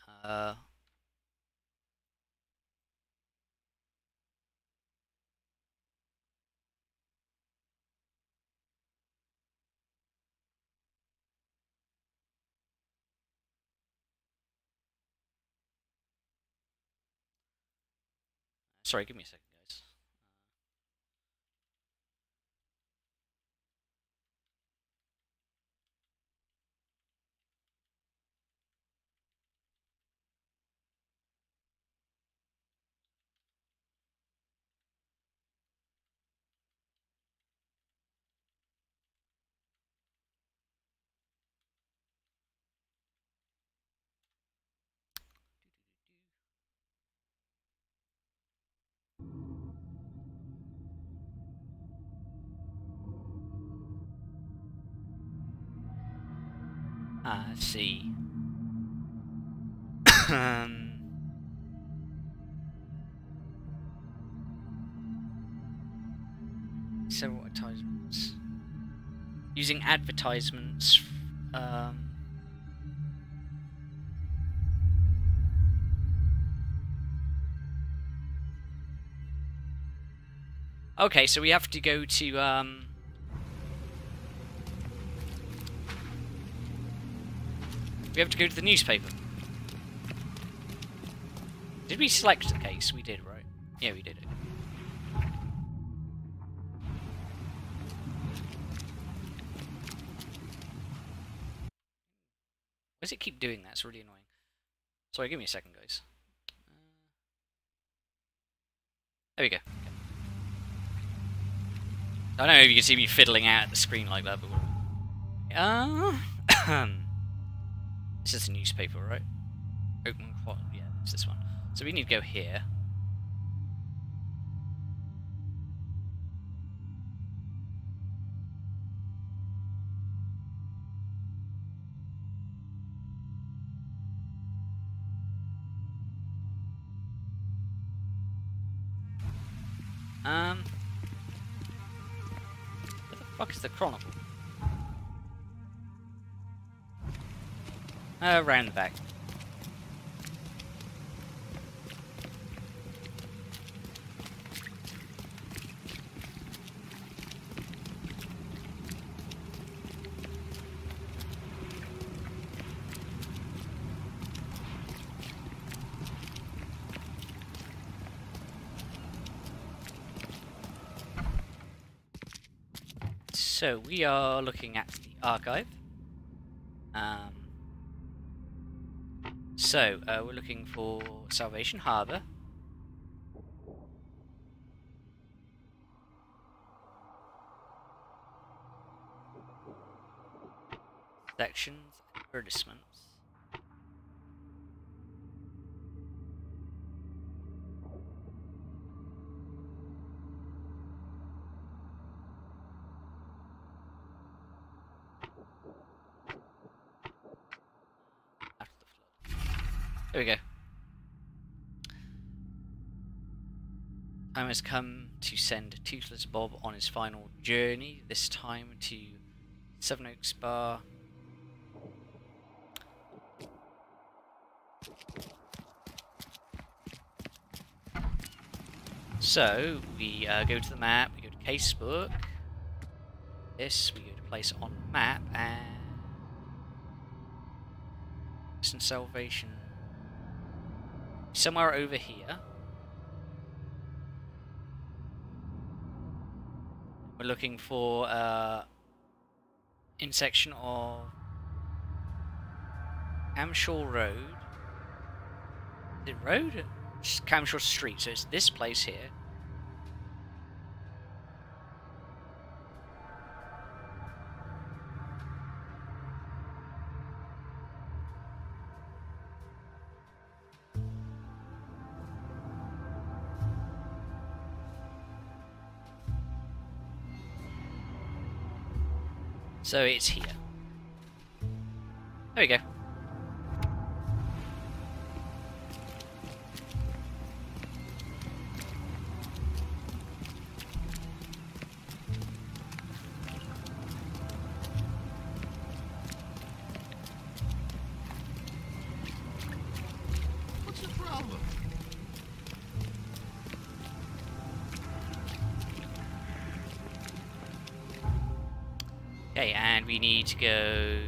Sorry, give me a second, guys. Let's see. Several advertisements. Using advertisements. Okay, so we have to go to we have to go to the newspaper. Did we select the case? We did, right? Yeah, we did it. Why does it keep doing that? It's really annoying. Sorry, give me a second, guys. There we go. I don't know if you can see me fiddling out at the screen like that, but this is the newspaper, right? Open quad, yeah, it's this one. So we need to go here. Where the fuck is the Chronicle? Around the back. So we are looking at the archive. We're looking for Salvation Harbor. Sections, advertisements. There we go. Time has come to send Toothless Bob on his final journey, this time to Seven Oaks Bar. So, we go to the map, we go to Casebook. This, we go to place on map, and... Instant Salvation. Somewhere over here. We're looking for intersection of Camshall Road. Is it road? Just Camshall Street. So it's this place here. So it's here. There we go. What's the problem? Okay, and we need to go...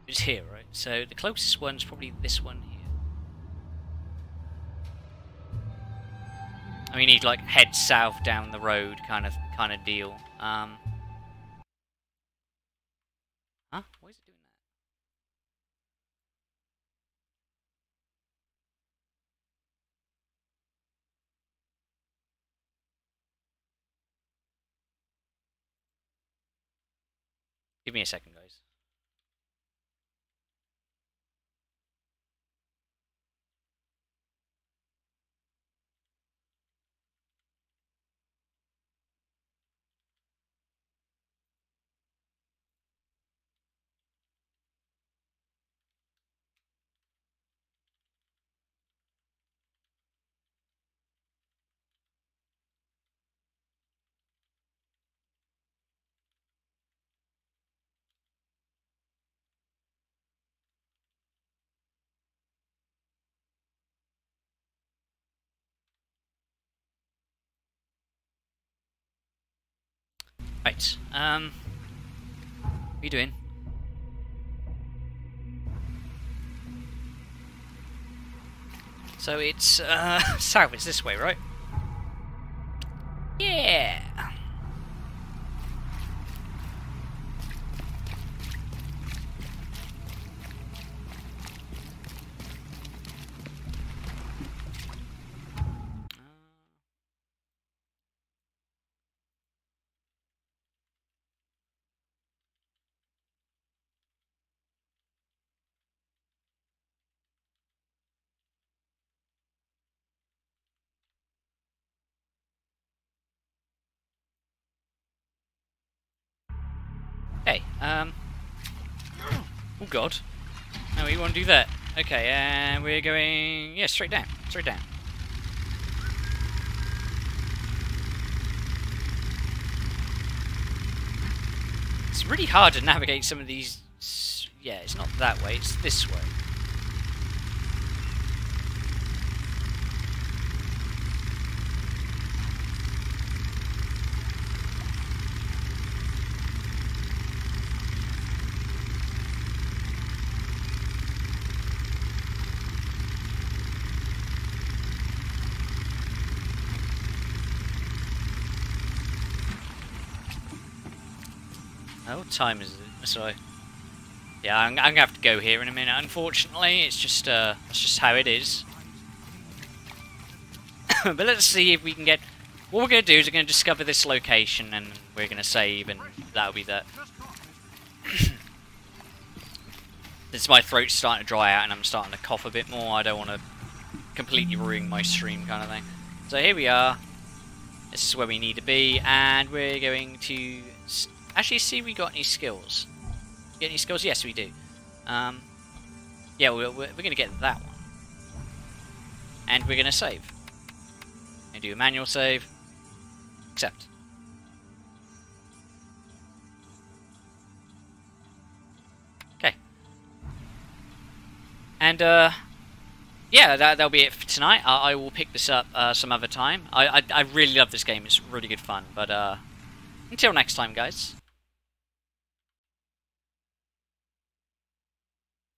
It's here, right? So the closest one's probably this one here. And we need to, like, head south down the road kind of deal. Huh? Why is it doing that? Give me a second, guys. Right, what are you doing? So it's, south, it's this way, right? Yeah! Hey, oh god. No, we want to do that. Okay, and we're going... yeah, straight down. Straight down. It's really hard to navigate some of these... yeah, it's not that way, it's this way. What time is it? Sorry. Yeah, I'm gonna have to go here in a minute. Unfortunately, it's just that's just how it is. But let's see if we can get. What we're gonna do is we're gonna discover this location, and we're gonna save, and that'll be that. Since my throat's starting to dry out, and I'm starting to cough a bit more, I don't want to completely ruin my stream, kind of thing. So here we are. This is where we need to be, and we're going to. Actually, see if we got any skills. Get any skills? Yes, we do. Yeah, we're going to get that one. And we're going to save. And do a manual save. Accept. Okay. And, yeah, that'll be it for tonight. I will pick this up some other time. I really love this game. It's really good fun. But, until next time, guys.